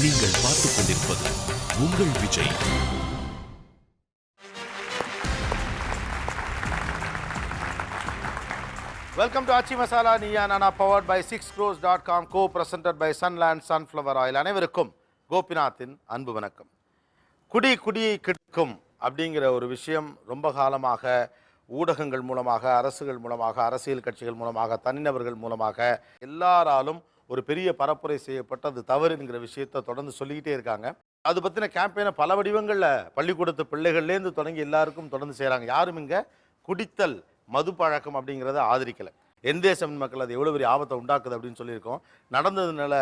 நீங்கள் பார்த்துக் கொண்டிருப்பது உங்கள் Vijay. Welcome to Achi Masala Niya Nana, powered by 6crores.com, co-presented by Sunland Sunflower Oil. அனைவருக்கும் கோபிநாத்தின் அன்பு வணக்கம். குடியை கெடுக்கும் அப்படிங்கிற ஒரு விஷயம் ரொம்ப காலமாக ஊடகங்கள் மூலமாக, அரசுகள் மூலமாக, அரசியல் கட்சிகள் மூலமாக, தனிநபர்கள் மூலமாக எல்லாராலும் ஒரு பெரிய பரப்புரை செய்யப்பட்டு அது தவறு என்கிற விஷயத்தை தொடர்ந்து சொல்லிக்கிட்டே இருக்காங்க. அது பற்றின கேம்பெயினை பல வடிவங்களில் பள்ளிக்கூடத்து பிள்ளைகள்லேருந்து தொடங்கி எல்லாருக்கும் தொடர்ந்து செய்கிறாங்க. யாரும் இங்கே குடித்தல், மது பழக்கம் அப்படிங்கிறத ஆதரிக்கலை. என் தேசம் மக்கள் அது எவ்வளோ பெரிய ஆபத்தை உண்டாக்குது அப்படின்னு சொல்லியிருக்கோம். நடந்ததுனால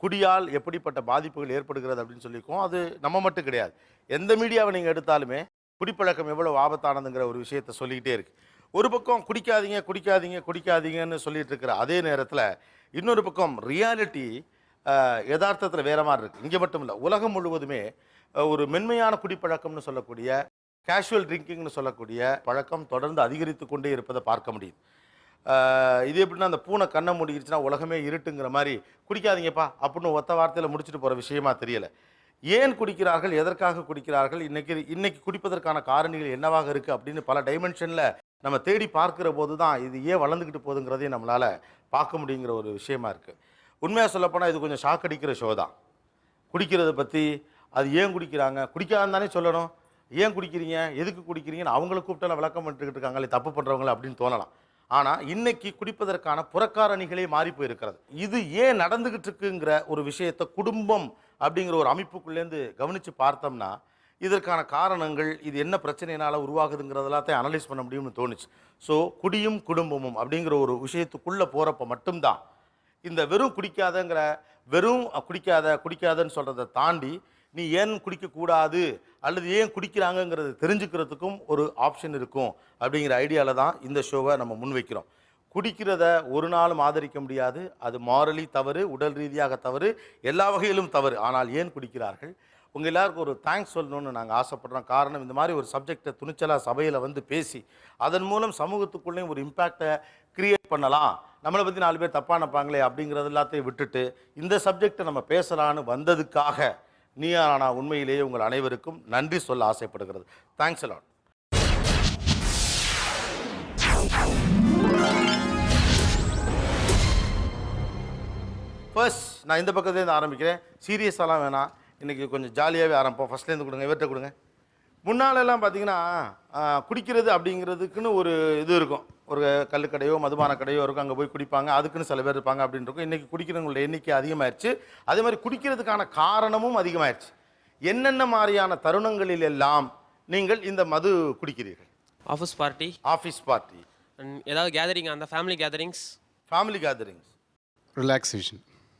குடியால் எப்படிப்பட்ட பாதிப்புகள் ஏற்படுகிறது அப்படின்னு சொல்லியிருக்கோம். அது நம்ம மட்டும் கிடையாது, எந்த மீடியாவை நீங்கள் எடுத்தாலுமே குடிப்பழக்கம் எவ்வளோ ஆபத்தானதுங்கிற ஒரு விஷயத்தை சொல்லிக்கிட்டே இருக்கு. ஒரு பக்கம் குடிக்காதீங்க குடிக்காதீங்க குடிக்காதீங்கன்னு சொல்லிட்டு இருக்கிற அதே நேரத்தில் இன்னொரு பக்கம் ரியாலிட்டி யதார்த்தத்தில் வேற மாதிரி இருக்குது. இங்கே மட்டும் இல்லை, உலகம் முழுவதுமே ஒரு மென்மையான குடிப்பழக்கம்னு சொல்லக்கூடிய, கேஷுவல் ட்ரிங்கிங்னு சொல்லக்கூடிய பழக்கம் தொடர்ந்து அதிகரித்து கொண்டே இருப்பதை பார்க்க முடியுது. இது எப்படின்னா, அந்த பூனை கண்ணை மூடிக்கிடுச்சுன்னா உலகமே இருட்டுங்கிற மாதிரி குடிக்காதீங்கப்பா அப்படின்னு ஒத்த வார்த்தையில் முடிச்சுட்டு போகிற விஷயமா தெரியலை. ஏன் குடிக்கிறார்கள், எதற்காக குடிக்கிறார்கள், இன்னைக்கு குடிப்பதற்கான காரணிகள் என்னவாக இருக்குது அப்படின்னு பல டைமென்ஷனில் நம்ம தேடி பார்க்குற போது தான் இது ஏன் வளர்ந்துக்கிட்டு போகுதுங்கிறதையும் நம்மளால் பார்க்க முடியுங்கிற ஒரு விஷயமா இருக்குது. உண்மையாக சொல்லப்போனால் இது கொஞ்சம் ஷாக் அடிக்கிற ஷோ தான். குடிக்கிறத பற்றி, அது ஏன் குடிக்கிறாங்க, குடிக்காதுன்னு தானே சொல்லணும், ஏன் குடிக்கிறீங்க, எதுக்கு குடிக்கிறீங்கன்னு அவங்கள கூப்பிட்டு விளக்கம் பண்ணிட்டுக்கிட்டு இருக்காங்களே தப்பு பண்ணுறவங்களே அப்படின்னு தோணலாம். ஆனால் இன்னைக்கு குடிப்பதற்கான புறக்காரணிகளே மாறி போயிருக்கிறது. இது ஏன் நடந்துக்கிட்டு இருக்குங்கிற ஒரு விஷயத்தை குடும்பம் அப்படிங்கிற ஒரு அமைப்புக்குள்ளேருந்து கவனித்து பார்த்தோம்னா இதற்கான காரணங்கள், இது என்ன பிரச்சனையினால் உருவாகுதுங்கிறதெல்லாத்தையும் அனலைஸ் பண்ண முடியும்னு தோணுச்சு. ஸோ குடியும் குடும்பமும் அப்படிங்கிற ஒரு விஷயத்துக்குள்ளே போகிறப்ப மட்டும்தான் இந்த வெறும் குடிக்காதன்னு சொல்கிறத தாண்டி நீ ஏன் குடிக்கக்கூடாது அல்லது ஏன் குடிக்கிறாங்கங்கிறது தெரிஞ்சுக்கிறதுக்கும் ஒரு ஆப்ஷன் இருக்கும் அப்படிங்கிற ஐடியாவில் தான் இந்த ஷோவை நம்ம முன்வைக்கிறோம். குடிக்கிறத ஒரு நாளும் ஆதரிக்க முடியாது, அது மாரலி தவறு, உடல் ரீதியாக தவறு, எல்லா வகையிலும் தவறு. ஆனால் ஏன் குடிக்கிறார்கள், உங்கள் எல்லாருக்கும் ஒரு தேங்க்ஸ் சொல்லணும்னு நாங்கள் ஆசைப்படுறோம். காரணம், இந்த மாதிரி ஒரு சப்ஜெக்டை துணிச்சலாக சபையில் வந்து பேசி அதன் மூலம் சமூகத்துக்குள்ளேயும் ஒரு இம்பேக்டை கிரியேட் பண்ணலாம், நம்மளை பற்றி 4 பேர் தப்பாக நினைப்பாங்களே அப்படிங்கிறது எல்லாத்தையும் விட்டுட்டு இந்த சப்ஜெக்டை நம்ம பேசலான்னு வந்ததுக்காக நீயா நானா உண்மையிலேயே உங்கள் அனைவருக்கும் நன்றி சொல்ல ஆசைப்படுகிறது. Thanks a lot. ஃபர்ஸ்ட் நான் இந்த பக்கத்துலேருந்து ஆரம்பிக்கிறேன். சீரியஸாலாம் வேணாம், இன்றைக்கி கொஞ்சம் ஜாலியாகவே ஆரம்பிப்போம். ஃபஸ்ட்லேருந்து கொடுங்க, இவர்கிட்ட கொடுங்க. முன்னாலெல்லாம் பார்த்தீங்கன்னா குடிக்கிறது அப்படிங்கிறதுக்குன்னு ஒரு இது இருக்கும், ஒரு கல்லுக்கடையோ மதுபான கடையோ இருக்கும், அங்கே போய் குடிப்பாங்க, அதுக்குன்னு சில பேர் இருப்பாங்க அப்படின்னு இருக்கும். இன்றைக்கி குடிக்கிறவங்களோட எண்ணிக்கை அதிகமாகிடுச்சு. அதே மாதிரி குடிக்கிறதுக்கான காரணமும் அதிகமாகிடுச்சு. என்னென்ன மாதிரியான தருணங்களில் எல்லாம் நீங்கள் இந்த மது குடிக்கிறீர்கள்? ஆஃபீஸ் பார்ட்டி, ஏதாவது கேதரிங், அந்த ஃபேமிலி கேதரிங்ஸ்,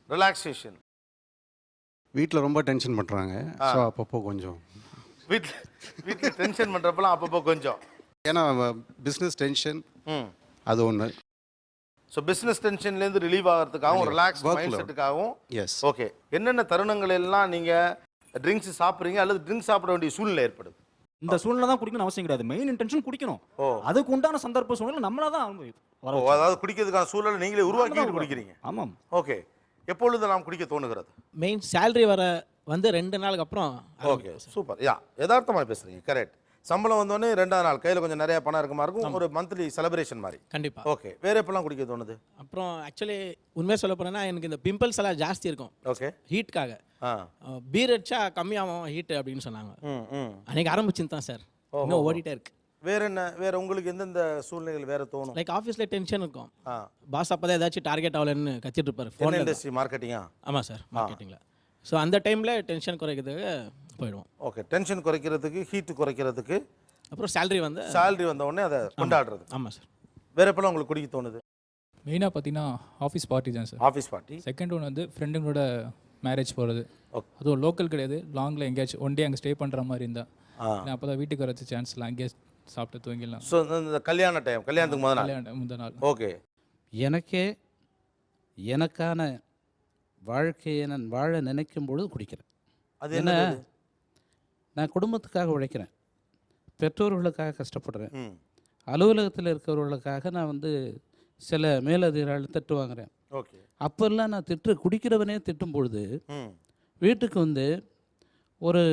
ரிலாக்ஸேஷன். வீட்டில் ரொம்ப டென்ஷன் பண்ணுறாங்க, ஸோ அப்பப்போ கொஞ்சம் வீட்டில் டென்ஷன் பண்ணுறப்பெல்லாம் அப்பப்போ கொஞ்சம், ஏன்னா பிஸ்னஸ் டென்ஷன் அது ஒன்று. ஸோ பிஸ்னஸ் டென்ஷன்லேருந்து ரிலீவ் ஆகிறதுக்காகவும் ரிலாக்ஸ் மைண்ட் செட்டுக்காகவும். எஸ். ஓகே, என்னென்ன தருணங்கள் எல்லாம் நீங்கள் ட்ரிங்க்ஸ் சாப்பிட்றீங்க அல்லது ட்ரிங்க்ஸ் சாப்பிட வேண்டிய சூழ்நிலை ஏற்படுது? இந்த சூழ்நிலை தான் குடிக்கணும் அவசியம் கிடையாது, மெயின் இன்டென்ஷன் குடிக்கணும். அதுக்கு உண்டான சந்தர்ப்ப சூழ்நிலை நம்மளா தான் அதாவது குடிக்கிறதுக்கான சூழ்நிலை நீங்களே உருவாக்கிட்டு குடிக்கிறீங்க. ஆமாம். ஓகே, எப்பொழுது நாம் குடிக்க தோணுகிறது? மெயின் சேலரி வர வந்து 2 நாளுக்கு அப்புறம். Okay, super. யதார்த்தமாக பேசுகிறீங்க, கரெக்ட். சம்பளம் வந்தோடனே 2ஆவது நாள் கையில் கொஞ்சம் நிறைய பணம் இருக்க மாதிரி இருக்கும், ஒரு மந்த்லி செலிப்ரேஷன் மாதிரி. கண்டிப்பாக. ஓகே, வேறு எப்பெல்லாம் குடிக்க தோணுது? அப்புறம் ஆக்சுவலி உண்மையாக சொல்ல போனேன்னா எனக்கு இந்த பிம்பிள்ஸ் எல்லாம் ஜாஸ்தி இருக்கும். ஓகே, ஹீட்டுக்காக பீர் அடிச்சா கம்மியாகும் ஹீட்டு அப்படின்னு சொன்னாங்க. அன்றைக்கி ஆரம்பிச்சுன்னு தான் சார், இன்னும் ஓடிட்டே இருக்கு. வேற என்ன, வேற உங்களுக்கு எந்தெந்த சூழ்நிலைகள் வேற தோணும்? லைக் ஆஃபீஸில் டென்ஷன் இருக்கும், பாஸ் அப்போ தான் ஏதாச்சும் டார்கெட் ஆகலன்னு கத்திட்டு இருப்பார். ஃபோன் இண்டஸ்ட்ரி மார்க்கெட்டிங்கா? ஆமாம் சார், மார்க்கெட்டிங்கில். ஸோ அந்த டைமில் டென்ஷன் குறைக்கிறதுக்கு போயிடுவோம். ஓகே, டென்ஷன் குறைக்கிறதுக்கு, ஹீட்டு குறைக்கிறதுக்கு, அப்புறம் சேலரி வந்த உடனே அதை கொண்டாடுறது. ஆமாம் சார். வேற எப்பெல்லாம் உங்களுக்கு குடிக்க தோணுது? மெயினாக பார்த்தீங்கன்னா ஆஃபீஸ் பார்ட்டி தான் sir. Office party. Second one வந்து ஃப்ரெண்டுங்களோட மேரேஜ் போகிறது. அதுவும் லோக்கல் கிடையாது, லாங்கில் எங்கேயாச்சும் ஒன் டே அங்கே ஸ்டே பண்ணுற மாதிரி இருந்தால் அப்போ தான் வீட்டுக்கு வரச்சு சான்ஸ்லாம் அங்கேயே சாப்பிட்டு தூங்கிடலாம். ஸோ இந்த கல்யாணத்துக்கு முதல் நாள். ஓகே, எனக்கான வாழ்க்கையை நான் வாழ நினைக்கும் பொழுது குடிக்கிறேன். அது என்ன? நான் குடும்பத்துக்காக உழைக்கிறேன், பெற்றோர்களுக்காக கஷ்டப்படுறேன், அலுவலகத்தில் இருக்கிறவர்களுக்காக நான் வந்து சில மேலதிகாரிகள் திட்டு வாங்குறேன். ஓகே, அப்போல்லாம் நான் குடிக்கிறவனே திட்டும் பொழுது வீட்டுக்கு வந்து ஒரு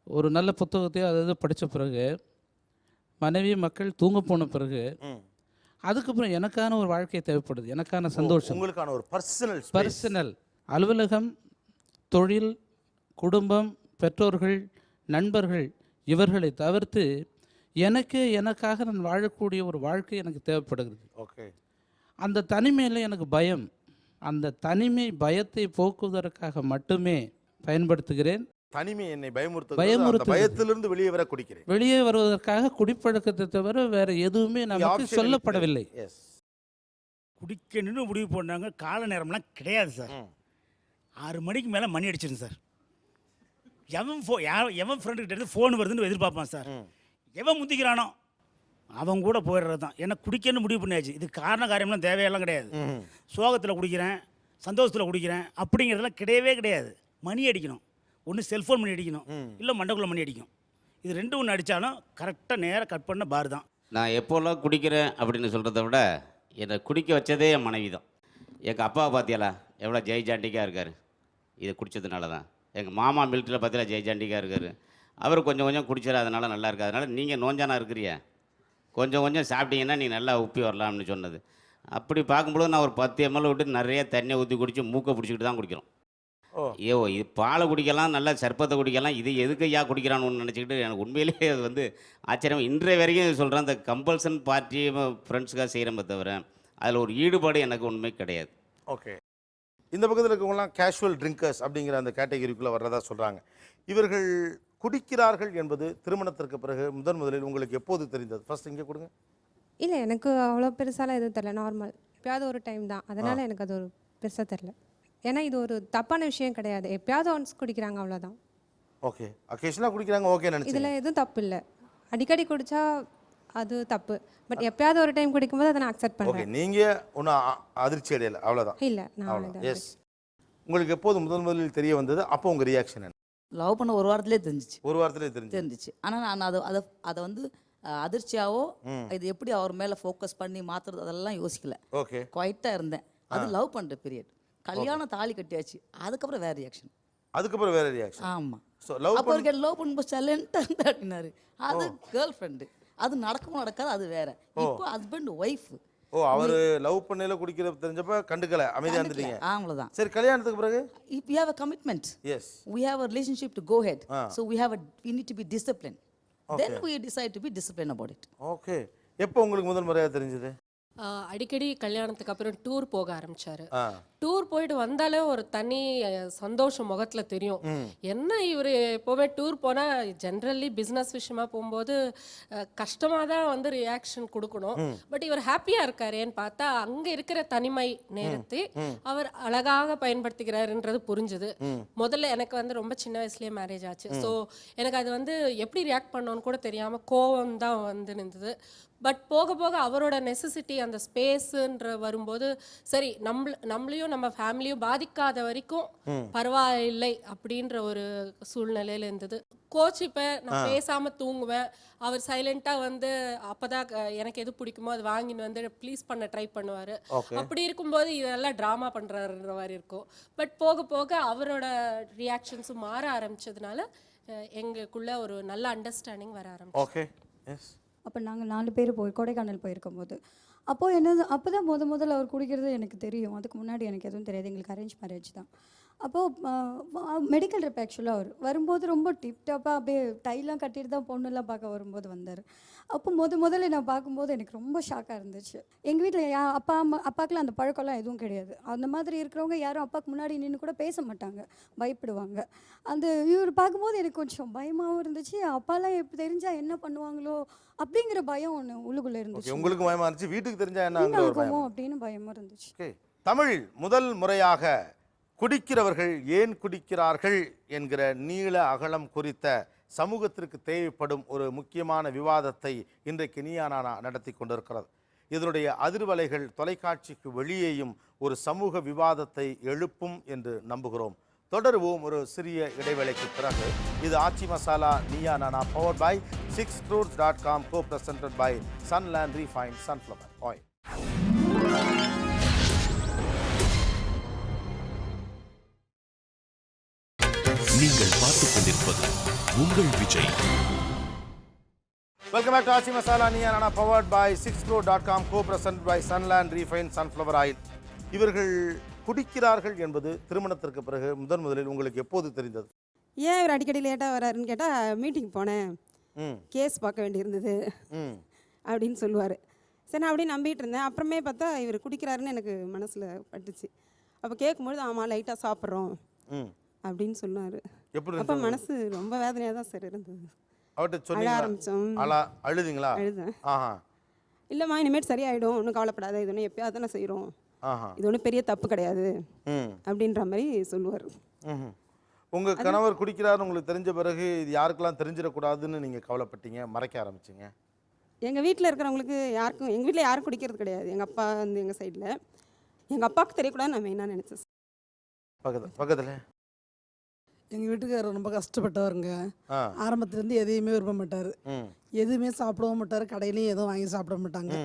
ஒரு நல்ல புத்தகத்தையோ அதாவது படித்த பிறகு மனைவி மக்கள் தூங்க போன பிறகு அதுக்கப்புறம் எனக்கான ஒரு வாழ்க்கை தேவைப்படுது, எனக்கான சந்தோஷம், உங்களுக்கான ஒரு பர்சனல் பர்சனல். அலுவலகம், தொழில், குடும்பம், பெற்றோர்கள், நண்பர்கள் இவர்களை தவிர்த்து எனக்காக நான் வாழக்கூடிய ஒரு வாழ்க்கை எனக்கு தேவைப்படுகிறது. ஓகே. அந்த தனிமையில் எனக்கு பயம், அந்த தனிமை பயத்தை போக்குவதற்காக மட்டுமே பயன்படுத்துகிறேன். தனிமை என்னை பயமுறுத்துகிறது. பயத்திலிருந்து வெளியே வர குடிக்கிறேன். வெளியே வருவதற்காக குடிப்பழக்கத்தை தவிர வேற எதுவுமே நமக்கு சொல்லப்படவில்லை. எஸ். குடிக்கணும்னு முடிவு பண்ணாங்க. கால நேரம்லாம் கிடையாது சார். 6 மணிக்கு மேலே மணி அடிச்சிடும் சார். எவன் ஃப்ரெண்டுக்கிட்ட இருந்து ஃபோன் வருதுன்னு எதிர்பார்ப்பான் சார். எவன் முந்திக்கிறானோ அவன் கூட போயிடுறது தான். ஏன்னா குடிக்கணும்னு முடிவு பண்ணியாச்சு. இது காரியம்லாம் தேவையெல்லாம் கிடையாது. சோகத்தில் குடிக்கிறேன், சந்தோஷத்தில் குடிக்கிறேன் அப்படிங்கிறதெல்லாம் கிடையவே கிடையாது. மணி அடிக்கணும். ஒன்று செல்ஃபோன் மணி அடிக்கணும், இல்லை மண்டக்குள்ளே மணி அடிக்கணும். இது 2 ஒன்று அடித்தாலும் கரெக்டாக நேராக கட் பண்ண பார் தான். நான் எப்போல்லாம் குடிக்கிறேன் அப்படின்னு சொல்கிறத விட என்னை குடிக்க வச்சதே என் மனைவி தான். எங்கள் அப்பாவை பார்த்தியாலா எவ்வளோ ஜெய்ஜாண்டிக்காக இருக்கார், இதை குடித்ததுனால தான். எங்கள் மாமா மிலிட்டரியில் பார்த்தியா ஜெய்ஜாண்டிக்காக இருக்கார். அவர் கொஞ்சம் கொஞ்சம் குடிச்சார், அதனால் நல்லா இருக்காது. அதனால் நீங்கள் நோஞ்சானா இருக்கிறிய, கொஞ்சம் கொஞ்சம் சாப்பிட்டீங்கன்னா நீ நல்லா உப்பி வரலாம்னு சொன்னது. அப்படி பார்க்கும்போது நான் ஒரு 10 ml விட்டு நிறைய தண்ணியை ஊற்றி குடித்து மூக்கை பிடிச்சிக்கிட்டு தான் குடிக்கிறோம். ஐயோ, இது பாலை குடிக்கலாம், நல்லா சர்பத்தை குடிக்கலாம், இது எதுக்கு ஐயா குடிக்கிறான்னு நினச்சிக்கிட்டு எனக்கு உண்மையிலேயே அது வந்து ஆச்சரியம். இன்றைய வரைக்கும் சொல்கிறேன், அந்த கம்பல்சன் பார்ட்டி ஃப்ரெண்ட்ஸுக்காக செய்கிறமே தவிர அதில் ஒரு ஈடுபாடு எனக்கு உண்மை கிடையாது. ஓகே. இந்த பக்கத்தில் இருக்கவங்களாம் கேஷுவல் ட்ரிங்கர்ஸ் அப்படிங்கிற அந்த கேட்டகரிக்குள்ளே வர்றதா சொல்கிறாங்க. இவர்கள் குடிக்கிறார்கள் என்பது திருமணத்திற்கு பிறகு முதலில் உங்களுக்கு எப்போது தெரிந்தது? ஃபர்ஸ்ட் இங்கே கொடுங்க. இல்லை, எனக்கு அவ்வளோ பெருசாலாம் எதுவும் தெரியல. நார்மல் எப்பயாவது ஒரு டைம் தான். அதனால் எனக்கு அது ஒரு பெருசாக தெரில. ஏன்னா இது ஒரு தப்பான விஷயம் கிடையாது. எப்பயாவது ஒன்ஸ் குடிக்கிறாங்க, அவ்வளோதான். ஓகே. அக்கேஷனாக குடிக்கிறாங்க, ஓகே நினச்சி. இதில் எதுவும் தப்பு இல்லை. அடிக்கடி குடித்தா அது தப்பு. பட் எப்பயாவது ஒரு டைம் குடிக்கும்போது அதை நான் அக்செப்ட் ஓகே. பண்ணுறேன். நீங்கள் ஒன்றும் அதிர்ச்சி அடையலை, அவ்வளோதான். இல்லை, நான் எஸ். உங்களுக்கு எப்போது முதலில் தெரிய வந்தது? அப்போ உங்கள் ரியாக்ஷன் என்ன? லவ் பண்ண ஒரு வாரத்திலே தெரிஞ்சிச்சு. ஒரு வாரத்திலே தெரிஞ்சிச்சு. ஆனால் நான் அதை வந்து அதிர்ச்சியாவோ இது எப்படி அவர் மேலே ஃபோக்கஸ் பண்ணி மாற்றுறது அதெல்லாம் யோசிக்கல. ஓகே. குவைட்டாக இருந்தேன். அது லவ் பண்ணுற பீரியட். கல்யாணம் தாலி கட்டியாச்சு, அதுக்கப்புறம் வேறு ரியாக்ஷன். அதுக்கப்புறம் வேறு ரியாக்ஷன். ஆமாம். ஸோ லவ் பண்ணும்போது சைலண்டாக இருந்தா அப்படின்னாரு. அது கேர்ள் ஃப்ரெண்டு. அது நடக்குமோ நடக்காது, அது வேற. இப்போ ஹஸ்பண்ட் ஒய்ஃப். ஓ, அவர் லவ் பண்ணையில குடிக்கிறது தெரிஞ்சப்ப கண்டுக்கல, அமைதியாக இருந்துட்டீங்க. அவ்வளோதான். சரி, கல்யாணத்துக்கு பிறகு we have a commitment. Yes. We have a relationship to go ahead. So we need to be disciplined. Then we decide to be disciplined about it. Okay. எப்போ உங்களுக்கு முதல் முறையாக தெரிஞ்சது? அடிக்கடி கல்யாணத்துக்கு அப்புறம் டூர் போக ஆரம்பிச்சாரு. டூர் போயிட்டு வந்தாலே ஒரு தனி சந்தோஷம் முகத்துல தெரியும். என்ன இவர் எப்போவுமே டூர் போனால் ஜென்ரலி பிஸ்னஸ் விஷயமா போகும்போது கஷ்டமாக தான் வந்து ரியாக்ஷன் கொடுக்கணும். பட் இவர் ஹாப்பியாக இருக்காரேன்னு பார்த்தா அங்கே இருக்கிற தனிமை நேரத்தை அவர் அழகாக பயன்படுத்திக்கிறாருன்றது புரிஞ்சுது. முதல்ல எனக்கு வந்து ரொம்ப சின்ன வயசுலேயே மேரேஜ் ஆச்சு. ஸோ எனக்கு அது வந்து எப்படி ரியாக்ட் பண்ணோன்னு கூட தெரியாமல் கோவம் தான் வந்து நின்றுது. பட் போக போக அவரோட நெசசிட்டி அந்த ஸ்பேஸுன்ற வரும்போது சரி நம்மளையும் நம்ம ஃபேமிலியும் பாதிக்காத வரைக்கும் பரவாயில்லை அப்படின்ற ஒரு சூழ்நிலையில இருந்தது. கோச்சிப்பேன், நான் பேசாம தூங்குவேன். அவர் சைலண்டா வந்து அப்பதான் எனக்கு எது பிடிக்குமோ அது வாங்கின்னு வந்து ப்ளீஸ் பண்ண ட்ரை பண்ணுவாரு. அப்படி இருக்கும்போது இதெல்லாம் ட்ராமா பண்றாருன்ற மாதிரி இருக்கும். பட் போக போக அவரோட ரியாக்ஷன்ஸும் மாற ஆரம்பிச்சதுனால எங்களுக்குள்ள ஒரு நல்ல அண்டர்ஸ்டாண்டிங் வர ஆரம்பிச்சு. ஓகே. எஸ். அப்போ நாங்கள் 4 பேர் கொடைக்கானல் போயிருக்கும் போது அப்போது அப்போ தான் முதல்ல அவர் குடிக்கிறது எனக்கு தெரியும். அதுக்கு முன்னாடி எனக்கு எதுவும் தெரியாது. எங்களுக்கு அரேஞ்ச் மேரேஜ் தான். அப்போது மெடிக்கல் ரெப் ஆக்சுவலாக அவர் வரும்போது ரொம்ப டிப்டாப்பாக அப்படியே டைலாம் கட்டிட்டு தான் பொண்ணுலாம் பார்க்க வரும்போது வந்தார். அப்போ முதல்ல நான் பார்க்கும்போது எனக்கு ரொம்ப ஷாக்காக இருந்துச்சு. எங்கள் வீட்டில் அப்பாக்கெலாம் அந்த பழக்கம்லாம் எதுவும் கிடையாது. அந்த மாதிரி இருக்கிறவங்க யாரும் அப்பாவுக்கு முன்னாடி நின்று கூட பேச மாட்டாங்க, பயப்படுவாங்க. இவர் பார்க்கும்போது எனக்கு கொஞ்சம் பயமாகவும் இருந்துச்சு. அப்பாலாம் எப்படி தெரிஞ்சால் என்ன பண்ணுவாங்களோ அப்படிங்கிற பயம் ஒன்று உள்ளுக்குள்ளே இருந்துச்சு. உங்களுக்கு பயமாக இருந்துச்சு, வீட்டுக்கு தெரிஞ்சால் என்ன ஆகுமோ அப்படின்னு பயமாக இருந்துச்சு. தமிழில் முதல் முறையாக குடிக்கிறவர்கள் ஏன் குடிக்கிறார்கள் என்கிற நீள அகலம் குறித்த சமூகத்திற்கு தேவைப்படும் ஒரு முக்கியமான விவாதத்தை இன்றைக்கு நீயா நானா நடத்தி கொண்டிருக்கிறது. இதனுடைய அதிர்வலைகள் தொலைக்காட்சிக்கு வெளியேயும் ஒரு சமூக விவாதத்தை எழுப்பும் என்று நம்புகிறோம். தொடருவோம் ஒரு சிறிய இடைவேளைக்கு பிறகு. இது Aachi masala Neeya Naana powered by 6crores.com, co-presented by Sunland Refined Sunflower Oil. நீங்கள் பார்த்துக் கொண்டிருப்பது உங்கள் Vijay. Welcome back to Aachi masala Neeya Naana powered by 6crore.com co-presented by Sunland Refined Sunflower Oil. இவர்கள் குடிக்கிறார்கள் என்பது திருமணத்திற்கு பிறகு முதலில் உங்களுக்கு எப்போது தெரிந்தது? ஏன் இவர் அடிக்கடி லேட்டாக வராருன்னு கேட்டால் மீட்டிங் போனேன், கேஸ் பார்க்க வேண்டியிருந்தது அப்படின்னு சொல்லுவார். சரி நான் அப்படியே நம்பிட்டு இருந்தேன். அப்புறமே பார்த்தா இவர் குடிக்கிறாருன்னு எனக்கு மனசில் பட்டுச்சு. அப்போ கேட்கும்பொழுது ஆமாம் லைட்டாக சாப்பிட்றோம் அப்படின்னு சொன்னார். அப்போ மனசு ரொம்ப வேதனையாக தான் சார் இருந்தது. அழ ஆரம்பித்தோம். அழுதுங்களா? அழுதேன். இல்லைம்மா இனிமேட்டு சரியாயிடும், ஒன்றும் கவலைப்படாத, இது ஒன்று எப்போயாவது தானே செய்கிறோம், இது ஒன்றும் பெரிய தப்பு கிடையாது அப்படின்ற மாதிரி சொல்லுவார். உங்கள் கணவர் குடிக்கிறாருன்னு உங்களுக்கு தெரிஞ்ச பிறகு இது யாருக்கெல்லாம் தெரிஞ்சிடக்கூடாதுன்னு நீங்கள் கவலைப்பட்டீங்க, மறைக்க ஆரம்பிச்சிங்க? எங்கள் வீட்டில் இருக்கிறவங்களுக்கு யாருக்கும், எங்கள் வீட்டில் யாரும் குடிக்கிறது கிடையாது. எங்கள் அப்பா வந்து எங்கள் சைடில், எங்கள் அப்பாவுக்கு தெரியக்கூடாது நான் மெயினாக நினச்சேன். பக்கத்தில் எங்கள் வீட்டுக்காரர் ரொம்ப கஷ்டப்பட்டவருங்க. ஆரம்பத்துலேருந்து எதையுமே விரும்ப மாட்டார், எதுவுமே சாப்பிடவும் மாட்டார், கடையிலையும் எதுவும் வாங்கி சாப்பிட மாட்டாங்க.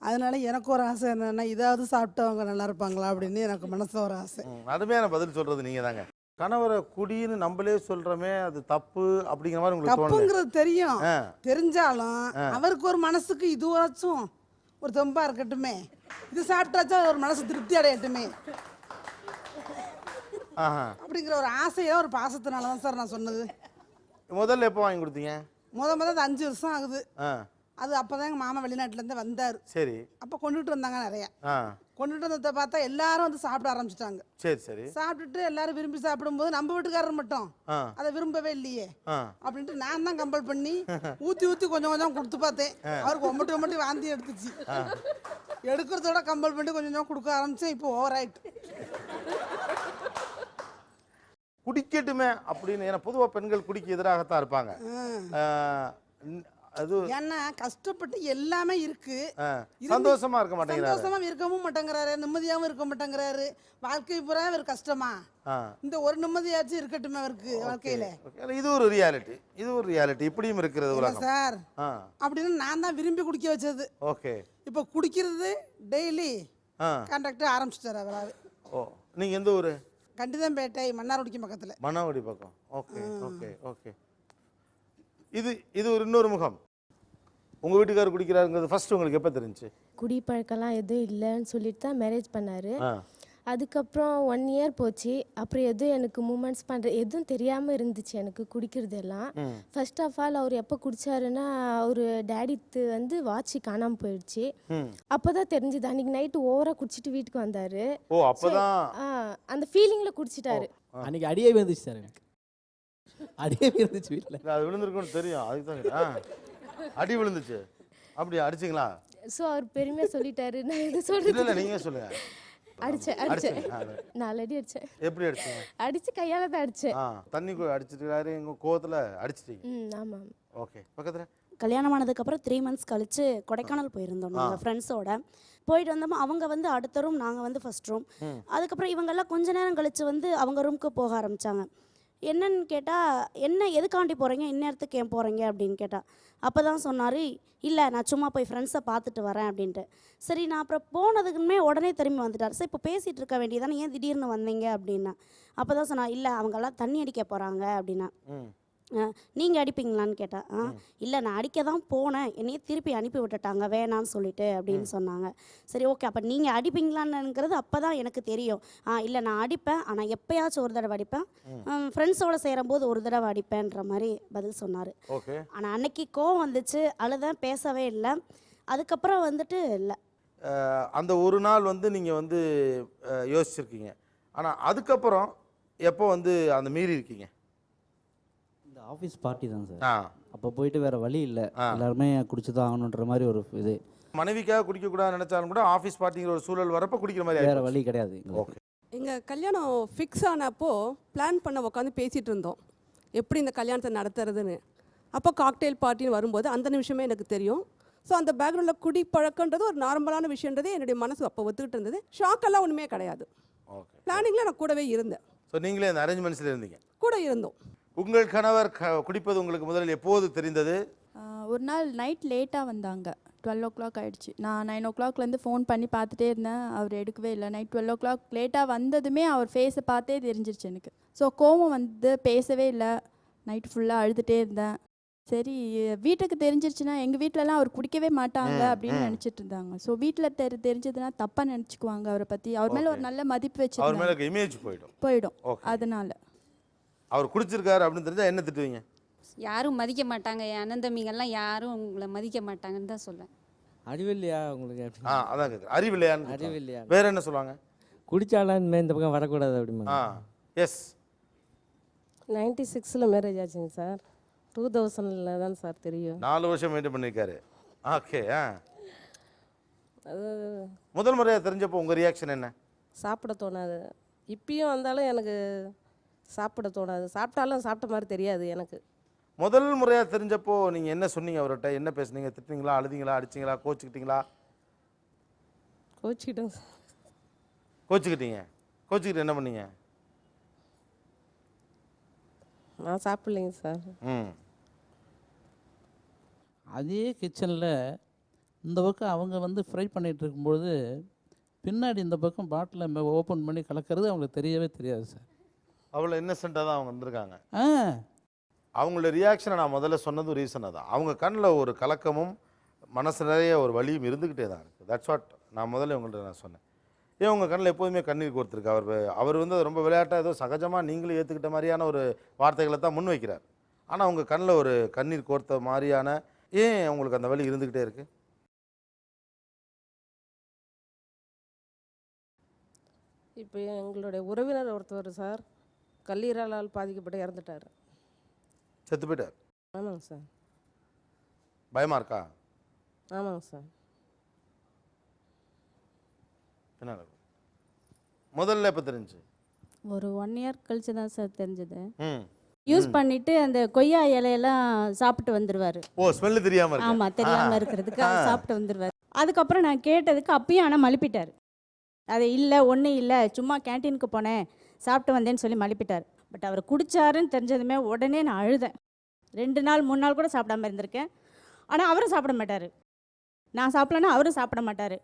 அதனால எனக்கு ஒரு ஆசை என்னென்னா இதாவது சாப்பிட்டு அவங்க நல்லா இருப்பாங்களா அப்படின்னு எனக்கு மனசில் ஒரு ஆசை. அருமையான பதில் சொல்கிறது நீங்கள் தாங்க. கணவரை குடின்னு நம்மளே சொல்கிறோமே அது தப்பு அப்படிங்கிற மாதிரி உங்களுக்கு தப்புங்கிறது தெரியும், தெரிஞ்சாலும் அவருக்கு ஒரு மனசுக்கு இதுவாச்சும் ஒரு தெம்பா இருக்கட்டுமே, இது சாப்பிட்டாச்சும் ஒரு மனசு திருப்தி அடையட்டுமே அப்படிங்கிற ஒரு ஆசையோ ஒரு பாசத்தினால தான் சார் நான் சொன்னது. முதல்ல எப்போ வாங்கி கொடுத்தீங்க? அது 5 வருஷம் ஆகுது. அது அப்போதான் எங்கள் மாமா வெளிநாட்டிலேருந்து வந்தார். சரி. அப்போ கொண்டுட்டு வந்தாங்க நிறையா. கொண்டுட்டு வந்ததை பார்த்தா எல்லாரும் வந்து சாப்பிட ஆரம்பிச்சிட்டாங்க. சரி சரி. சாப்பிட்டுட்டு எல்லாரும் விரும்பி சாப்பிடும்போது நம்ம வீட்டுக்காரர் மட்டும் அதை விரும்பவே இல்லையே அப்படின்ட்டு நான் தான் கம்பல் பண்ணி ஊற்றி கொஞ்சம் கொஞ்சம் கொடுத்து பார்த்தேன். அவருக்கு ஒம்பட்டு வாந்தி எடுத்துச்சு. எடுக்கிறதோட கம்பல் பண்ணி கொஞ்சம் கொஞ்சம் கொடுக்க ஆரம்பிச்சேன். இப்போ ஓவர் ஆயிட்டு குடிக்கட்டுமே அப்படின்னு. ஏன்னா பொதுவாக பெண்கள் குடிக்க எதிராகத்தான் இருப்பாங்க. அது ஏன்னா கஷ்டப்பட்டு எல்லாமே இருக்கு, சந்தோஷமா இருக்க மாட்டேங்கிறாரு, சந்தோஷமா இருக்கவும் மாட்டேங்கிறாரு, நிம்மதியாகவும் இருக்க மாட்டேங்கிறாரு. வாழ்க்கை பூரா ஒரு கஷ்டமா, இந்த ஒரு நிம்மதியாச்சும் இருக்கட்டுமே அவருக்கு வாழ்க்கையில. இது ஒரு ரியாலிட்டி, இது ஒரு ரியாலிட்டி, இப்படியும் இருக்கிறது உலகம் சார். அப்படின்னு நான் தான் விரும்பி குடிக்க வச்சது. ஓகே. இப்போ குடிக்கிறது டெய்லி கான்ட்ராக்ட் ஆரம்பிச்சிட்டாரு அவராது. ஓ, நீங்க எந்த ஊரு? கண்டிதம்பேட்டை, மன்னார்குடி பக்கத்துல. மன்னார்குடி பக்கம். Okay okay okay. இது ஒரு இன்னொரு முகம். உங்க வீட்டுக்காரர் குடிக்கிறாருங்கிறது ஃபர்ஸ்ட் உங்களுக்கு எப்போ தெரிஞ்சுச்சு? குடிப்பழக்கம்லாம் எதுவும் இல்லைன்னு சொல்லிட்டு தான் மேரேஜ் பண்ணார். அதுக்கப்புறம் 1 இயர் போச்சு. அப்புறம் எதுவும் எனக்கு மூமெண்ட்ஸ் பண்ணுற எதுவும் தெரியாமல் இருந்துச்சு எனக்கு குடிக்கிறதெல்லாம். ஃபர்ஸ்ட் ஆஃப் ஆல் அவர் எப்போ குடித்தாருன்னா அவர் டேடித்து வந்து வாட்சி காணாமல் போயிடுச்சு. அப்போ தான் தெரிஞ்சுது. அன்றைக்கி நைட்டு ஓவராக குடிச்சிட்டு வீட்டுக்கு வந்தார். ஓ, அப்போதான் அந்த ஃபீலிங்கில் குடிச்சிட்டாரு. அன்றைக்கி அடியே வந்துச்சு சார், எனக்கு அடியே இருந்துச்சு வீட்டில். அது விழுந்திருக்குன்னு தெரியும், அதுக்கு தான் அடி விழுந்துச்சு. அப்படி அடிச்சிங்களா? ஸோ அவர் பெருமையாக சொல்லிட்டாரு. நான் எது சொல்கிறது இல்லை, நீங்கள் சொல்லுங்க. அடிச்சேன் 4 அடி அடிச்சேன். எப்படி அடிச்சீங்க? அடிச்சு கையால தான் அடிச்சேன். தண்ணி அடிச்சிருக்காரு, எங்க கோவத்துல அடிச்சிட்டீங்க. ஆமா. ஓகே. பக்கத்துல கல்யாணம் ஆனதுக்கப்புறம் 3 மந்த்ஸ் கழிச்சு கொடைக்கானல் போயிருந்தோம் நாங்கள் ஃப்ரெண்ட்ஸோட. போயிட்டு வந்தோம். அவங்க வந்து அடுத்த ரூம், நாங்கள் வந்து ஃபர்ஸ்ட் ரூம். அதுக்கப்புறம் இவங்கெல்லாம் கொஞ்ச நேரம் கழிச்சு வந்து அவங்க ரூமுக்கு போக ஆரம்பித்தாங்க. என்னன்னு கேட்டால், என்ன எதுக்காண்டி போகிறீங்க, இந்நேரத்துக்கு ஏன் போகிறீங்க அப்படின்னு கேட்டால், அப்போ தான் சொன்னார், இல்லை நான் சும்மா போய் ஃப்ரெண்ட்ஸை பார்த்துட்டு வரேன் அப்படின்ட்டு. சரி, நான் அப்புறம் போனதுக்குமே உடனே திரும்பி வந்துட்டார். சரி, இப்போ பேசிகிட்டு இருக்க வேண்டியதானே, ஏன் திடீர்னு வந்தீங்க அப்படின்னா. அப்போ தான் சொன்னா, இல்லை அவங்கெல்லாம் தண்ணி அடிக்க போகிறாங்க அப்படின்னா. நீங்கள் அடிப்பீங்களான்னு கேட்டேன். இல்லை நான் அடிக்க தான் போனேன், என்னையே திருப்பி அனுப்பி விட்டுட்டாங்க வேணான்னு சொல்லிட்டு அப்படின்னு சொன்னாங்க. சரி ஓகே, அப்போ நீங்கள் அடிப்பீங்களான்னுங்கிறது அப்போ தான் எனக்கு தெரியும். இல்லை நான் அடிப்பேன், ஆனால் எப்போயாச்சும் ஒரு தடவை அடிப்பேன், ஃப்ரெண்ட்ஸோடு சேரும்போது ஒரு தடவை அடிப்பேன்ற மாதிரி பதில் சொன்னார். ஆனால் அன்னைக்கு கோவம் வந்துச்சு, அழுதேன், பேசவே இல்லை. அதுக்கப்புறம் வந்துட்டு இல்லை. அந்த ஒரு நாள் வந்து நீங்கள் வந்து யோசிச்சிருக்கீங்க. ஆனால் அதுக்கப்புறம் எப்போ வந்து அந்த மீறி இருக்கீங்க? ஆஃபீஸ் பார்ட்டி தான் சார். அப்போ போயிட்டு வேறு வழி இல்லை, எல்லாருமே குடிச்சு தான் ஆகணுன்ற மாதிரி ஒரு இது. மனைவிக்காக குடிக்கக்கூடாது நினச்சாலும் கூட ஆஃபீஸ் பார்ட்டிங்கிற ஒரு சூழல் வரப்போ குடிக்கிற மாதிரி வேறு வழி கிடையாது. ஓகே. எங்கள் கல்யாணம் ஃபிக்ஸ் ஆனப்போ பிளான் பண்ண உட்காந்து பேசிகிட்டு இருந்தோம் எப்படி இந்த கல்யாணத்தை நடத்துறதுன்னு. அப்போ காக்டெயில் பார்ட்டின்னு வரும்போது அந்த நிமிஷமே எனக்கு தெரியும். ஸோ அந்த பேக்ரவுண்டில் குடி பழக்கன்றது ஒரு நார்மலான விஷயன்றது என்னுடைய மனசு அப்போ ஒத்துக்கிட்டு இருந்தது. ஷாக்கெல்லாம் ஒன்றுமே கிடையாது. ஓகே. பிளானிங்கில் நான் கூடவே இருந்தேன். ஸோ நீங்களே அந்த அரேஞ்ச்மெண்ட்ஸில் இருந்தீங்க? கூட இருந்தோம். உங்கள் கணவர் குடிப்பது உங்களுக்கு முதலில் எப்போது தெரிந்தது? ஒரு நாள் நைட் லேட்டாக வந்தாங்க, 12 ஆயிடுச்சு. நான் 9 ஃபோன் பண்ணி பார்த்துட்டே இருந்தேன். அவர் எடுக்கவே இல்லை. நைட் 12 லேட்டாக வந்ததுமே அவர் ஃபேஸை பார்த்தே தெரிஞ்சிருச்சு எனக்கு. ஸோ கோவம் வந்து பேசவே இல்லை. நைட் ஃபுல்லாக அழுதுகிட்டே இருந்தேன். சரி வீட்டுக்கு தெரிஞ்சிருச்சுன்னா எங்கள் வீட்டிலலாம் அவர் குடிக்கவே மாட்டாங்க அப்படின்னு நினச்சிட்டு இருந்தாங்க. ஸோ வீட்டில் தெரிஞ்சதுன்னா தப்பாக நினச்சிக்குவாங்க அவரை பற்றி. அவர் மேலே ஒரு நல்ல மதிப்பு வச்சு அவர் மேலே இமேஜ் போயிடும். அதனால அவர் குடிச்சிருக்காரு அப்படின்னு தெரிஞ்சா என்ன திட்டுவீங்க? யாரும் மதிக்க மாட்டாங்க, என் அண்ணன் தம்பிங்கெல்லாம் யாரும் உங்களை மதிக்க மாட்டாங்கன்னு தான் சொல்லுவேன். அறிவில்லையா உங்களுக்கு? அதான் கேட்குறேன். அறிவில்லையான்னு. அறிவில்லையா? வேற என்ன சொல்லுவாங்க? குடிச்சாலாம் இந்த பக்கம் வரக்கூடாது அப்படிமா. எஸ். 96 மேரேஜ் ஆச்சுங்க சார். 2000 தான் சார் தெரியும். 4 வருஷம் மெயின்டைன் பண்ணியிருக்காரு. ஓகே. அது முதல் முறையாக தெரிஞ்சப்போ உங்கள் ரியாக்ஷன் என்ன? சாப்பிட தோணாது. இப்பயும் வந்தாலும் எனக்கு சாப்பிட தோணாது. சாப்பிட்டாலும் சாப்பிட்ட மாதிரி தெரியாது எனக்கு. முதல் முறையாக தெரிஞ்சப்போ நீங்கள் என்ன சொன்னீங்க அவர்கிட்ட? என்ன பேசுனீங்க? திட்டிங்களா, அழுதிங்களா, அடிச்சிங்களா, கோச்சிக்கிட்டீங்களா? கோச்சிக்கிட்டோம் சார். கோச்சிக்கிட்டீங்க. கோச்சிக்கிட்டு என்ன பண்ணீங்க? நான் சாப்பிட்லைங்க சார். அதே கிச்சனில் இந்த பக்கம் அவங்க வந்து ஃப்ரை பண்ணிகிட்டு இருக்கும்பொழுது பின்னாடி இந்த பக்கம் பாட்டிலை ஓப்பன் பண்ணி கலக்கிறது அவங்களுக்கு தெரியவே தெரியாது சார். அவ்வளோ இன்னசென்ட்டாக தான் அவங்க வந்திருக்காங்க. அவங்களோட ரியாக்ஷனை நான் முதல்ல சொன்னதும் ரீசனாக தான். அவங்க கண்ணில் ஒரு கலக்கமும் மனசு நிறைய ஒரு வலியும் இருந்துக்கிட்டே தான் இருக்குது. தட்ஸ் வாட் நான் முதல்ல உங்கள்கிட்ட நான் சொன்னேன். ஏன் உங்கள் கண்ணில் எப்போதுமே கண்ணீர் கோர்த்துருக்கு. அவர் வந்து ரொம்ப விளையாட்டாக ஏதோ சகஜமாக நீங்களும் ஏற்றுக்கிட்ட மாதிரியான ஒரு வார்த்தைகளை தான் முன் வைக்கிறார். ஆனால் உங்கள் கண்ணில் ஒரு கண்ணீர் கோர்த்த மாதிரியான ஏன் உங்களுக்கு அந்த வலி இருந்துக்கிட்டே இருக்குது? இப்போ எங்களுடைய உறவினர் ஒருத்தவர் சார் கல்லீரலால் பாதிக்கப்பட்டு இறந்துட்டார். செத்து போயிட்டார்? ஆமாங்க சார். பயமாக இருக்கா? ஆமாங்க சார். என்ன முதல்ல எப்போ தெரிஞ்சு? ஒரு 1 இயர் கழிச்சு தான் சார் தெரிஞ்சது. யூஸ் பண்ணிட்டு அந்த கொய்யா இலையெல்லாம் சாப்பிட்டு வந்துடுவார். ஸ்மெல்லு தெரியாமல்? ஆமாம், தெரியாமல் இருக்கிறதுக்கு சாப்பிட்டு வந்துடுவார். அதுக்கப்புறம் நான் கேட்டதுக்கு அப்பயும் ஆனால் மழுப்பிட்டார். அது இல்லை, ஒன்றும் இல்லை, சும்மா கேன்டீனுக்கு போனேன் சாப்பிட்டு வந்தேன்னு சொல்லி மழுப்பிட்டார். பட் அவர் குடிச்சாருன்னு தெரிஞ்சதுமே உடனே நான் அழுதேன். 2 நாள் 3 நாள் கூட சாப்பிடாம இருந்திருக்கேன். ஆனால் அவரும் சாப்பிட மாட்டார். நான் சாப்பிடலன்னா அவரும் சாப்பிட மாட்டார்.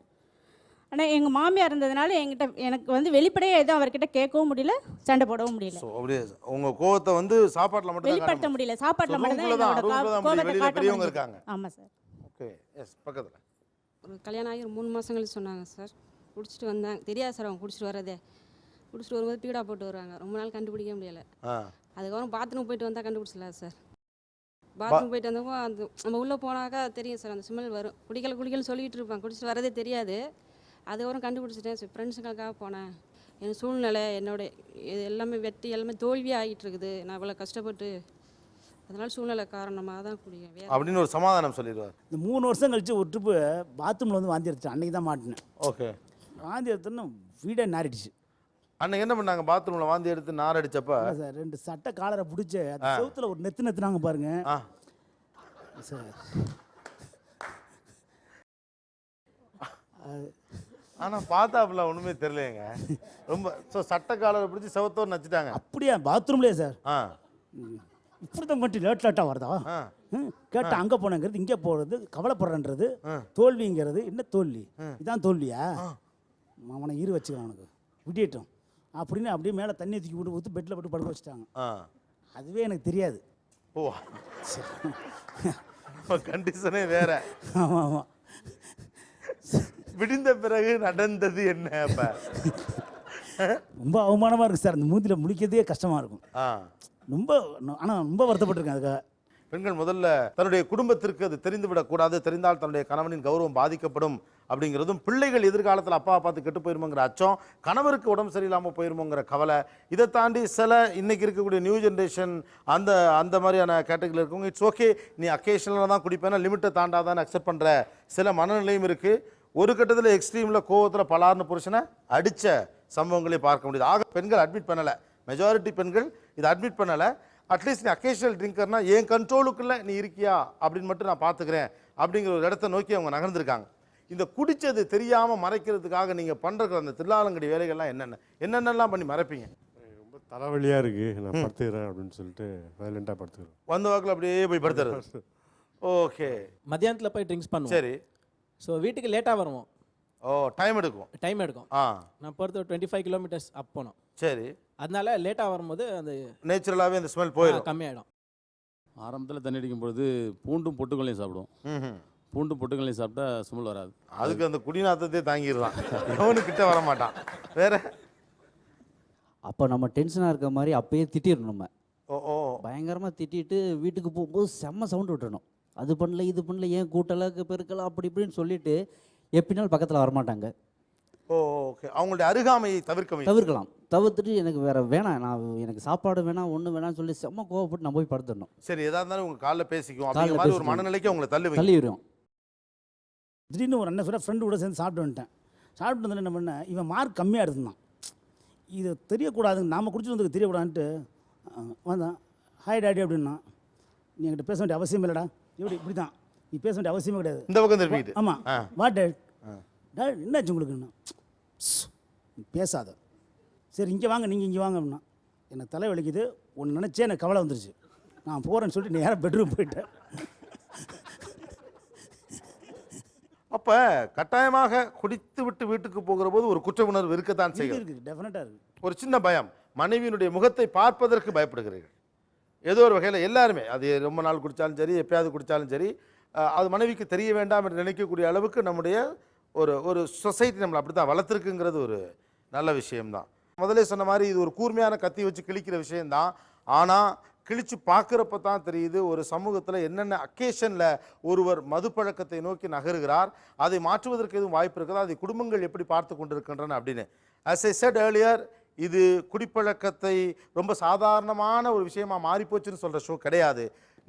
ஆனால் எங்கள் மாமியார் இருந்ததுனால எனக்கு வந்து வெளிப்படையாக எதுவும் அவர்கிட்ட கேட்கவும் முடியல, சண்டை போடவும் முடியல. உங்கள் கோவத்தை வந்து சாப்பாட்டில் மட்டும் வெளிப்படுத்த முடியல. சாப்பாட்டில் மட்டும் தான் கோவத்தை காட்ட முடியும். ஆமாம் சார். ஓகே. எஸ். பக்கத்தில் ஒரு கல்யாணம் ஆகி ஒரு 3 மாதம் கழிச்சு சொன்னாங்க சார். குடிச்சிட்டு வந்தாங்க. தெரியாது சார் அவங்க குடிச்சிட்டு வரதே. குடிச்சிட்டு வரும்போது பீடா போட்டு வருவாங்க. ரொம்ப நாள் கண்டுபிடிக்க முடியலை. அதுக்கப்புறம் பாத்ரூம் போயிட்டு வந்தால் கண்டுபிடிச்சல சார். பாத்ரூம் போயிட்டு வந்தப்போ அந்த நம்ம உள்ளே போனாக்கா தெரியும் சார், அந்த ஸ்மெல் வரும். குடிக்கல சொல்லிகிட்டு இருப்பாங்க. குடிச்சிட்டு வரதே தெரியாது. அதுக்கப்புறம் கண்டுபிடிச்சிட்டேன் சார். ஃப்ரெண்ட்ஸுங்களுக்காக போனேன். என் சூழ்நிலை என்னோட இது எல்லாமே எல்லாமே தோல்வியாக ஆகிட்டு இருக்குது. நான் இவ்வளோ கஷ்டப்பட்டு அதனால சூழ்நிலை காரணமாக தான் குடிக்கிறேன் அப்படின்னு ஒரு சமாதானம் சொல்லிடுவார். இந்த 3 வருஷம் கழிச்சு ஒரு ட்ரிப்பு பாத்ரூமில் வந்து வாந்தி எடுத்தேன். அன்றைக்கி தான் மாட்டினேன். ஓகே. வாந்தி எடுத்தோன்னு வீடே நாரிடுச்சு. அன்னைக்கு என்ன பண்ணாங்க? பாத்ரூமில் வாந்தி எடுத்து நார் அடிச்சப்ப சார் 2 சட்டை காலரை பிடிச்சி செவுத்துல ஒரு நெத்துனாங்க பாருங்க சார். ஆனால் பார்த்தாப்புல ஒன்றுமே தெரியலையேங்க. ரொம்ப சட்டை காலரை பிடிச்சி செவத்தோடு நச்சுட்டாங்க. அப்படியா? பாத்ரூம்லேயே சார். இப்படி தான் மட்டும் லேட்டாக வருதா கேட்டால் அங்கே போனங்கிறது இங்கே போகிறது கவலைப்படுறன்றது தோல்விங்கிறது. என்ன தோல்வி? இதான் தோல்வியா? அவனை ஈறு வச்சுக்கலாம் அவனுக்கு விட்டிட்டோம் அப்படின்னு அப்படியே மேலே தண்ணி தூக்கி விட்டு ஊற்றி பெட்டில் போட்டு படுக்க வச்சுட்டாங்க. அதுவே எனக்கு தெரியாது. ஓ, கண்டிஷனே வேற. ஆமாம் ஆமாம். விடிந்த பிறகு நடந்தது என்ன? அப்போ ரொம்ப அவமானமாக இருக்குது சார். அந்த மூஞ்சில் முழிக்கிறதே கஷ்டமாக இருக்கும். ரொம்ப ஆனால் ரொம்ப வருத்தப்பட்டிருக்கேன் அதுக்காக. பெண்கள் முதல்ல தன்னுடைய குடும்பத்திற்கு அது தெரிந்துவிடக்கூடாது, தெரிந்தால் தன்னுடைய கணவனின் கௌரவம் பாதிக்கப்படும் அப்படிங்கிறதும், பிள்ளைகள் எதிர்காலத்தில் அப்பா பார்த்து கெட்டு போயிருமோங்கிற அச்சம், கணவருக்கு உடம்பு சரியில்லாமல் போயிருமோங்கிற கவலை, இதை தாண்டி சில இன்னைக்கு இருக்கக்கூடிய நியூ ஜென்ரேஷன் அந்த மாதிரியான கேட்டகரியில் இருக்கவங்க இட்ஸ் ஓகே, நீ அக்கேஷனில் தான் குடிப்பேன்னா லிமிட்டை தாண்டாதான் அக்செப்ட் பண்ணுற சில மனநிலையும் இருக்குது. ஒரு கட்டத்தில் எக்ஸ்ட்ரீமில் கோவத்தில் பலார்னு புருஷனை அடித்த சம்பவங்களே பார்க்க முடியுது. ஆக பெண்கள் அட்மிட் பண்ணலை, மெஜாரிட்டி பெண்கள் இதை அட்மிட் பண்ணலை. அட்லீஸ்ட் நீ அக்கேஷனல் ட்ரிங்கர்னா என் கண்ட்ரோலுக்குள்ளே நீ இருக்கியா அப்படின்னு மட்டும் நான் பார்த்துக்கிறேன் அப்படிங்கிற ஒரு இடத்த நோக்கி அவங்க நகர்ந்துருக்காங்க. இந்த குடித்தது தெரியாமல் மறைக்கிறதுக்காக நீங்கள் பண்ணுற அந்த தில்லாலங்கடி வேலைகள்லாம் என்னென்னலாம் பண்ணி மறைப்பீங்க? ரொம்ப தலைவலியாக இருக்குது, நான் படுத்துக்கிறேன் அப்படின்னு சொல்லிட்டு வயலண்ட்டாக படுத்துக்கிறேன். வந்த வாக்கில் அப்படியே போய் படுத்துறது. ஓகே. மத்தியானத்தில் போய் ட்ரிங்க்ஸ் பண்ணுவோம். சரி. ஸோ வீட்டுக்கு லேட்டாக வருவோம். ஓ, டைம் எடுக்கும். டைம் எடுக்கும். நான் பொறுத்த 25 கிலோமீட்டர்ஸ் அப் போனோம். சரி. அதனால லேட்டாக வரும்போது அந்த நேச்சுரலாகவே அந்த ஸ்மெல் போயிடும். கம்மியாயிடும். ஆரம்பத்தில் தண்ணி அடிக்கும்பொழுது பூண்டும் பொட்டுக்கல்லையும் சாப்பிடுவோம். பூண்டும் பொட்டுக்கல்லையும் சாப்பிட்டா ஸ்மெல் வராது. அதுக்கு அந்த குடிநாத்தத்தை தாங்கிடலாம், எவனுக்கிட்ட வர மாட்டான். வேற அப்போ நம்ம டென்ஷனாக இருக்க மாதிரி அப்பயே திட்டிடணும் நம்ம. ஓ பயங்கரமாக திட்டிட்டு வீட்டுக்கு போகும்போது செம்ம சவுண்டு விட்டுறணும். அது பண்ணல இது பண்ணல, ஏன் கூட்டலாக்கு பெருக்கலாம் அப்படி இப்படின்னு சொல்லிட்டு எப்படினாலும் பக்கத்தில் வரமாட்டாங்க. ஓ ஓகே. அவங்களுடைய அருகாமையை தவிர்க்கலாம். தவிர்த்துட்டு எனக்கு வேற வேணாம், நான் எனக்கு சாப்பாடு வேணாம், ஒன்றும் வேணாம்னு சொல்லி செம்ம கோவப்பட்டு நான் போய் படுத்துடணும். சரி, எதா இருந்தாலும் உங்க காலில் பேசிக்குவோம் அப்படிங்கிற மாதிரி ஒரு மனநிலைக்கு அவங்களை தள்ளி விடுவோம். திடீர்னு ஒரு அண்ணன் ஃப்ரெண்டு கூட சேர்ந்து சாப்பிட்டு வந்துட்டேன். சாப்பிட்டு வந்து என்ன பண்ணேன், இவன் மார்க் கம்மியாக இருந்தான். இது தெரியக்கூடாதுங்க, நாம் குடிச்சிட்டு வந்ததுக்கு தெரியக்கூடாதுன்ட்டு வந்தான். ஹாய் டாடி அப்படின்னா, நீ என்கிட்ட பேச வேண்டிய அவசியம் இல்லைடா. இப்படி தான், நீ பேச வேண்டிய அவசியமே கிடையாது. இந்த பக்கம் திருப்பிட்டு. ஆமாம், வாட் டேட் டேட் என்னாச்சு உங்களுக்குன்னா, நீ பேசாத, சரி இங்கே வாங்க, நீங்கள் இங்கே வாங்க அப்படின்னா. எனக்கு தலை வலிக்குது, ஒன்று நினச்சே எனக்கு கவலை வந்துருச்சு, நான் போகிறேன்னு சொல்லிட்டு நேராக பெட்ரூம் போயிட்டேன். அப்போ கட்டாயமாக குடித்து விட்டு வீட்டுக்கு போகிற போது ஒரு குற்ற உணர்வு இருக்கத்தான் செய்யும். இருக்குது, டெஃபினட்டாக இருக்குது. ஒரு சின்ன பயம், மனைவியினுடைய முகத்தை பார்ப்பதற்கு பயப்படுகிறீர்கள். ஏதோ ஒரு வகையில் எல்லாருமே, அது ரொம்ப நாள் குடித்தாலும் சரி, எப்பயாவது குடித்தாலும் சரி, அது மனைவிக்கு தெரிய வேண்டாம் என்று நினைக்கக்கூடிய அளவுக்கு நம்முடைய ஒரு சொசைட்டி நம்மளை அப்படி தான் வளர்த்துருக்குங்கிறது ஒரு நல்ல விஷயம்தான். முதல்ல சொன்ன மாதிரி இது ஒரு கூர்மையான கத்தி வச்சு கிழிக்கிற விஷயம்தான். ஆனால் கிழிச்சு பார்க்குறப்ப தான் தெரியுது ஒரு சமூகத்தில் என்னென்ன அக்கேஷனில் ஒருவர் மது பழக்கத்தை நோக்கி நகருகிறார், அதை மாற்றுவதற்கு எதுவும் வாய்ப்பு இருக்குதா, அதை குடும்பங்கள் எப்படி பார்த்து கொண்டிருக்கின்றன அப்படின்னு. as I said earlier, இது குடிப்பழக்கத்தை ரொம்ப சாதாரணமான ஒரு விஷயமா மாறிப்போச்சுன்னு சொல்கிற ஷோ கிடையாது.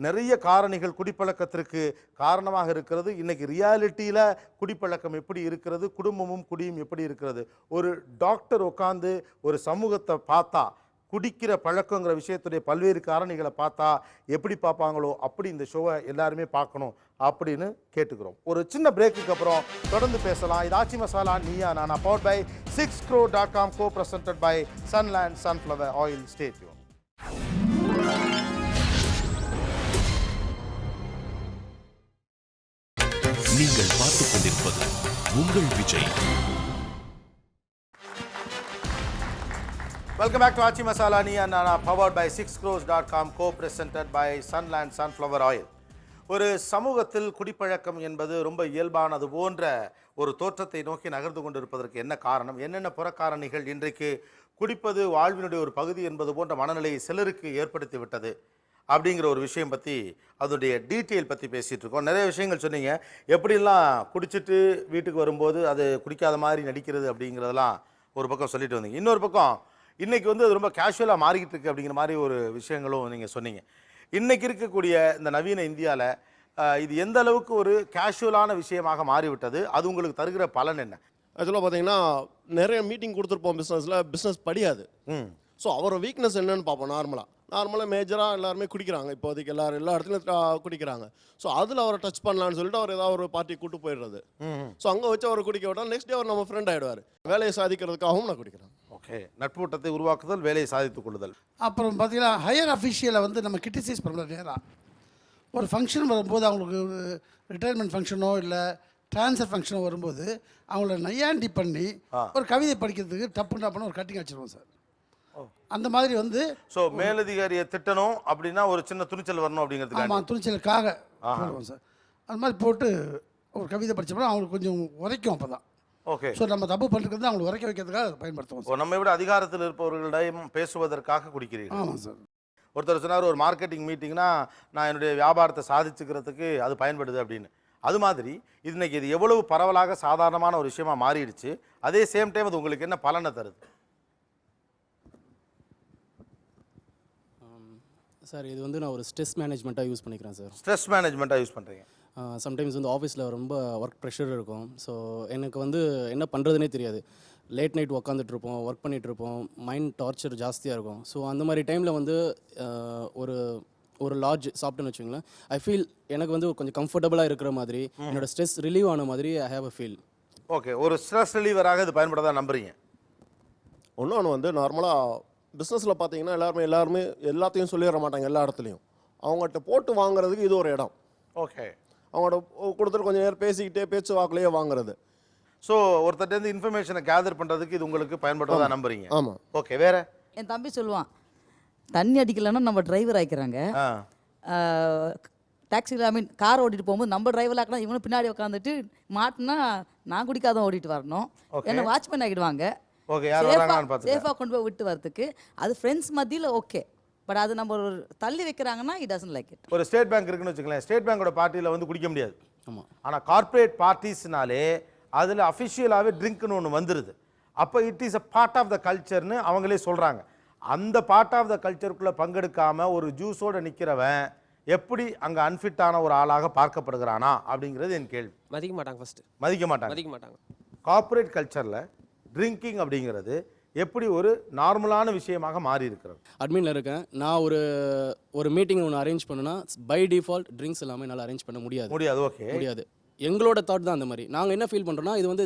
நிறைய காரணிகள் குடிப்பழக்கத்திற்கு காரணமாக இருக்கிறது. இன்றைக்கி ரியாலிட்டியில் குடிப்பழக்கம் எப்படி இருக்கிறது, குடும்பமும் குடியும் எப்படி இருக்கிறது. ஒரு டாக்டர் உட்காந்து ஒரு சமூகத்தை பார்த்தா, குடிக்கிற பழக்கங்கிற விஷயத்துடைய பல்வேறு காரணிகளை பார்த்தா எப்படி பார்ப்பாங்களோ அப்படி இந்த ஷோவை எல்லாருமே பார்க்கணும் அப்படின்னு கேட்டுக்கிறோம். ஒரு சின்ன பிரேக்குக்கு அப்புறம் தொடர்ந்து பேசலாம். இது Aachi masala Neeya Naana, powered by 6crore.com, co-presented by Sunland Sunflower Oil. Stay tuned. நீங்கள் பார்த்துக் கொண்டிருப்பது உங்கள் Vijay. Welcome back to Aachi masala Neeya Naana, powered by 6crore.com, co-presented by Sunland Sunflower Oil. ஒரு சமூகத்தில் குடிப்பழக்கம் என்பது ரொம்ப இயல்பானது போன்ற ஒரு தோற்றத்தை நோக்கி நகர்ந்து கொண்டிருப்பதற்கு என்ன காரணம், என்னென்ன புறக்காரணிகள் இன்றைக்கு குடிப்பது வாழ்வினுடைய ஒரு பகுதி என்பது போன்ற மனநிலையை சிலருக்கு ஏற்படுத்தி விட்டது அப்படிங்கிற ஒரு விஷயம் பற்றி, அதோடைய டீட்டெயில் பற்றி பேசிகிட்டு இருக்கோம். நிறைய விஷயங்கள் சொன்னீங்க. எப்படிலாம் குடிச்சிட்டு வீட்டுக்கு வரும்போது அது குடிக்காத மாதிரி நடிக்கிறது அப்படிங்கிறதெல்லாம் ஒரு பக்கம் சொல்லிட்டு வந்தீங்க. இன்னொரு பக்கம் இன்றைக்கி வந்து அது ரொம்ப கேஷுவலாக மாறிக்கிட்டு இருக்குது அப்படிங்கிற மாதிரி ஒரு விஷயங்களும் நீங்கள் சொன்னீங்க. இன்றைக்கி இருக்கக்கூடிய இந்த நவீன இந்தியாவில் இது எந்த அளவுக்கு ஒரு கேஷுவலான விஷயமாக மாறிவிட்டது, அது உங்களுக்கு தருகிற பலன் என்ன? ஆக்சுவலாக பார்த்தீங்கன்னா நிறைய மீட்டிங் கொடுத்துருப்போம் பிஸ்னஸ் படியாது. ஸோ அவரோட வீக்னஸ் என்னன்னு பார்ப்போம். நார்மலாக மேஜராக எல்லாருமே குடிக்கிறாங்க, இப்போதைக்கு எல்லா இடத்துலையும் குடிக்கிறாங்க. ஸோ அதில் அவரை டச் பண்ணலான்னு சொல்லிட்டு அவர் ஏதாவது ஒரு பார்ட்டி கூட்டு போயிடுறது. ஸோ அங்கே வச்சு அவர் குடிக்க விட்டால் நெக்ஸ்ட் டே அவர் நம்ம ஃப்ரெண்ட் ஆகிடுவார். வேலையை சாதிக்கிறதுக்காகவும் நான் குடிக்கிறேன். ஓகே, நட்பூட்டத்தை உருவாக்குதல், வேலையை சாதித்துக் கொள்ளுதல். அப்புறம் பார்த்தீங்கன்னா ஹையர் அஃபிஷியலை வந்து நம்ம கிரிட்டிசைஸ் பண்ணுறது நேராக ஒரு ஃபங்க்ஷன் வரும்போது, அவங்களுக்கு ஒரு ரிட்டையர்மெண்ட் ஃபங்க்ஷனோ இல்லை ட்ரான்ஸ்ஃபர் ஃபங்க்ஷனோ வரும்போது அவங்கள நையாண்டி பண்ணி ஒரு கவிதை படிக்கிறதுக்கு டப்புன்னு ஒரு கட்டிங் வச்சுருவோம் சார். அந்த மாதிரி வந்து ஸோ மேலதிகாரியை திட்டணும் அப்படின்னா ஒரு சின்ன துணிச்சல் வரணும் அப்படிங்கிறதுக்கு. ஆமாம், துணிச்சலுக்காக போடுவோம் சார். அது மாதிரி போட்டு ஒரு கவிதை படித்தப்போ அவங்களுக்கு கொஞ்சம் உரைக்கும். அப்போ தான் ஓகே. ஸோ நம்ம தப்பு பண்ணுறது அவங்களை உரைக்க வைக்கிறதுக்காக பயன்படுத்துவோம் சார். நம்ம விட அதிகாரத்தில் இருப்பவர்களிடம் பேசுவதற்காக குடிக்கிறீர்கள். ஆமாம் சார். ஒருத்தர் சொன்னார், ஒரு மார்க்கெட்டிங் மீட்டிங்னா நான் என்னுடைய வியாபாரத்தை சாதிச்சுக்கிறதுக்கு அது பயன்படுது அப்படின்னு. அது மாதிரி இன்னைக்கு இது எவ்வளவு பரவலாக சாதாரணமான ஒரு விஷயமா மாறிடுச்சு, அதே சேம் டைம் அது உங்களுக்கு என்ன பலனை தருது? சார் இது வந்து நான் ஒரு ஸ்ட்ரெஸ் மேனேஜ்மெண்ட்டாக யூஸ் பண்ணிக்கிறேன் சார். ஸ்ட்ரெஸ் மேனேஜ்மெண்ட்டாக யூஸ் பண்ணுறீங்க. சம்டைம்ஸ் வந்து ஆஃபீஸில் ரொம்ப ஒர்க் ப்ரெஷர் இருக்கும். ஸோ எனக்கு வந்து என்ன பண்ணுறதுனே தெரியாது. லேட் நைட் உக்காந்துட்ருப்போம், ஒர்க் பண்ணிகிட்ருப்போம், மைண்ட் டார்ச்சர் ஜாஸ்தியாக இருக்கும். ஸோ அந்த மாதிரி டைமில் வந்து ஒரு லார்ஜ் சாப்பிட்டுன்னு வச்சுங்களேன், ஐ ஃபீல் எனக்கு வந்து கொஞ்சம் கம்ஃபர்டபுளாக இருக்கிற மாதிரி, என்னோடய ஸ்ட்ரெஸ் ரிலீவ் ஆன மாதிரி I have a feel. Okay, ஒரு ஸ்ட்ரெஸ் ரிலீவராக இது பயன்படுறதா நம்புறீங்க? ஒன்று வந்து நார்மலாக பிஸ்னஸில் பார்த்தீங்கன்னா எல்லாருமே எல்லாத்தையும் சொல்லிட மாட்டாங்க எல்லா இடத்துலையும். அவங்ககிட்ட போட்டு வாங்குறதுக்கு இது ஒரு இடம். ஓகே. அவங்களோட கொடுத்துட்டு கொஞ்சம் நேரம் பேசிக்கிட்டே பேச்சு வாக்குலேயே வாங்குறது. ஸோ ஒருத்தர்ட்டேருந்து இன்ஃபர்மேஷனை கேதர் பண்ணுறதுக்கு இது உங்களுக்கு பயன்படுறதா நம்புறீங்க? ஆமாம். ஓகே, வேற? என் தம்பி சொல்லுவான், தண்ணி அடிக்கலைன்னா நம்ம டிரைவர் ஆக்கிக்கிறாங்க. டாக்ஸியில் கார் ஓட்டிட்டு போகும்போது நம்ம டிரைவர் ஆக்கினா இவனும் பின்னாடி உட்காந்துட்டு மாட்டினா நான் குடிக்காதான் ஓட்டிட்டு வரணும், என்ன வாட்ச்மேன் ஆகிடுவாங்க. ஓகே, யார் வராங்கன்னு பார்த்து சேஃபாக கொண்டு போய் விட்டு வரதுக்கு. அது ஃப்ரெண்ட்ஸ் மத்தியில் ஓகே, பட் அது நம்ம ஒரு தள்ளி வைக்கிறாங்கன்னா இட் டசன்ட் லைக் இட். ஒரு ஸ்டேட் பேங்க் இருக்குன்னு வச்சுக்கலாம். ஸ்டேட் பேங்கோட பார்ட்டியில் வந்து குடிக்க முடியாது. ஆமாம். ஆனால் கார்ப்பரேட் பார்ட்டிஸ்னாலே அதில் அஃபிஷியலாகவே ட்ரிங்க்னு ஒன்று வந்துடுது. அப்போ it is a part of the கல்ச்சர்னு அவங்களே சொல்கிறாங்க. அந்த பார்ட் ஆஃப் த கல்ச்சருக்குள்ளே பங்கெடுக்காமல் ஒரு ஜூஸோடு நிற்கிறவன் எப்படி அங்கே அன்ஃபிட்டான ஒரு ஆளாக பார்க்கப்படுகிறானா அப்படிங்கிறது என் கேள்வி. மதிக்க மாட்டாங்க. ஃபஸ்ட்டு மதிக்க மாட்டாங்க. கார்ப்பரேட் கல்ச்சரில் ட்ரிங்கிங் அப்படிங்கிறது எப்படி ஒரு நார்மலான விஷயமாக மாறி இருக்கிறது? அட்மினில் இருக்கேன் நான். ஒரு மீட்டிங் ஒன்று அரேஞ்ச் பண்ணுன்னா பை டிஃபால்ட் ட்ரிங்க்ஸ் எல்லாமே என்னால் அரேஞ்ச் பண்ண முடியாது. ஓகே, முடியாது. எங்களோட தாட் தான் அந்த மாதிரி. நாங்கள் என்ன ஃபீல் பண்ணுறோன்னா இது வந்து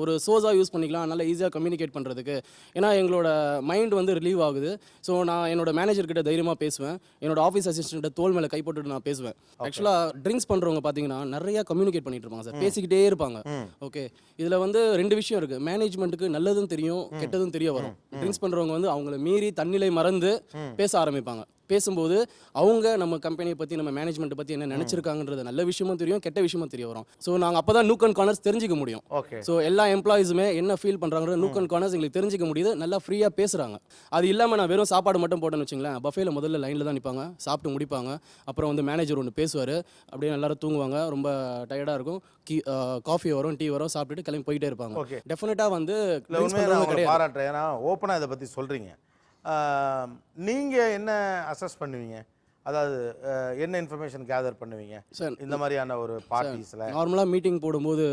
ஒரு சோர்ஸாக யூஸ் பண்ணிக்கலாம், நல்லா ஈஸியாக கம்யூனிகேட் பண்ணுறதுக்கு. ஏன்னா எங்களோட மைண்ட் வந்து ரிலீவ் ஆகுது. ஸோ நான் என்னோட மேனேஜர்கிட்ட தைரியமாக பேசுவேன், என்னோட ஆஃபீஸ் அசிஸ்டண்ட்டை தோல் மேலே கைப்பட்டுட்டு நான் பேசுவேன். ஆக்சுவலாக ட்ரிங்க்ஸ் பண்ணுறவங்க பார்த்தீங்கன்னா நிறையா கம்யூனிகேட் பண்ணிட்டு இருப்பாங்க சார், பேசிக்கிட்டே இருப்பாங்க. ஓகே, இதில் வந்து 2 விஷயம் இருக்குது. மேனேஜ்மெண்ட்டுக்கு நல்லதும் தெரியும், கெட்டதும் தெரிய வரும். ட்ரிங்க்ஸ் பண்ணுறவங்க வந்து அவங்கள மீறி தன்னிலை மறந்து பேச ஆரம்பிப்பாங்க. பேசும்போது அவங்க நம்ம கம்பெனியை பற்றி நம்ம மேனேஜ்மெண்ட்டை பற்றி என்ன நினச்சிருக்காங்கன்றது நல்ல விஷயமும் தெரியும், கெட்ட விஷயமும் தெரிய வரும். ஸோ நாங்கள் அப்போ தான் நூக் அண்ட் கார்னர்ஸ் தெரிஞ்சிக்க முடியும். ஸோ எல்லா எம்ப்ளாயிஸுமே என்ன ஃபீல் பண்ணுறாங்க நூக் அண்ட் கார்னர்ஸ் எங்களுக்கு தெரிஞ்சிக்க முடியுது. நல்லா ஃப்ரீயாக பேசுகிறாங்க. அது இல்லாமல் நான் வெறும் சாப்பாடு மட்டும் போட்டேன்னு வச்சுங்களேன், பஃபேல முதல்ல லைனில் தான் நிற்பாங்க, சாப்பிட்டு முடிப்பாங்க. அப்புறம் வந்து மேனேஜர் ஒன்று பேசுவார், அப்படியே எல்லாரும் தூங்குவாங்க, ரொம்ப டயர்டாக இருக்கும். காஃபி வரும், டீ வரும், சாப்பிட்டுட்டு கிளம்பி போயிட்டே இருப்பாங்க. டெஃபினட்டாக வந்து பாராட்டுறேன். ஏன்னா ஓப்பனாக இதை பற்றி சொல்கிறீங்க. நீங்கள் என்ன அசஸ் பண்ணுவீங்க? அதாவது என்ன இன்ஃபர்மேஷன் கேதர் பண்ணுவீங்க சார் இந்த மாதிரியான ஒரு பார்ட்டிஸில்? நார்மலாக மீட்டிங் போடும்போது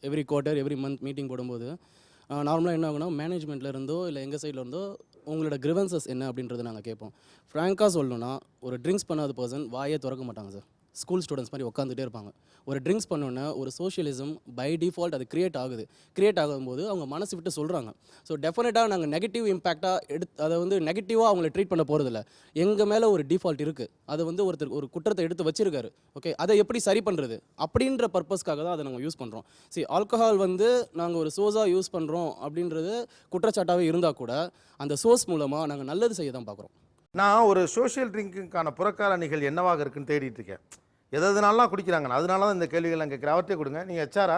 every quarter every month meeting போடும்போது நார்மலாக என்ன ஆகுனா மேனேஜ்மெண்ட்டில் இருந்தோ இல்லை எங்கள் சைடில் இருந்தோ உங்களோட கிரிவன்சஸ் என்ன அப்படின்றத நாங்கள் கேட்போம். ஃப்ராங்காக சொல்லணும்னா ஒரு ட்ரிங்க்ஸ் பண்ணாத பர்சன் வாயே திறக்க மாட்டாங்க சார். ஸ்கூல் ஸ்டூடெண்ட்ஸ் மாதிரி உட்காந்துட்டே இருப்பாங்க. ஒரு ட்ரிங்க்ஸ் பண்ணோன்னே ஒரு சோஷியலிசம் பை டிஃபால்ட் அது கிரியேட் ஆகும்போது அவங்க மனசு விட்டு சொல்கிறாங்க. ஸோ டெஃபினட்டாக நாங்கள் நெகட்டிவ் இம்பேக்டாக அதை வந்து நெகட்டிவாக அவங்கள ட்ரீட் பண்ண போகிறதில்ல. எங்கள் மேலே ஒரு டிஃபால்ட் இருக்குது, அதை வந்து ஒருத்தர் ஒரு குற்றத்தை எடுத்து வச்சிருக்காரு. ஓகே, அதை எப்படி சரி பண்ணுறது அப்படின்ற பர்பஸ்க்காக தான் அதை நாங்கள் யூஸ் பண்ணுறோம். சரி, ஆல்கஹால் வந்து நாங்கள் ஒரு சோர்ஸாக யூஸ் பண்ணுறோம் அப்படின்றது குற்றச்சாட்டாகவே இருந்தால் கூட அந்த சோர்ஸ் மூலமாக நாங்கள் நல்லது செய்ய தான் பார்க்குறோம். நான் ஒரு சோஷியல் ட்ரிங்கிங்கான புறக்காரணிகள் என்னவாக இருக்குன்னு தேடிட்டு இருக்கேன். எதனாலாம் குடிக்கிறாங்க, அதனால தான் இந்த கேள்விகள் நான் கேட்குறேன். அவர்கிட்ட கொடுங்க. நீங்கள் ஹெச்ஆரா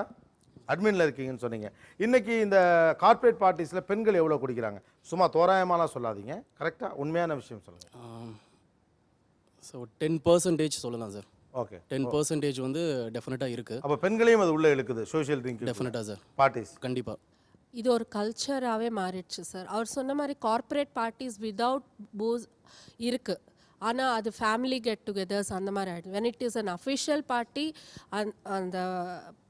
அட்மினில் இருக்கீங்கன்னு சொன்னீங்க. இன்றைக்கி இந்த கார்ப்பரேட் பார்ட்டிஸில் பெண்கள் எவ்வளோ குடிக்கிறாங்க? சும்மா தோராயமாலாம் சொல்லாதீங்க, கரெக்டாக உண்மையான விஷயம் சொல்லுங்கள். ஸோ 10% சொல்லலாம் சார். ஓகே, 10% வந்து டெஃபினட்டாக இருக்குது. அப்போ பெண்களையும் அது உள்ளே இழுக்குது சோஷியல் ட்ரிங்க்? டெஃபினட்டாக சார், பார்ட்டிஸ் கண்டிப்பாக. இது ஒரு கல்ச்சராகவே மாறிடுச்சு சார். அவர் சொன்ன மாதிரி கார்ப்பரேட் பார்ட்டிஸ் விதவுட் பூஸ் இருக்குது, ஆனால் அது ஃபேமிலி கெட் டுகெதர்ஸ் அந்த மாதிரி ஆகிடும். When it is an official party அந்த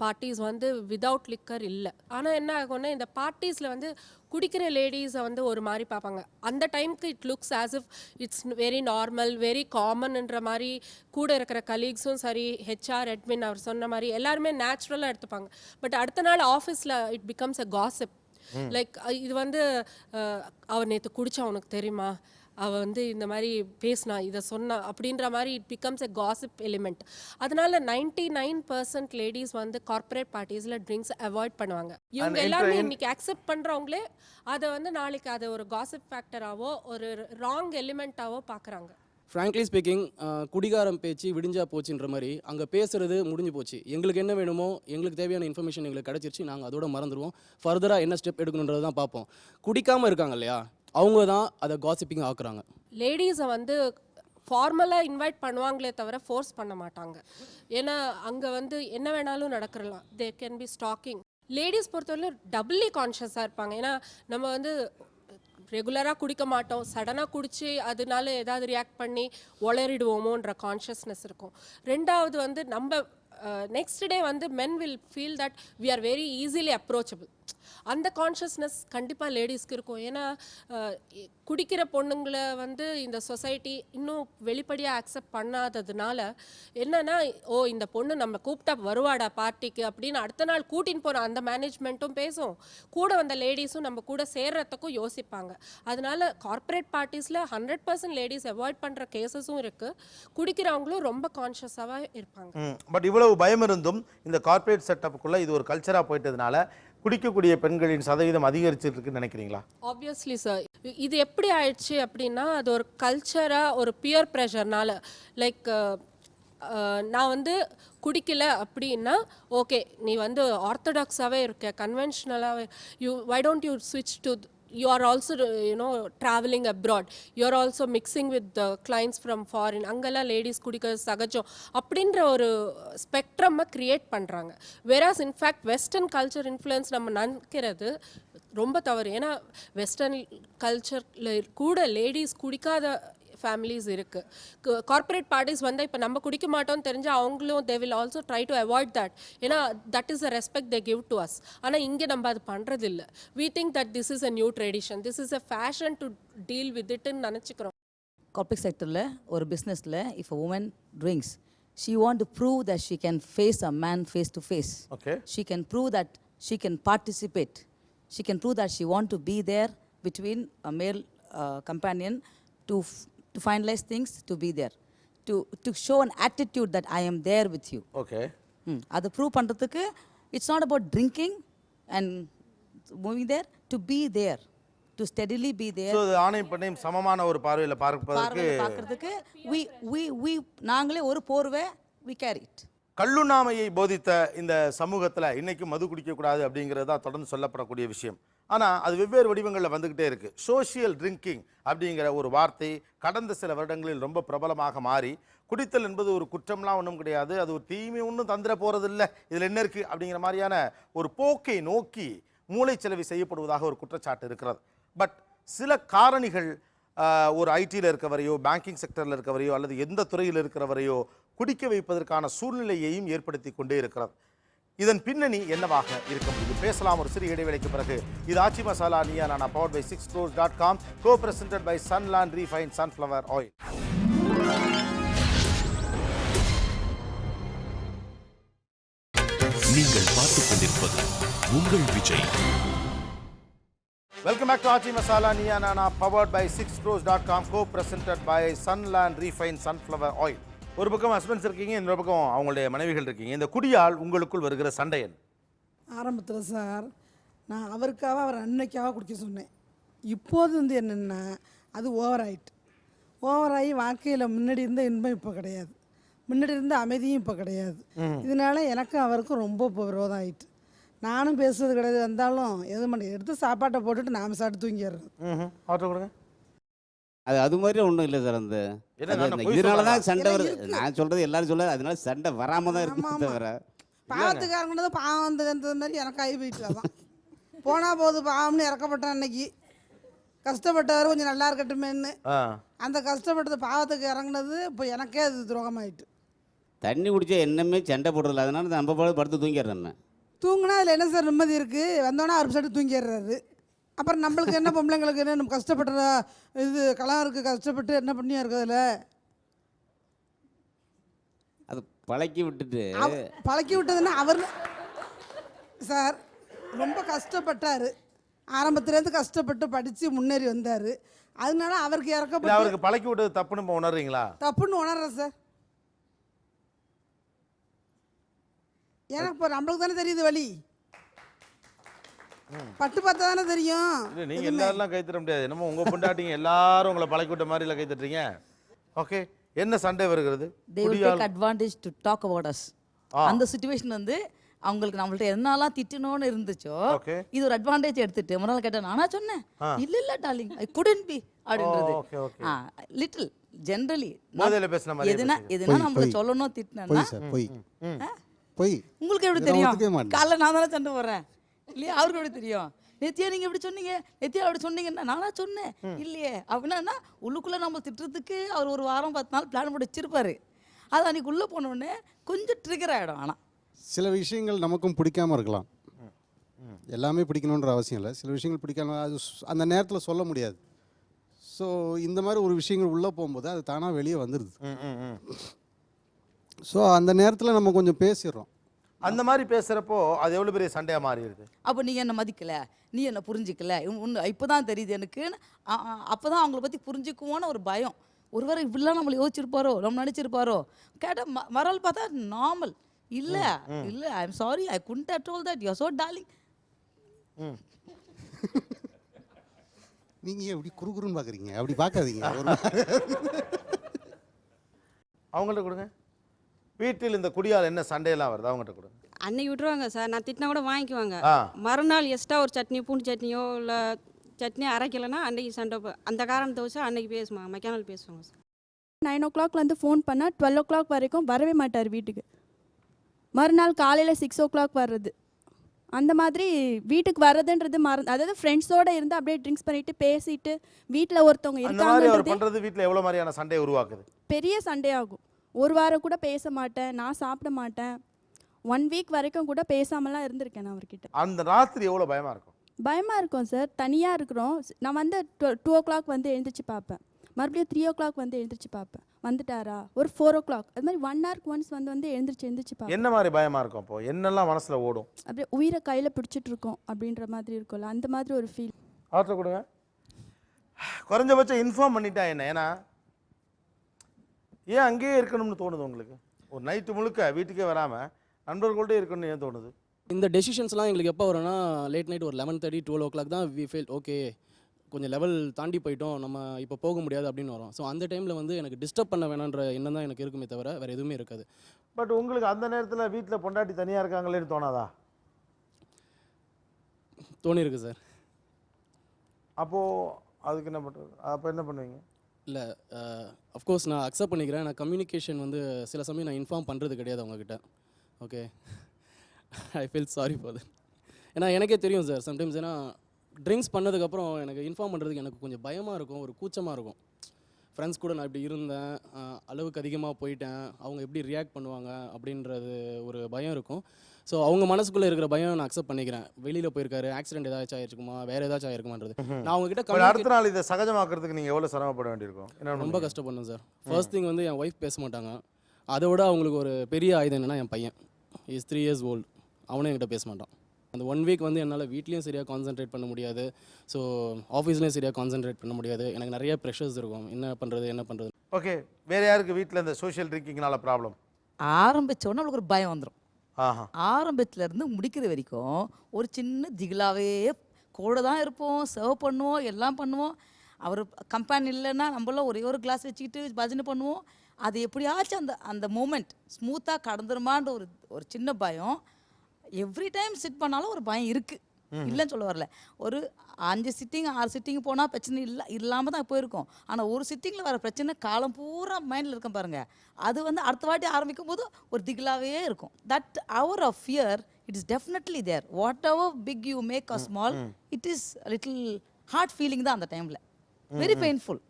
பார்ட்டிஸ் வந்து விதவுட் லிக்கர் இல்லை. ஆனால் என்ன ஆகும்னா இந்த பார்ட்டிஸில் வந்து குடிக்கிற லேடிஸை வந்து ஒரு மாதிரி பார்ப்பாங்க. அந்த டைமுக்கு it looks as if it's very normal, very காமன்ன்ற மாதிரி கூட இருக்கிற கலீக்ஸும் சரி, ஹெச்ஆர் அட்மின் அவர் சொன்ன மாதிரி எல்லாருமே நேச்சுரலாக எடுத்துப்பாங்க. பட் அடுத்த நாள் ஆஃபீஸில் it becomes a gossip. Like இது வந்து அவர் நேற்று குடிச்சா உனக்கு தெரியுமா, அவள் வந்து இந்த மாதிரி பேசினா, இதை சொன்னா அப்படின்ற மாதிரி it becomes a gossip element. அதனால 99% லேடிஸ் வந்து கார்ப்பரேட் பார்ட்டிஸில் ட்ரிங்க்ஸ் அவாய்ட் பண்ணுவாங்க. இவங்க எல்லாருமே இன்னைக்கு அக்செப்ட் பண்ணுறவங்களே அதை வந்து நாளைக்கு அதை ஒரு காசிப் ஃபேக்டராகவோ ஒரு ராங் எலிமெண்ட்டாவோ பார்க்குறாங்க. ஃப்ராங்க்லி ஸ்பீக்கிங், குடிகாரம் பேச்சு விடிஞ்சா போச்சுன்ற மாதிரி அங்கே பேசுகிறது முடிஞ்சு போச்சு. எங்களுக்கு என்ன வேணுமோ, எங்களுக்கு தேவையான இன்ஃபர்மேஷன் எங்களுக்கு கிடச்சிருச்சு, நாங்கள் அதோட மறந்துடுவோம். ஃபர்தராக என்ன ஸ்டெப் எடுக்கணுன்றது தான் பார்ப்போம். குடிக்காமல் இருக்காங்க இல்லையா, அவங்க தான் அதை காசிப்பிங் ஆக்குறாங்க. லேடிஸை வந்து ஃபார்மலாக இன்வைட் பண்ணுவாங்களே தவிர ஃபோர்ஸ் பண்ண மாட்டாங்க. ஏன்னா அங்கே வந்து என்ன வேணாலும் நடக்கலாம். They can be stalking. Ladies பொறுத்தவரை டபுள்லி கான்ஷியஸாக இருப்பாங்க. ஏன்னா நம்ம வந்து ரெகுலராக குடிக்க மாட்டோம், சடனாக குடித்து அதனால ஏதாவது ரியாக்ட் பண்ணி உளறிடுவோமோன்ற கான்ஷியஸ்னஸ் இருக்கும். ரெண்டாவது வந்து நம்ம நெக்ஸ்ட் டே வந்து men will feel that we are very easily approachable. அந்த கான்ஷியஸ்னஸ் கண்டிப்பாக லேடிஸ்க்கு இருக்கும். ஏன்னா குடிக்கிற பொண்ணுங்களை வந்து இந்த சொசைட்டி இன்னும் வெளிப்படையாக அக்செப்ட் பண்ணாததுனால என்னன்னா, ஓ இந்த பொண்ணு நம்ம கூப்பிட்டா வருவாடா பார்ட்டிக்கு அப்படின்னு அடுத்த நாள் கூட்டின்னு போகிற அந்த மேனேஜ்மெண்ட்டும் பேசும், கூட வந்த லேடிஸும் நம்ம கூட சேர்றதுக்கும் யோசிப்பாங்க. அதனால கார்ப்பரேட் பார்ட்டிஸில் 100% லேடிஸ் அவாய்ட் பண்ணுற கேசஸும் இருக்குது. குடிக்கிறவங்களும் ரொம்ப கான்ஷியஸாக இருப்பாங்க. பட் இவ்வளவு பயம் இருந்தும் இந்த கார்ப்பரேட் செட்டப்புக்குள்ளே இது ஒரு கல்ச்சராக போயிட்டதுனால குடிக்கக்கூடிய பெண்களின் சதவீதம் அதிகரிச்சிட்டு இருக்குன்னு நினைக்கிறீங்களா? Obviously sir. இது எப்படி ஆயிடுச்சு அப்படின்னா, அது ஒரு கல்ச்சராக ஒரு பியர் ப்ரெஷர்னால, லைக் நான் வந்து குடிக்கல அப்படின்னா ஓகே நீ வந்து ஆர்த்தடாக்ஸாகவே இருக்க, கன்வென்ஷனலாகவே, வை டோன்ட் யூ ஸ்விட்ச் to, you are also traveling abroad, you are also mixing with the clients from foreign, அங்கெல்லாம் லேடிஸ் குடிக்க சகஜம் அப்படின்ற ஒரு ஸ்பெக்ட்ரமை க்ரியேட் பண்ணுறாங்க. வெராஸ் இன்ஃபேக்ட் வெஸ்டர்ன் கல்ச்சர் இன்ஃப்ளூயன்ஸ் நம்ம நினைக்கிறது ரொம்ப தவறு. ஏன்னா வெஸ்டர்ன் கல்ச்சரில் கூட லேடிஸ் குடிக்காத ஃபேமிலிஸ் இருக்குது. கார்ப்பரேட் பார்ட்டிஸ் வந்து இப்போ நம்ம குடிக்க மாட்டோம்னு தெரிஞ்சால் அவங்களும் they will also try to avoid that. ஏன்னா that is a respect they give to us. ஆனால் இங்கே நம்ம அது பண்ணுறதில்ல. We think that this is a new tradition, this is a fashion to deal with இட்னு நினச்சிக்கிறோம். கார்ப்பரேட் செக்டரில் ஒரு பிஸ்னஸில் if a woman drinks, she want to prove that she can face a man face to face. Okay. She can prove that she can participate. She can prove that she want to be there between a male companion to finalize things, to be there, to show an attitude that I am there with you. Okay. அது prove பண்ணுறதுக்கு it's not about drinking and moving there, to be there, to steadily be there. So ஆணையும் பெண்ணையும் சமமான ஒரு பார்வையில் பார்க்கறதுக்கு we நாங்களே ஒரு போர்வை we carry it. கள்ளுண்ணாமையை போதித்த இந்த சமூகத்தில் இன்னைக்கு மது குடிக்கக்கூடாது அப்படிங்கிறது தான் தொடர்ந்து சொல்லப்படக்கூடிய விஷயம். ஆனால் அது வெவ்வேறு வடிவங்களில் வந்துக்கிட்டே இருக்குது. சோஷியல் ட்ரிங்கிங் அப்படிங்கிற ஒரு வார்த்தை கடந்த சில வருடங்களில் ரொம்ப பிரபலமாக மாறி, குடித்தல் என்பது ஒரு குற்றம்லாம் ஒன்றும் கிடையாது, அது ஒரு தீமை ஒன்றும் தந்துட போகிறதில்லை, இதில் என்ன இருக்குது அப்படிங்கிற மாதிரியான ஒரு போக்கை நோக்கி மூளைச்சலவை செய்யப்படுவதாக ஒரு குற்றச்சாட்டு இருக்கிறது. பட் சில காரணிகள் ஒரு ஐடியில் இருக்கவரையோ, பேங்கிங் செக்டரில் இருக்கவரையோ, அல்லது எந்த துறையில் இருக்கிறவரையோ குடிக்க வைப்பதற்கான சூழ்நிலையையும் ஏற்படுத்தி கொண்டே இருக்கிறது. இதன் பின்னணி என்னவாக இருக்க முடியும்? பேசலாம் ஒரு சிறிய இடைவேளைக்கு பிறகு. இது Aachi masala Neeya Naana, powered by 6crores.com, co-presented by Sunland Refined Sunflower Oil. நீங்கள் பார்த்துக் கொண்டிருப்பது உங்கள் Vijay. Welcome back to Aachi masala Neeya Naana, powered by 6crores.com, co-presented by Sunland Refined Sunflower Oil. ஒரு பக்கம் ஹஸ்பண்ட்ஸ் இருக்கீங்க, இன்னொரு பக்கம் அவங்களுடைய மனைவிகள் இருக்கீங்க. இந்த குடியால் உங்களுக்குள் வருகிற சண்டை என்ன? ஆரம்பத்தில் சார் நான் அவருக்காக அவர் அன்னைக்காக குடிக்க சொன்னேன். இப்போது வந்து என்னென்னா அது ஓவராகி வாழ்க்கையில் முன்னாடி இருந்த இன்பம் இப்போ கிடையாது, முன்னாடி இருந்த அமைதியும் இப்போ கிடையாது. இதனால எனக்கும் அவருக்கும் ரொம்ப விரோதம் ஆயிட்டு. நானும் பேசுறது கிடையாது, வந்தாலும் எதுவும் பண்ணி எடுத்து சாப்பாட்டை போட்டுட்டு நாம் சாப்பிட்டு தூங்கிடுறது. அவர்கிட்ட கொடுங்க. அது மாதிரி ஒன்றும் இல்லை சார். அந்த இதனால தான் சண்டை வருது. நான் சொல்கிறது எல்லாரும் சொல்ல, அதனால சண்டை வராமல் தான் இருக்குது தவிர. பாவத்துக்காரங்களது பாவம் வந்தது மாதிரி எனக்கு ஆகி போயிட்டு தான் போனால் போது பாவம்னு இறக்கப்பட்டேன். அன்னைக்கு கஷ்டப்பட்டவர் கொஞ்சம் நல்லா இருக்கட்டுமேன்னு அந்த கஷ்டப்பட்டது பாவத்துக்கு இறங்குனது இப்போ எனக்கே அது துரோகமாயிட்டு. தண்ணி குடிச்சா என்னமே சண்டை போடுறதில்ல, அதனால நம்ம படுத்து தூங்கிடுறேன். தூங்கினா அதில் என்ன சார் நிம்மதி இருக்குது? வந்தோன்னா அவர் சைடு தூங்கிடுறாரு. அப்புறம் நம்மளுக்கு என்ன, பொம்பளைங்களுக்கு என்ன, நம்ம கஷ்டப்படுற இது கலருக்கு கஷ்டப்பட்டு என்ன பண்ணியா இருக்கிறதுல அது பழக்கி விட்டதுன்னா அவர் சார் ரொம்ப கஷ்டப்பட்டார். ஆரம்பத்துலேருந்து கஷ்டப்பட்டு படித்து முன்னேறி வந்தார். அதனால அவருக்கு இறக்கப்பட்டு அவருக்கு பழக்கி விட்டது தப்புன்னு உணர்றீங்களா? தப்புன்னு உணர்றேன் சார். ஏன்னா இப்போ நம்மளுக்கு தானே தெரியுது வழி, பட்டு பார்த்தா தானே தெரியும். நீங்க எல்லாரும் கை தட்ட முடியாது. என்னமோ உங்க பொண்டாட்டிங்க எல்லாரும் உங்களை பழக்கி விட்ட மாதிரி எல்லாம் கை தட்டுறீங்க. ஓகே, என்ன சண்டை வருகிறது? They will take advantage to talk about us. அந்த சிச்சுவேஷன் வந்து அவங்களுக்கு நம்மள்ட்ட என்னெல்லாம் திட்டணும்னு இருந்துச்சோ இது ஒரு அட்வான்டேஜ் எடுத்துட்டு முன்னாள் கேட்டேன். நானா சொன்னேன், இல்ல டார்லிங் ஐ couldn't be அப்படின்றது. லிட்டில் ஜெனரலி எதுனா நம்மள சொல்லணும் திட்டினா உங்களுக்கு எப்படி தெரியும்? காலைல நான் தானே சண்டை போடுறேன் இல்லையா? அவருக்கு எப்படி தெரியும்? நெத்தியா நீங்கள் எப்படி சொன்னீங்க, நெத்தியா அப்படி சொன்னீங்கன்னா நானா சொன்னேன் இல்லையே அப்படின்னா உள்ளுக்குள்ளே நம்ம திட்டுறதுக்கு அவர் ஒரு வாரம் 10 நாள் பிளான் போட்டு வச்சிருப்பாரு. அது அன்றைக்கி உள்ளே போனோடனே கொஞ்சம் ட்ரிகர் ஆகிடும். ஆனால் சில விஷயங்கள் நமக்கும் பிடிக்காம இருக்கலாம். எல்லாமே பிடிக்கணுன்ற அவசியம் இல்லை. சில விஷயங்கள் பிடிக்கணும், அது அந்த நேரத்தில் சொல்ல முடியாது. ஸோ இந்த மாதிரி ஒரு விஷயங்கள் உள்ளே போகும்போது அது தானாக வெளியே வந்துடுது. ஸோ அந்த நேரத்தில் நம்ம கொஞ்சம் பேசிடுறோம். அந்த மாதிரி பேசுகிறப்போ அது எவ்வளோ பெரிய சண்டையாக மாறிடுது. அப்போ நீ என்னை மதிக்கலை, நீ என்னை புரிஞ்சிக்கல, இப்போ தான் தெரியுது எனக்கு, அப்போ தான் அவங்கள பற்றி புரிஞ்சுக்குவோன்னு ஒரு பயம். ஒருவேளை இப்படிலாம் நம்மளை யோசிச்சிருப்பாரோ, நம்ம நடிச்சிருப்பாரோ கேட்டால் மறால் பார்த்தா நார்மல். இல்லை இல்லை, I am sorry, I could have told that you are so darling. நீங்கள் எப்படி குறுகுறுன்னு பார்க்குறீங்க? அப்படி பார்க்காதீங்க. அவங்கள்ட்ட கொடுங்க. வீட்டில் இந்த குடியால் என்ன சண்டையெல்லாம் வருது அவங்ககிட்ட கொடுங்க. அன்னைக்கு விட்டுருவாங்க சார், நான் திட்டினா கூட வாங்கிக்குவாங்க. மறுநாள் எக்ஸ்ட்ரா ஒரு சட்னி, பூண்டு சட்னியோ இல்லை சட்னி அரைக்கலைன்னா அன்னைக்கு சண்டை. அந்த காரணத்தை வச்சு அன்னைக்கு பேசுவாங்க, மெக்கானிக்கல் பேசுவாங்க சார். 9 o'clockலேருந்து ஃபோன் பண்ணால் 12 o'clock வரைக்கும் வரவே மாட்டார் வீட்டுக்கு. மறுநாள் காலையில் 6 o'clock வர்றது. அந்த மாதிரி வீட்டுக்கு வர்றதுன்றது அதாவது ஃப்ரெண்ட்ஸோடு இருந்து அப்படியே ட்ரிங்க்ஸ் பண்ணிட்டு பேசிட்டு வீட்டில் ஒருத்தவங்க இருக்காங்க. வீட்டில் எவ்வளோ மாதிரியான சண்டை உருவாக்குது? பெரிய சண்டையாகும். ஒரு வாரம் கூட பேச மாட்டேன், நான் சாப்பிட மாட்டேன். 1 week வரைக்கும் கூட பேசாமலாம் இருந்திருக்கேன் நான் அவர்கிட்ட. அந்த ராத்திரி எவ்வளோ பயமாக இருக்கும்? பயமாக இருக்கும் சார். தனியாக இருக்கிறோம். நான் வந்து 2 o'clock வந்து எழுந்திரிச்சு பார்ப்பேன், மறுபடியும் 3 o'clock வந்து எழுந்திரிச்சு பார்ப்பேன், வந்துட்டாரா, ஒரு 4 o'clock, அது மாதிரி 1 hour once வந்து எழுந்திரிச்சு பார்ப்பேன். என்ன மாதிரி பயமாக இருக்கும்? அப்போ என்னெல்லாம் மனசில் ஓடும்? அப்படியே உயிரை கையில் பிடிச்சிட்டு இருக்கோம் அப்படின்ற மாதிரி இருக்கும்ல, அந்த மாதிரி ஒரு ஃபீல். ஆர்டர் கொடுங்க. குறைஞ்சபட்சம் இன்ஃபார்ம் பண்ணிட்டா என்ன? ஏன்னா ஏன் அங்கேயே இருக்கணும்னு தோணுது உங்களுக்கு? ஒரு நைட்டு முழுக்க வீட்டுக்கே வராமல் நண்பர்கள்ட்டே இருக்கணும்னு ஏன் தோணுது? இந்த டெசிஷன்ஸ்லாம் எங்களுக்கு எப்போ வரும்னா லேட் நைட் ஒரு 11:30 12 o'clock தான் வி ஃபீல் ஓகே கொஞ்சம் லெவல் தாண்டி போயிட்டோம், நம்ம இப்போ போக முடியாது அப்படின்னு வரும். ஸோ அந்த டைமில் வந்து எனக்கு டிஸ்டர்ப் பண்ண வேணான்ற எண்ணம் தான் எனக்கு இருக்குமே தவிர வேறு எதுவுமே இருக்காது. பட் உங்களுக்கு அந்த நேரத்தில் வீட்டில் பொண்டாட்டி தனியாக இருக்காங்களேன்னு தோணாதா? தோணியிருக்கு சார். அப்போது அதுக்கு என்ன பண்ணுறது? அப்போ என்ன பண்ணுவீங்க? இல்லை, அஃப்கோர்ஸ் நான் அக்செப்ட் பண்ணிக்கிறேன். நான் கம்யூனிகேஷன் வந்து சில சமயம் நான் இன்ஃபார்ம் பண்ணுறது கிடையாது அவங்கக்கிட்ட. Okay, I feel sorry for that. ஏன்னா எனக்கே தெரியும் சார் சம்டைம்ஸ். ஏன்னா ட்ரிங்க்ஸ் பண்ணதுக்கப்புறம் எனக்கு இன்ஃபார்ம் பண்ணுறதுக்கு எனக்கு கொஞ்சம் பயமாக இருக்கும், ஒரு கூச்சமாக இருக்கும். ஃப்ரெண்ட்ஸ் கூட நான் இப்படி இருந்தேன், அளவுக்கு அதிகமாக போயிட்டேன், அவங்க எப்படி ரியாக்ட் பண்ணுவாங்க அப்படின்றது ஒரு பயம் இருக்கும். ஸோ அவங்க மனசுக்குள்ளே இருக்கிற பயம் நான் அக்செப்ட் பண்ணிக்கிறேன். வெளியில் போயிருக்காரு, ஆக்சிடென்ட் ஏதாச்சும் ஆயிருக்குமா, வேறு ஏதாச்சும் ஆயிருக்குமான்றது. நான் அவங்ககிட்ட அடுத்த நாள் இதை சகஜமாக்குறதுக்கு நீங்கள் எவ்வளோ சிரமப்பட வேண்டியிருக்கும்? ரொம்ப கஷ்டப்படணும் சார். ஃபர்ஸ்ட் திங் வந்து என் ஒய்ஃப் பேச மாட்டாங்க. அதை விட அவங்களுக்கு ஒரு பெரிய ஆயுதம் என்னென்னா என் பையன் இஸ் 3 years old. அவனே என்கிட்ட பேச மாட்டான். அந்த 1 week வந்து என்னால் வீட்லேயும் சரியாக கான்சென்ட்ரேட் பண்ண முடியாது, ஸோ ஆஃபீஸ்லேயும் சரியாக கான்சென்ட்ரேட் பண்ண முடியாது. எனக்கு நிறைய ப்ரெஷர்ஸ் இருக்கும், என்ன பண்ணுறது. ஓகே, வேறு யாருக்கு வீட்டில் இந்த சோஷியல் ட்ரிங்கிங்னால ப்ராப்ளம்? ஆரம்பித்தோன்னே அவளுக்கு ஒரு பயம் வந்துடும். ஆரம்பத்துலேருந்து முடிக்கிற வரைக்கும் ஒரு சின்ன திகிலாவே கூட தான் இருப்போம், சர்வ் பண்ணுவோம், எல்லாம் பண்ணுவோம். அவர் கம்பெனி இல்லைன்னா நம்மளாம் ஒரே ஒரு கிளாஸ் வச்சுக்கிட்டு பஜனை பண்ணுவோம். அது எப்படியாச்சும் அந்த மூமெண்ட் ஸ்மூத்தாக கடந்துருமான்ற ஒரு சின்ன பயம். எவ்ரி டைம் சிட் பண்ணாலும் ஒரு பயம் இருக்குது, இல்லைன்னு சொல்ல வரல. ஒரு 5 சிட்டிங் 6 சிட்டிங் போனால் பிரச்சனை இல்லாமல் தான் போயிருக்கோம். ஆனால் ஒரு சிட்டிங்கில் வர பிரச்சனை காலம் பூரா மைண்டில் இருக்கும் பாருங்கள். அது வந்து அடுத்த வாட்டி ஆரம்பிக்கும் போது ஒரு திகிலாவே இருக்கும். That hour of fear it is definitely there. Whatever big you make a small, it is little hard feeling தான் அந்த டைமில், வெரி பெயின்ஃபுல்.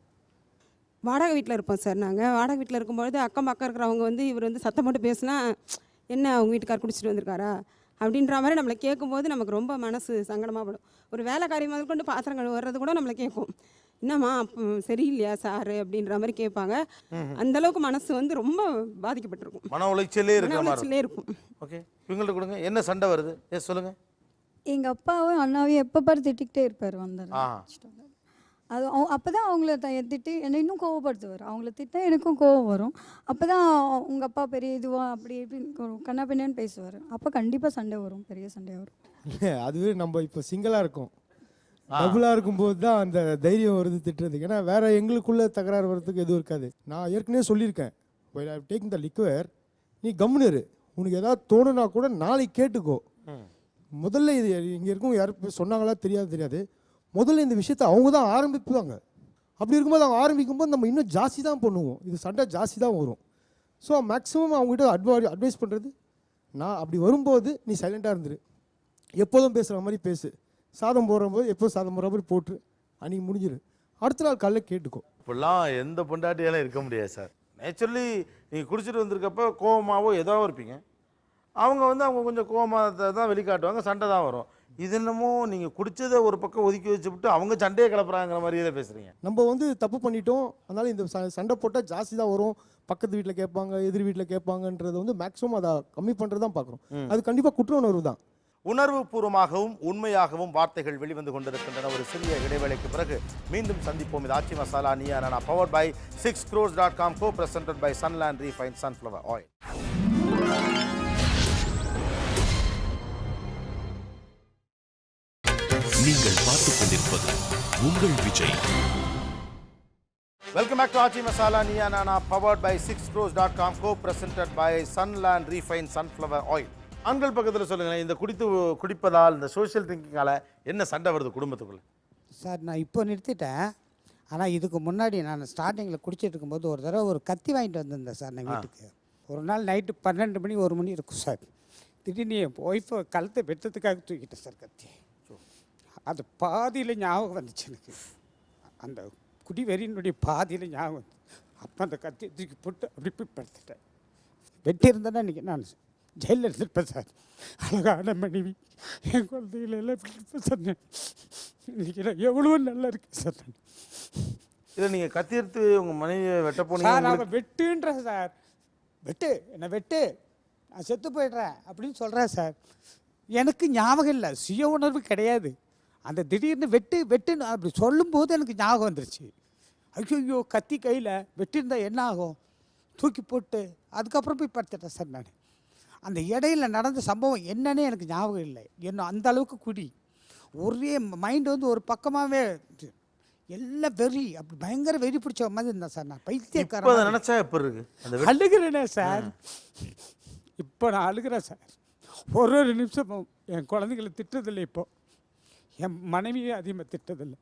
வாடகை வீட்டில் இருப்போம் சார். நாங்கள் வாடகை வீட்டில் இருக்கும்பொழுது அக்கம் பக்கம் இருக்கிறவங்க வந்து இவர் வந்து சத்தம் போட்டு பேசினா, என்ன அவங்க வீட்டுக்கார் குடிச்சிட்டு வந்திருக்காரா அப்படின்ற மாதிரி நம்மளை கேட்கும்போது நமக்கு ரொம்ப மனசு சங்கடமாக படும். ஒரு வேலை காரியம் முதல் கொண்டு பாத்திரம் கழுவுறது கூட நம்மளை கேட்கும், என்னம்மா சரியில்லையா சாரு அப்படின்ற மாதிரி கேட்பாங்க. அந்த அளவுக்கு மனசு வந்து ரொம்ப பாதிக்கப்பட்டிருக்கும், மன உளைச்சலே இருக்கும். ஓகே, இவங்கள்ட்ட கொடுங்க. என்ன சண்டை வருது? சொல்லுங்கள். எங்கள் அப்பாவும் அண்ணாவையும் எப்போ பாரு திட்டிக்கிட்டே இருப்பார். வந்துடுறேன் அது அப்போ தான் அவங்கள திட்டி என்னை இன்னும் கோவப்படுத்துவார். அவங்கள திட்டா எனக்கும் கோவம் வரும். அப்போ தான் உங்கள் அப்பா பெரிய இதுவா அப்படி இப்படின்னு கண்ணா பின்னான்னு பேசுவார். அப்போ கண்டிப்பாக சண்டை வரும், பெரிய சண்டை வரும். அதுவே நம்ம இப்போ சிங்கிளாக இருக்கோம், டபுளாக இருக்கும்போது தான் அந்த தைரியம் வருது திட்டுறதுக்கு. ஏன்னா வேறு எங்களுக்குள்ளே தகராறு வர்றதுக்கு எதுவும் இருக்காது. நான் ஏற்கனவே சொல்லியிருக்கேன், டேக்கிங் த லிக்வர், நீ கம்முனு, உனக்கு ஏதாவது தோணுனா கூட நாளைக்கு கேட்டுக்கோ. முதல்ல இது இங்கே இருக்கும் யாரும் சொன்னாங்களா தெரியாது, முதல்ல இந்த விஷயத்தை அவங்க தான் ஆரம்பிப்பாங்க. அப்படி இருக்கும்போது அவங்க ஆரம்பிக்கும்போது நம்ம இன்னும் ஜாஸ்தி தான் பண்ணுவோம், இது சண்டை ஜாஸ்தி தான் வரும். ஸோ மேக்ஸிமம் அவங்ககிட்ட அட்வைஸ் பண்ணுறது, நான் அப்படி வரும்போது நீ சைலண்ட்டாக இருந்துரு, எப்போதும் பேசுகிற மாதிரி பேசு, சாதம் போடும்போது எப்போதும் சாதம் போடுற மாதிரி போட்டு அன்றைக்கி முடிஞ்சிரு, அடுத்த நாள் காலையில் கேட்டுக்கோ. இப்படிலாம் எந்த பொண்டாட்டியாலும் இருக்க முடியாது சார். நேச்சுரலி நீங்கள் குடிச்சிட்டு வந்திருக்கப்போ கோவமாகவோ ஏதோ இருப்பீங்க. அவங்க வந்து அவங்க கொஞ்சம் கோவமாக தான் வெளிக்காட்டுவாங்க, சண்டை தான் வரும். இது என்னமோ நீங்கள் குடிச்சதை ஒரு பக்கம் ஒதுக்கி வச்சுவிட்டு அவங்க சண்டையை கிளப்புறாங்கிற மாதிரியே தான் பேசுகிறீங்க. நம்ம வந்து தப்பு பண்ணிட்டோம், அதனால இந்த சண்டை போட்டால் ஜாஸ்தி தான் வரும், பக்கத்து வீட்டில் கேட்பாங்க, எதிர் வீட்டில் கேட்பாங்கன்றது வந்து மேக்ஸிமம் அதை கம்மி பண்ணுறது தான் பார்க்குறோம். அது கண்டிப்பாக குற்ற உணர்வு தான். உணர்வு பூர்வமாகவும் உண்மையாகவும் வார்த்தைகள் வெளிவந்து கொண்டிருக்கின்றன. ஒரு சிறிய இடைவேளைக்கு பிறகு மீண்டும் சந்திப்போம். இது Aachi masala Neeya Naana, powered by 6crores.com, co-presented by Sunland Refined Sunflower Oil. நீங்கள் பார்த்துக் கொண்டிருப்பது உங்கள் Vijay. Welcome back to Aachi masala Neeya Naana, powered by 6crores.com, co-presented by Sunland Refined Sunflower Oil. ஆண்கள் பக்கத்தில் சொல்லுங்களேன், இந்த குடிப்பதால் இந்த சோஷியல் திங்கிங்கால என்ன சண்டை வருது குடும்பத்துக்குள்ள? சார் நான் இப்போ நிறுத்திட்டேன். ஆனால் இதுக்கு முன்னாடி நான் ஸ்டார்டிங்கில் குடிச்சிட்டு இருக்கும்போது ஒரு தடவை ஒரு கத்தி வாங்கிட்டு வந்திருந்தேன் சார் நான் வீட்டுக்கு. ஒரு நாள் நைட்டு 12 மணி 1 மணி இருக்கும் சார். திடீர்னு என் ஒய்ஃபை கழுத்தை வெட்டத்துக்காக தூக்கிட்டேன் சார் கத்தி. அது பாதியில் ஞாபகம் வந்துச்சு எனக்கு. அந்த குடிவெறியினுடைய பாதியில் ஞாபகம் வந்து அப்போ அந்த கத்தியை தூக்கி போட்டு அப்படி போய் படுத்துட்டேன். வெட்டியிருந்தேன்னா இன்றைக்கி நான் ஜெயிலில் இருந்திருப்பேன் சார். அழகான மனைவி, என் குழந்தைகள் எல்லாம் இருப்பேன் சார். இன்றைக்கி நான் எவ்வளோ நல்லா இருக்கேன் சார். நான் இதை நீங்கள் கத்தி எடுத்து உங்கள் மனைவியை வெட்ட போனீங்க. சார் அவன் வெட்டுன்றேன் சார். வெட்டு என்னை வெட்டு, நான் செத்து போய்ட்றேன் அப்படின்னு சொல்கிறேன் சார். எனக்கு ஞாபகம் இல்லை, சுய உணர்வு கிடையாது. அந்த திடீர்னு வெட்டு வெட்டுன்னு அப்படி சொல்லும்போது எனக்கு ஞாபகம் வந்துருச்சு. ஐயோ கத்தி கையில் வெட்டியிருந்தா என்ன ஆகும், தூக்கி போட்டு அதுக்கப்புறம் போய் படுத்துட்டேன் சார். நான் அந்த இடையில நடந்த சம்பவம் என்னன்னே எனக்கு ஞாபகம் இல்லை. என்ன அந்த அளவுக்கு குடி, ஒரே மைண்டு வந்து ஒரு பக்கமாகவே எல்லாம் வெறி, அப்படி பயங்கர வெறி பிடிச்ச மாதிரி இருந்தேன் சார். நான் பைத்தியக்காரன் நினச்சா எப்படி இருக்கு? அழுகிறேனே சார். இப்போ நான் அழுகிறேன் சார். ஒரு நிமிஷமும் என் குழந்தைங்களை திட்டதில்லை, இப்போ என் மனைவியே அதிகமாக திட்டதில்லை.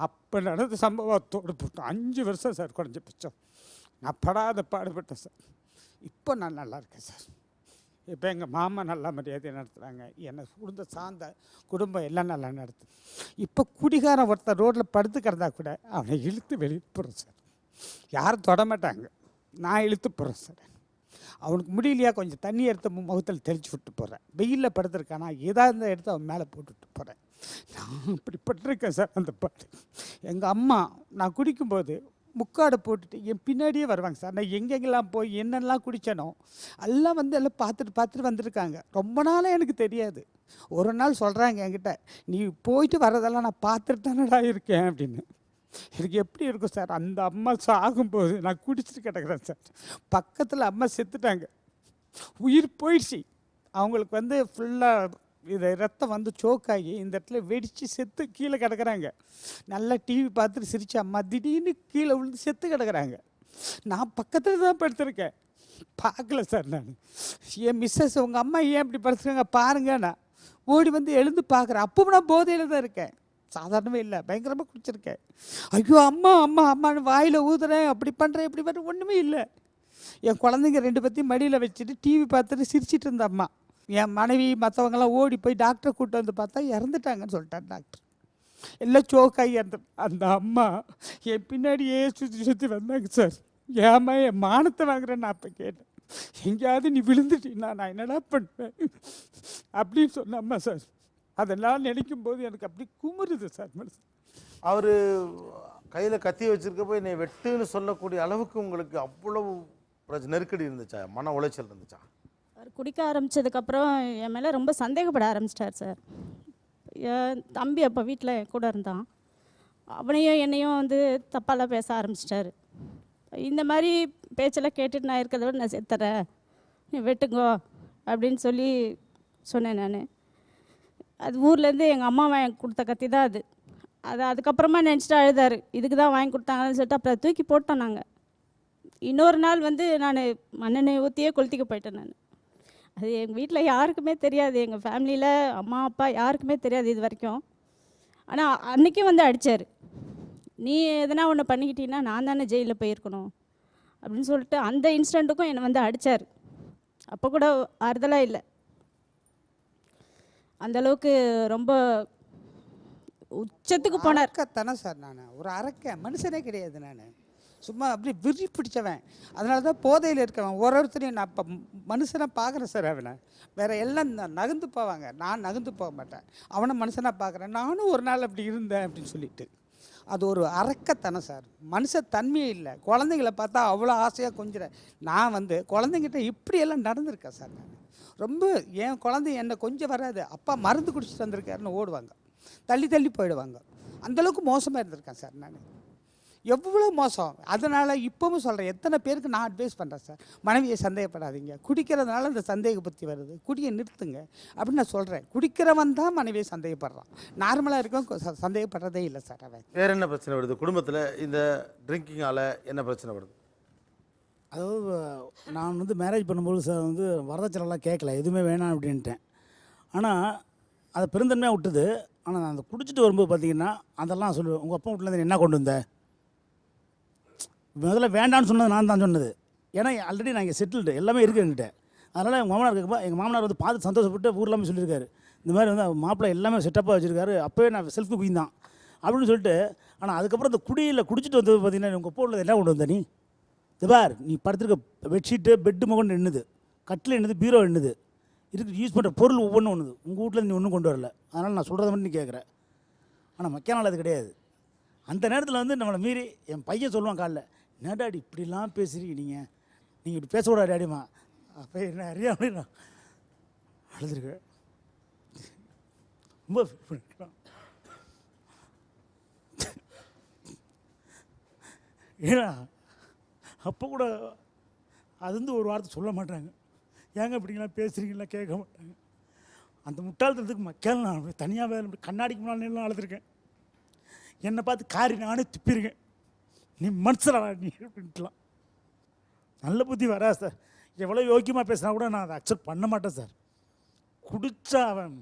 அப்போ நடந்த சம்பவத்தோடு போட்டு 5 வருஷம் சார் குறைஞ்சபட்சம் நான் படாத பாடுபட்டேன் சார். இப்போ நான் நல்லா இருக்கேன் சார். இப்போ எங்கள் மாமா நல்லா மரியாதையை நடத்துகிறாங்க, என்னை குடும்ப சார்ந்த குடும்பம் எல்லாம் நல்லா நடத்து. இப்போ குடிகாரன் ஒருத்தர் ரோட்டில் படுத்து கிடந்தா கூட அவனை இழுத்து வெளியே போகிறேன் சார். யாரும் தொடமாட்டாங்க, நான் இழுத்து போகிறேன் சார். அவனுக்கு முடியலையா கொஞ்சம் தண்ணி எடுத்து முகத்தில் தெளித்து விட்டு போகிறேன். வெயிலில் படுத்துருக்கானா ஏதாவது எடுத்து அவன் மேலே போட்டுவிட்டு போகிறேன். நான் இப்படி பட்டிருக்கேன் சார். அந்த பாட்டு எங்கள் அம்மா நான் குடிக்கும்போது முக்காடை போட்டுட்டு என் பின்னாடியே வருவாங்க சார். நான் எங்கெங்கெல்லாம் போய் என்னெல்லாம் குடித்தனோ எல்லாம் வந்து எல்லாம் பார்த்துட்டு வந்திருக்காங்க. ரொம்ப நாளாக எனக்கு தெரியாது. ஒரு நாள் சொல்கிறாங்க என்கிட்ட, நீ போயிட்டு வர்றதெல்லாம் நான் பார்த்துட்டு தானடா இருக்கேன் அப்படின்னு. எனக்கு எப்படி இருக்கும் சார், அந்த அம்மா சாகும்போது நான் குடிச்சிட்டு கிடக்கிறேன் சார். பக்கத்தில் அம்மா செத்துட்டாங்க, உயிர் போயிடுச்சு. அவங்களுக்கு வந்து ஃபுல்லாக இது ரத்தம் வந்து சோக்காகி இந்த இடத்துல வெடித்து செத்து கீழே கிடக்கிறாங்க. நல்லா டிவி பார்த்துட்டு சிரிச்ச அம்மா திடீர்னு கீழே விழுந்து செத்து கிடக்கிறாங்க. நான் பக்கத்தில் தான் படுத்திருக்கேன், பார்க்கல சார். நான் என் மிஸ்ஸஸ் உங்கள் அம்மா ஏன் இப்படி படுத்துருக்காங்க பாருங்க, நான் ஓடி வந்து எழுந்து பார்க்குறேன். அப்பவும் நான் போதையில் தான் இருக்கேன், சாதாரணமே இல்லை, பயங்கரமாக குடிச்சிருக்கேன். ஐயோ அம்மா அம்மா அம்மான்னு வாயில் ஊதுறேன், அப்படி பண்ணுறேன் இப்படி பண்ணுறேன், ஒன்றுமே இல்லை. என் குழந்தைங்க 2 பேத்தையும் மடியில் வச்சுட்டு டிவி பார்த்துட்டு சிரிச்சிட்டு இருந்த அம்மா. என் மனைவி மற்றவங்கெல்லாம் ஓடி போய் டாக்டரை கூப்பிட்டு வந்து பார்த்தா இறந்துட்டாங்கன்னு சொல்லிட்டார் டாக்டர். எல்லாம் சோக்காகி அந்த அம்மா என் பின்னாடியே சுற்றி வந்தாங்க சார். ஏம்மா என் மானத்தை வாங்குறேன்னு நான் அப்போ கேட்டேன். எங்கேயாவது நீ விழுந்துட்டீங்கன்னா நான் என்னடா பண்ணுவேன் அப்படின்னு சொன்ன அம்மா சார். அதெல்லாம் நினைக்கும் போது எனக்கு அப்படி குமுறுது சார் மனசு. அவர் கையில் கத்தி வச்சுருக்க போய் என்னை வெட்டுன்னு சொல்லக்கூடிய அளவுக்கு உங்களுக்கு அவ்வளவு நெருக்கடி இருந்துச்சா, மன உளைச்சல் இருந்துச்சா? அவர் குடிக்க ஆரம்பித்ததுக்கப்புறம் என் மேலே ரொம்ப சந்தேகப்பட ஆரம்பிச்சிட்டார் சார். என் தம்பி அப்போ வீட்டில் கூட இருந்தான், அவனையும் என்னையும் வந்து தப்பாலாம் பேச ஆரம்பிச்சிட்டாரு. இந்த மாதிரி பேச்செல்லாம் கேட்டுட்டு நான் இருக்கிறத விட நான் செத்துறேன், நீ வெட்டுங்கோ அப்படின்னு சொல்லி சொன்னேன் நான். அது ஊர்லேருந்து எங்கள் அம்மா வாங்கி கொடுத்த கத்தி தான் அது. அதுக்கப்புறமா நினச்சிட்டு அழுதார், இதுக்கு தான் வாங்கி கொடுத்தாங்கன்னு சொல்லிட்டு அப்புறம் தூக்கி போட்டோம் நாங்கள். இன்னொரு நாள் வந்து நான் மண்ணெண்ணெய் ஊற்றியே கொளுத்திக்க போயிட்டேன் நான். அது எங்கள் வீட்டில் யாருக்குமே தெரியாது, எங்கள் ஃபேமிலியில் அம்மா அப்பா யாருக்குமே தெரியாது இது வரைக்கும். ஆனால் அன்றைக்கும் வந்து அடித்தார், நீ எதனா ஒன்று பண்ணிக்கிட்டீங்கன்னா நான் தானே ஜெயிலில் போயிருக்கணும் அப்படின்னு சொல்லிட்டு அந்த இன்சிடெண்ட்டுக்கும் என்னை வந்து அடித்தார். அப்போ கூட ஆறுதலாக இல்லை, அந்தளவுக்கு ரொம்ப உச்சத்துக்கு போனார். தானே சார், நான் ஒரு அரக்க மனுஷனே கிடையாது. நான் சும்மா அப்படி விரி பிடிச்சவன். அதனால தான் போதையில் இருக்கவன் ஒருத்தரையும் நான் இப்போ மனுஷனாக பார்க்குறேன் சார். அவனை வேற எல்லாம் நகர்ந்து போவாங்க, நான் நகர்ந்து போக மாட்டேன். அவனை மனுஷனாக பார்க்குறேன். நானும் ஒரு நாள் அப்படி இருந்தேன் அப்படின்னு சொல்லிட்டு. அது ஒரு அரக்கத்தனம் சார், மனுஷ தன்மையே இல்லை. குழந்தைங்களை பார்த்தா அவ்வளோ ஆசையாக கொஞ்சிறேன். நான் வந்து குழந்தைங்கிட்ட இப்படியெல்லாம் நடந்திருக்கேன் சார். நான் ரொம்ப என் குழந்தை என்னை கொஞ்சம் வராது, அப்பா மருந்து குடிச்சிட்டு வந்திருக்காருன்னு ஓடுவாங்க, தள்ளி தள்ளி போயிடுவாங்க. அந்தளவுக்கு மோசமாக இருந்திருக்கேன் சார் நான். எவ்வளோ மோசம். அதனால் இப்போவும் சொல்கிறேன், எத்தனை பேருக்கு நான் அட்வைஸ் பண்ணுறேன் சார், மனைவியை சந்தேகப்படாதீங்க. குடிக்கிறதுனால இந்த சந்தேக புத்தி வருது, குடியை நிறுத்துங்க அப்படின்னு நான் சொல்கிறேன். குடிக்கிறவன் தான் மனைவியை சந்தேகப்படுறான், நார்மலாக இருக்கவன் சந்தேகப்படுறதே இல்லை சார். அவன் வேறு என்ன பிரச்சனை வருது குடும்பத்தில்? இந்த ட்ரிங்கிங்கால் என்ன பிரச்சனை வருது? அதாவது நான் வந்து மேரேஜ் பண்ணும்போது சார் வந்து வரதட்சணைலாம் கேட்கல, எதுவுமே வேணாம் அப்படின்ட்டேன். ஆனால் அதை பெருந்தன்மையாக விட்டுது. ஆனால் நான் அதை குடிச்சிட்டு வரும்போது பார்த்தீங்கன்னா அதெல்லாம் சொல்லுவேன், உங்கள் அப்பா வீட்டிலேருந்து என்ன கொண்டு வந்த? முதல்ல வேண்டான்னு சொன்னது நான் தான் சொன்னது. ஏன்னா ஆல்ரெடி நான் இங்கே செட்டில்டு, எல்லாமே இருக்குது என்கிட்ட. அதனால் எங்கள் மாமனார் இருக்கப்போ எங்கள் மாமனார் வந்து பார்த்து சந்தோஷப்பட்டு ஊர்லாமே சொல்லியிருக்காரு, இந்த மாதிரி வந்து மாப்பிள்ளை எல்லாமே செட்டப்பாக வச்சுருக்காரு, அப்போவே நான் செல்ஃப் குக்கிங் தான் அப்படின்னு சொல்லிட்டு. ஆனால் அதுக்கப்புறம் இந்த குடியில் குடிச்சிட்டு வந்தது பார்த்தீங்கன்னா, உங்கள் அப்பா உள்ளது என்ன கொண்டு வந்த நீ? இது பார், நீ படுத்துருக்க பெட்ஷீட்டு பெட்டு மகன் எண்ணுது, கட்டில் எண்ணுது, பீரோ எண்ணுது, இதுக்கு யூஸ் பண்ணுற பொருள் ஒவ்வொன்றும் ஒன்றுது. உங்கள் வீட்டில் நீ ஒன்றும் கொண்டு வரல, அதனால் நான் சொல்கிறத மட்டும் நீ கேட்குற. ஆனால் மக்கிய நாள் அது கிடையாது. அந்த நேரத்தில் வந்து நம்மளை மீறி என் பையன் சொல்லுவான் காலைல, என்ன டாடி இப்படிலாம் பேசுகிறீங்க, நீங்கள் இப்படி பேசக்கூடாது டாடிமா. அப்போ என்ன அறியாமல் நான் அழுதுருக்கேன், ரொம்ப ஃபீல் பண்ணிக்கலாம். ஏன்னா அப்போ கூட அது வந்து ஒரு வார்த்தை சொல்ல மாட்டாங்க, ஏங்க இப்படிங்களாம் பேசுகிறீங்களா கேட்க மாட்டாங்க. அந்த முட்டாள்தனத்துக்கு மக்கள் நான் தனியாக வேலை கண்ணாடிக்கு முன்னால் எல்லாம் அழுதுருக்கேன். என்னை பார்த்து காரி நானே துப்பியிருக்கேன், நீ மனுஷனா நீ அப்படின்ட்டுலாம். நல்ல புத்தி வரா சார். எவ்வளோ யோக்கியமாக பேசினா கூட நான் அதை அக்செப்ட் பண்ண மாட்டேன் சார். குடித்தா அவன்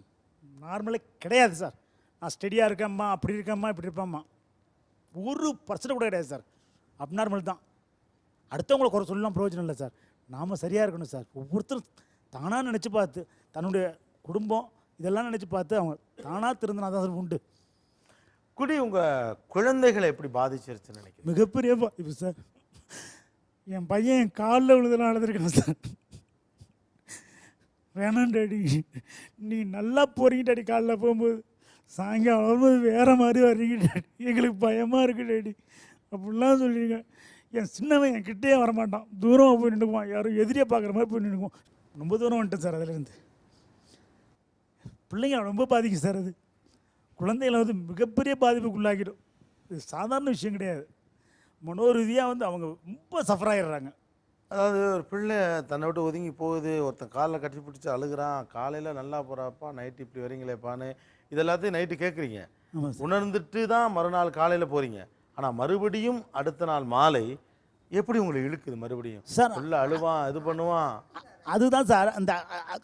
நார்மலே கிடையாது சார். நான் ஸ்டெடியாக இருக்கேம்மா, அப்படி இருக்கேம்மா, இப்படி இருப்பேம்மா, 1% கூட கிடையாது சார். அப்நார்மல் தான். அடுத்தவங்களை குறை சொல்லலாம் பிரயோஜனம் இல்லை சார். நாம் சரியாக இருக்கணும் சார். ஒவ்வொருத்தரும் தானாக நினச்சி பார்த்து தன்னுடைய குடும்பம் இதெல்லாம் நினச்சி பார்த்து அவங்க தானாக திருந்தினா தான் சார் உண்டு. குடி உங்கள் குழந்தைகளை எப்படி பாதிச்சிருச்சுன்னு நினைக்கிறேன்? மிகப்பெரிய பாதிப்பு சார். என் பையன் என் காலில் விழுதெல்லாம் அழுதுருக்கான் சார். வேணாம் டாடி, நீ நல்லா போகிறீங்க டாடி, காலில் போகும்போது சாயங்காலம் வரும்போது வேறு மாதிரி வர்றீங்க டாடி, எங்களுக்கு பயமாக இருக்குது டாடி அப்படிலாம் சொல்லியிருக்கேன். என் சின்னவன் என் கிட்டே வரமாட்டான், தூரமாக போய் நின்றுக்குவான், யாரும் எதிரியை பார்க்குற மாதிரி போய் நின்றுக்குவான். ரொம்ப தூரம் வந்துட்டேன் சார். அதிலேருந்து பிள்ளைங்க ரொம்ப பாதிக்கும் சார். அது குழந்தைகளை வந்து மிகப்பெரிய பாதிப்புக்குள்ளாக்கிடும். இது சாதாரண விஷயம் கிடையாது. மனோரீதியாக வந்து அவங்க ரொம்ப சஃபர் ஆகிடுறாங்க. அதாவது ஒரு பிள்ளை தன்னை விட்டு ஒதுங்கி போகுது, ஒருத்தன் காலில் கட்டி பிடிச்சி அழுகிறான், காலையில் நல்லா போகிறாப்பா, நைட்டு இப்படி வரீங்களேப்பான்னு இதெல்லாத்தையும் நைட்டு கேட்குறீங்க, உணர்ந்துட்டு தான் மறுநாள் காலையில் போகிறீங்க. ஆனால் மறுபடியும் அடுத்த நாள் மாலை எப்படி உங்களை இழுக்குது மறுபடியும் சார்? உள்ள அழுவான், இது பண்ணுவான். அதுதான் சார். அந்த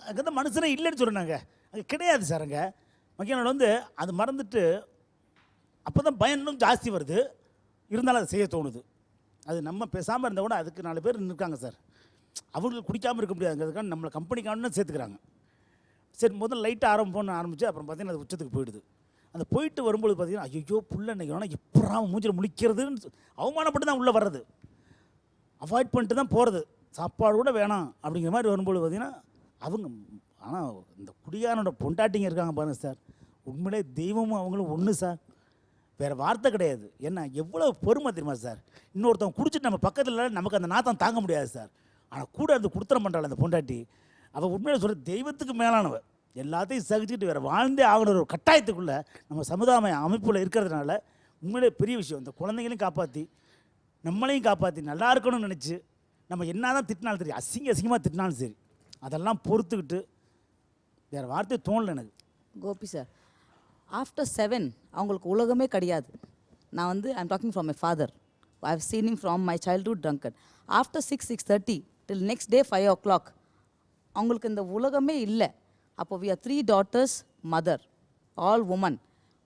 அங்கே மனுஷனே இல்லைன்னு சொல்கிறாங்க, அது கிடையாது சார். அங்கே மக்கள் வந்து அது மறந்துட்டு அப்போ தான் பயம் இன்னும் ஜாஸ்தி வருது, இருந்தாலும் அதை செய்ய தோணுது. அது நம்ம பேசாமல் இருந்தால் கூட அதுக்கு 4 பேர் இருக்காங்க சார். அவங்களுக்கு குடிக்காமல் இருக்க முடியாதுங்கிறதுக்காக நம்மளை கம்பெனிக்கான சேர்த்துக்கிறாங்க. சரி, முதல்ல லைட்டாக ஆரம்பிச்சு அப்புறம் பார்த்தீங்கன்னா அது உச்சத்துக்கு போயிடுது. அந்த போயிட்டு வரும்போது பார்த்தீங்கன்னா ஐயோ புள்ள இன்னைக்கு வேணால் எப்படா மூஞ்சில் முழிக்கிறதுன்னு அவமானப்பட்டு தான் உள்ளே வர்றது, அவாய்ட் பண்ணிட்டு தான் போகிறது. சாப்பாடு கூட வேணாம் அப்படிங்கிற மாதிரி வரும்போது பார்த்தீங்கன்னா அவங்க. ஆனால் இந்த குடிகாரனோட பொண்டாட்டிங்க இருக்காங்க பாருங்கள் சார், உண்மையிலே தெய்வமும் அவங்களும் ஒன்று சார், வேறு வார்த்தை கிடையாது. என்ன எவ்வளோ பொறுமை தெரியுமா சார்? இன்னொருத்தவங்க குடிச்சிட்டு நம்ம பக்கத்தில் நமக்கு அந்த நாத்தம் தாங்க முடியாது சார். ஆனால் கூட அந்த குடுத்தனம் பண்ணுறாள் அந்த பொண்டாட்டி, அவள் உண்மையில சொல்கிற தெய்வத்துக்கு மேலானவள். எல்லாத்தையும் சகிச்சுக்கிட்டு வேறு வாழ்ந்தே ஆகணும் ஒரு கட்டாயத்துக்குள்ளே நம்ம சமுதாய அமைப்பில் இருக்கிறதுனால உண்மையிலே பெரிய விஷயம். இந்த குழந்தைங்களையும் காப்பாற்றி நம்மளையும் காப்பாற்றி நல்லா இருக்கணும்னு நினச்சி நம்ம என்ன தான் திட்டினாலும் சரி, அசிங்கமாக திட்டினாலும் சரி, அதெல்லாம் பொறுத்துக்கிட்டு வேறு வார்த்தை தோணலை எனக்கு. கோபி சார், ஆஃப்டர் 7 அவங்களுக்கு உலகமே கிடையாது. நான் வந்து I'm talking from my father, I have seen him from my childhood drunkard. After 6:30 till next day 5 o'clock அவங்களுக்கு இந்த உலகமே இல்லை. அப்போ we are 3 daughters, mother, all women.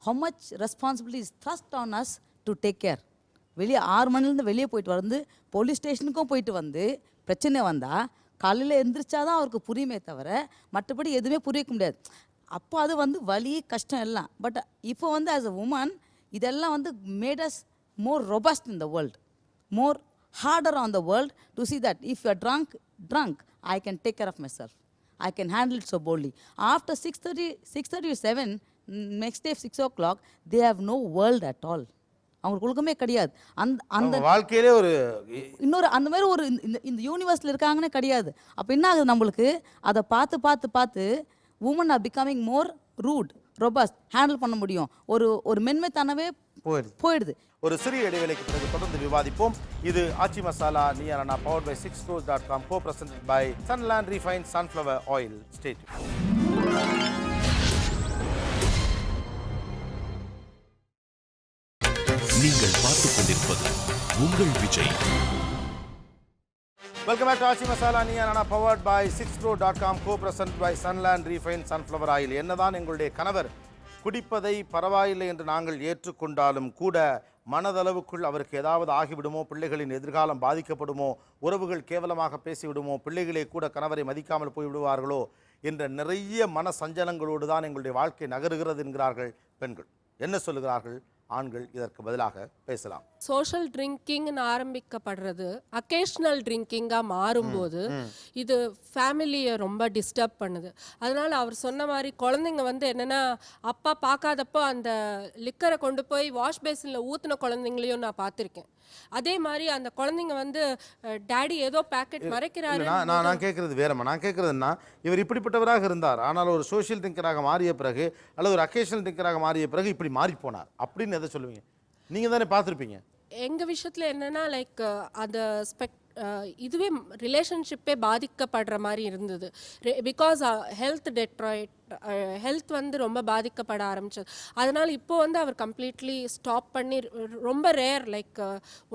How much responsibility is thrust on us to take care? வெளியே 6 மணிலேருந்து வெளியே போயிட்டு வந்து போலீஸ் ஸ்டேஷனுக்கும் போயிட்டு வந்து பிரச்சனை வந்தால் காலையில் எழுந்திரிச்சாதான் அவருக்கு புரியுமே தவிர மற்றபடி எதுவுமே புரியக்க முடியாது. அப்போ அது வந்து வலி கஷ்டம் எல்லாம். பட் இப்போ வந்து ஆஸ் அ உமன் இதெல்லாம் வந்து made as more robust in the world. more harder on the world to see that if you are drunk, I can take care of myself. I can handle it so boldly. After 6:30 to 7, next day 6 o'clock, they have no world at all. அவங்களுக்கு ஒழுக்கமே கிடையாது. அந்த வாழ்க்கையிலே ஒரு இன்னொரு அந்த மாதிரி ஒரு இந்த யூனிவர்ஸில் இருக்காங்கன்னு கிடையாது. அப்போ என்ன ஆகுது நம்மளுக்கு, அதை பார்த்து women are becoming more rude, robust, handle பண்ண முடியும். ஒரு மென்மைத்தனவே போயிடுது. ஒரு சிறிய இடைவேளைக்கு பிறகு தொடர்ந்து விவாதிப்போம். இது Aachi masala Neeya Naana powered by 6crores.com co-presented by Sunland Refined Sunflower Oil. Stay tuned. நீங்கள் பார்த்துக் கொண்டிருப்பது உங்கள் Vijay. Welcome back to Aachi masala Neeya Naana powered by 6crores.com co-presented by Sunland Refined Sunflower Oil. என்னதான் எங்களுடைய கணவர் குடிப்பதை பரவாயில்லை என்று நாங்கள் ஏற்றுக்கொண்டாலும் கூட மனதளவுக்குள் அவருக்கு ஏதாவது ஆகிவிடுமோ, பிள்ளைகளின் எதிர்காலம் பாதிக்கப்படுமோ, உறவுகள் கேவலமாக பேசிவிடுமோ, பிள்ளைகளே கூட கணவரை மதிக்காமல் போய்விடுவார்களோ என்ற நிறைய மன சஞ்சலங்களோடு தான் எங்களுடைய வாழ்க்கை நகருகிறது என்கிறார்கள் பெண்கள். என்ன சொல்லுகிறார்கள் ஆண்கள்? இதற்கு பதிலாக பேசலாம். சோஷியல் ட்ரிங்கிங்னு ஆரம்பிக்கப்படுறது அக்கேஷ்னல் ட்ரிங்கிங்காக மாறும்போது இது ஃபேமிலியை ரொம்ப டிஸ்டர்ப் பண்ணுது. அதனால் அவர் சொன்ன மாதிரி குழந்தைங்க வந்து என்னென்னா அப்பா பார்க்காதப்போ அந்த லிக்கரை கொண்டு போய் வாஷ் பேசினில் ஊற்றின குழந்தைங்களையும் நான் பார்த்துருக்கேன். அதே மாதிரி அந்த குழந்தைங்க வந்து டேடி ஏதோ பேக்கெட் மறைக்கிறாரு. நான் கேட்குறது வேறம்மா. நான் கேட்குறதுன்னா இவர் இப்படிப்பட்டவராக இருந்தார், ஆனால் ஒரு சோஷியல் திங்கராக மாறிய பிறகு அல்லது ஒரு அக்கேஷனல் திங்கராக மாறிய பிறகு இப்படி மாறி போனார் அப்படின்னு எதை சொல்லுவீங்க? நீங்கள் தானே பார்த்துருப்பீங்க. எங்கள் விஷயத்தில் என்னென்னா லைக் அந்த இதுவே ரிலேஷன்ஷிப்பே பாதிக்கப்படுற மாதிரி இருந்தது. பிகாஸ் ஹெல்த் வந்து ரொம்ப பாதிக்கப்பட ஆரம்பிச்சது. அதனால் இப்போது வந்து அவர் கம்ப்ளீட்லி ஸ்டாப் பண்ணி ரொம்ப rare like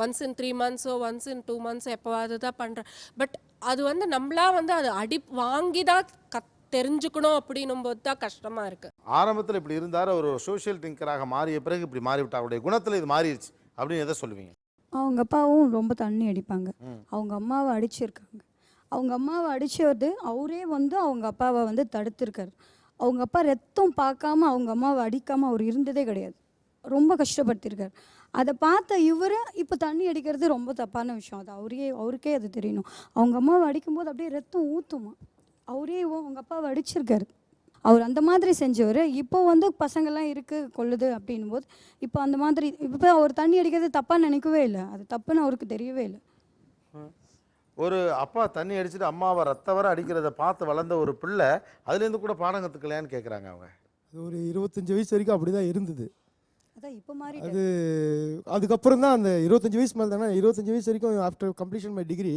once in 3 months once in 2 months எப்போவாது தான் பண்ணுறேன். பட் அது வந்து நம்மளா வந்து அது வாங்கி தான் தெரிஞ்சுக்கணும் அப்படின்னும் போது தான் கஷ்டமாக இருக்குது. ஆரம்பத்தில் இப்படி இருந்தார், ஒரு சோஷியல் திங்கராக மாறிய பிறகு இப்படி மாறிவிட்டார். அவருடைய குணத்தில் இது மாறிடுச்சு அப்படின்னு எதை சொல்லுவீங்க? அவங்க அப்பாவும் ரொம்ப தண்ணி அடிப்பாங்க. அவங்க அம்மாவை அடிச்சிருக்காங்க. அவங்க அம்மாவை அடிச்சது அவரே வந்து அவங்க அப்பாவை வந்து தடுத்திருக்காரு. அவங்க அப்பா ரத்தம் பார்க்காம அவங்க அம்மாவை அடிக்காமல் அவர் இருந்ததே கிடையாது. ரொம்ப கஷ்டப்படுத்தியிருக்காரு. அதை பார்த்த இவர் இப்போ தண்ணி அடிக்கிறது ரொம்ப தப்பான விஷயம். அது அவருக்கே அது தெரியணும். அவங்க அம்மாவை அடிக்கும்போது அப்படியே ரத்தம் ஊற்றுமா. அவரே அவங்க அப்பாவை அடிச்சிருக்காரு. அவர் அந்த மாதிரி செஞ்சவர் இப்போ வந்து பசங்கள்லாம் இருக்குது கொள்ளுது அப்படின்னும் போது இப்போ அந்த மாதிரி இப்போ அவர் தண்ணி அடிக்கிறது தப்பான்னு நினைக்கவே இல்லை. அது தப்புன்னு அவருக்கு தெரியவே இல்லை. ஒரு அப்பா தண்ணி அடிச்சுட்டு அம்மாவை ரத்த வர அடிக்கிறத பார்த்து வளர்ந்த ஒரு பிள்ளை அதுலேருந்து கூட பாடம் கற்றுக்கலையான்னு கேட்குறாங்க அவங்க. அது ஒரு 25 வயசு வரைக்கும் அப்படி தான் இருந்தது. அதான் இப்போ மாதிரி அதுக்கப்புறம் தான் அந்த 25 வயசு மேலே தானே 25 வயசு வரைக்கும் after completion my degree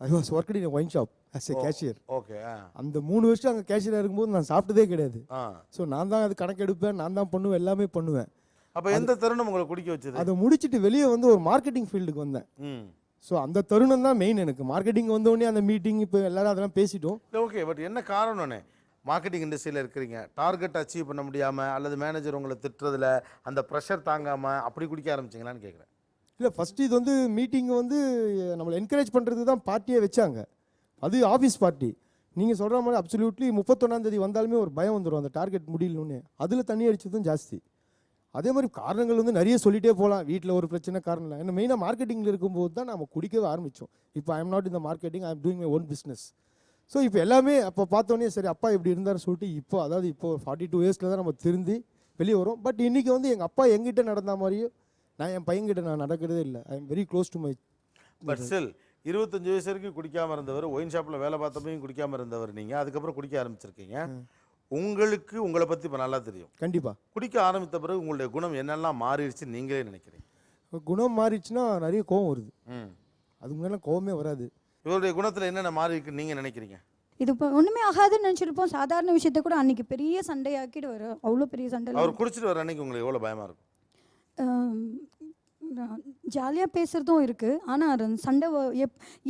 I was working in wine shop as a cashier. Okay. அந்த 3 வருஷம் அங்கே கேஷியராக இருக்கும்போது நான் சாப்பிட்டதே கிடையாது. ஸோ நான் தான் அது கணக்கு எடுப்பேன், நான் தான் பண்ணுவேன், எல்லாமே பண்ணுவேன். அப்போ எந்த தருணம் உங்களை குடிக்க வச்சது? அதை முடிச்சுட்டு வெளியே வந்து ஒரு மார்க்கெட்டிங் ஃபீல்டுக்கு வந்தேன். ஸோ அந்த தருணம் தான் மெயின் எனக்கு. மார்க்கெட்டிங் வந்தோடனே அந்த மீட்டிங் இப்போ எல்லாரும் அதெல்லாம் பேசிட்டோம். ஓகே. பட் என்ன காரணம்னே மார்க்கெட்டிங் இண்டஸ்ட்ரியில் இருக்கிறீங்க, டார்கெட் அச்சீவ் பண்ண முடியாமல் அல்லது மேனேஜர் உங்களை திட்டுறதுல அந்த ப்ரெஷர் தாங்காமல் அப்படி குடிக்க ஆரம்பிச்சிங்களான்னு கேட்குறேன். இல்லை, ஃபஸ்ட்டு இது வந்து மீட்டிங் வந்து நம்மளை என்கரேஜ் பண்ணுறது தான் பார்ட்டியே வச்சாங்க. அது ஆஃபீஸ் பார்ட்டி. நீங்கள் சொல்கிற மாதிரி அப்சல்யூட்லி 31ஆம் வந்தாலுமே ஒரு பயம் வந்துடும் அந்த டார்கெட் முடியலன்னு. அதில் தண்ணி அடித்ததும் ஜாஸ்தி. அதே மாதிரி காரணங்கள் வந்து நிறைய சொல்லிகிட்டே போகலாம். வீட்டில் ஒரு பிரச்சனை காரணம் இல்லை. ஏன்னா மெயினாக மார்க்கெட்டிங்கில் இருக்கும்போது தான் நம்ம குடிக்கவே ஆரம்பித்தோம். இப்போ ஐ எம் நாட் இந்த marketing, I am doing my own business. So இப்போ எல்லாமே அப்போ பார்த்தோன்னே சரி அப்பா இப்படி இருந்தார் சொல்லிட்டு இப்போ அதாவது இப்போ 42 இயர்ஸில் தான் நம்ம திருந்தி வெளியே வரும். பட் இன்றைக்கி வந்து எங்கள் அப்பா எங்கிட்ட நடந்த மாதிரியும் நான் என் பையன்கிட்ட நான் நடக்கிறதே இல்லை. I am very close to my. But still 25 வயசு வரைக்கும் குடிக்காமல் இருந்தவர், ஒயின் ஷாப்பில் வேலை பார்த்தப்பையும் குடிக்காமல் இருந்தவர் நீங்கள், அதுக்கப்புறம் குடிக்க ஆரம்பிச்சிருக்கீங்க. உங்களுக்கு உங்களை பற்றி இப்போ நல்லா தெரியும். கண்டிப்பாக. குடிக்க ஆரம்பித்த பிறகு உங்களுடைய குணம் என்னெல்லாம் மாறிடுச்சு நீங்களே நினைக்கிறீங்க? குணம் மாறிடுச்சுன்னா நிறைய கோவம் வருது. அதுக்கு முன்னாடி கோவமே வராது. இவருடைய குணத்தில் என்னென்ன மாறி இருக்குன்னு நீங்கள் நினைக்கிறீங்க? இது இப்போ ஒன்றுமே ஆகாதுன்னு நினச்சிருப்போம். சாதாரண விஷயத்த கூட அன்றைக்கி பெரிய சண்டையாக்கிட்டு வர அவ்வளோ பெரிய சண்டை. அவர் குடிச்சிட்டு வர அன்னைக்கு உங்களுக்கு எவ்வளோ பயமாக இருக்கும்? ஜாலியாக பேசுகிறதும் இருக்குது. ஆனால் சண்டை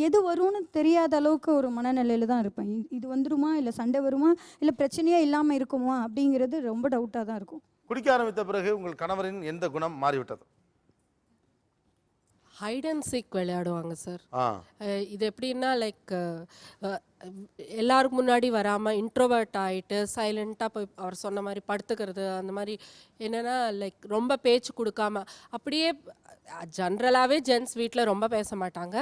எது வரும்னு தெரியாத அளவுக்கு ஒரு மனநிலையில் தான் இருப்பேன். இது வந்துடுமா, இல்லை சண்டை வருமா, இல்லை பிரச்சனையே இல்லாமல் இருக்குமா அப்படிங்கிறது ரொம்ப டவுட்டாக தான் இருக்கும். குடிக்க ஆரம்பித்த பிறகு உங்கள் கணவரின் எந்த குணம் மாறிவிட்டது? ஹைட் அண்ட் சீக் விளையாடுவாங்க சார். ஆ இது எப்படின்னா லைக் எல்லாருக்கும் முன்னாடி வராமல் இன்ட்ரோவர்ட் ஆகிட்டு சைலண்ட்டாக போய் அவர் சொன்ன மாதிரி படுத்துக்கிறது, அந்த மாதிரி என்னென்னா லைக் ரொம்ப பேச்சு கொடுக்காம அப்படியே. ஜென்ரலாகவே ஜென்ஸ் வீட்டில் ரொம்ப பேச மாட்டாங்க.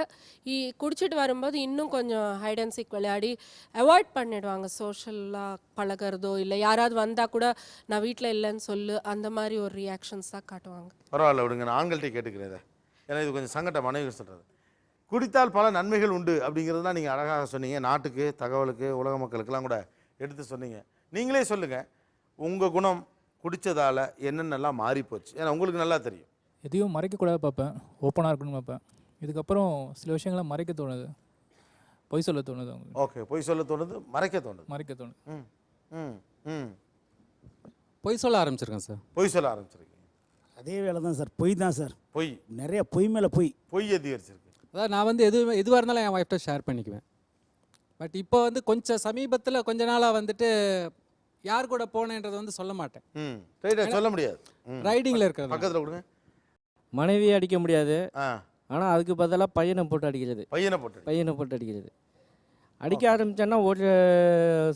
குடிச்சிட்டு வரும்போது இன்னும் கொஞ்சம் ஹைட் அண்ட் சீக் விளையாடி அவாய்ட் பண்ணிடுவாங்க சோஷியலாக பழகிறதோ, இல்லை யாராவது வந்தால் கூட நான் வீட்டில் இல்லைன்னு சொல்லு, அந்த மாதிரி ஒரு ரியாக்ஷன்ஸ் தான் காட்டுவாங்க. பரவாயில்ல விடுங்க, நான் ஆண்கள்கிட்ட கேட்டுக்கிறேன் இதை. ஏன்னா இது கொஞ்சம் சங்கடம் மனைவி சொல்கிறது. குடித்தால் பல நன்மைகள் உண்டு அப்படிங்கிறதுலாம் நீங்கள் அழகாக சொன்னீங்க. நாட்டுக்கு, தகவலுக்கு, உலக மக்களுக்கெல்லாம் கூட எடுத்து சொன்னீங்க. நீங்களே சொல்லுங்கள், உங்கள் குணம் குடித்ததால் என்னென்னலாம் மாறிப்போச்சு? ஏன்னா உங்களுக்கு நல்லா தெரியும். எதையும் மறைக்கக்கூடாது பார்ப்பேன், ஓப்பனாக இருக்கணும்னு பார்ப்பேன். இதுக்கப்புறம் சில விஷயங்களை மறைக்க தோணுது, பொய் சொல்ல தோணுது. அவங்க ஓகே, பொய் சொல்ல தோணுது, மறைக்க தோணுது. மறைக்க தோணுது. ம் ம் ம் பொய் சொல்ல ஆரம்பிச்சிருக்கேன் சார். பொய் சொல்ல ஆரம்பிச்சிருக்கீங்க. அதே வேலை தான் சார், பொய் தான் சார். பொய் நிறைய பொய் மேலே பொய் அதிகரிச்சிருக்கு. அதாவது நான் வந்து எதுவாக இருந்தாலும் என் ஒய்ஃப்ட்ட ஷேர் பண்ணிக்குவேன். பட் இப்போ வந்து கொஞ்சம் சமீபத்தில் கொஞ்ச நாளாக வந்துட்டு யார் கூட போனேன்றதை வந்து சொல்ல மாட்டேன். சொல்ல முடியாது. ரைடிங்கில் இருக்கிறது. பக்கத்தில் கொடுங்க. மனைவியை அடிக்க முடியாது, ஆனால் அதுக்கு பதிலாக பையனை போட்டு அடிக்கிறது. பையனை போட்டு அடிக்கிறது. அடிக்க ஆரம்பிச்சேன்னா ஒரு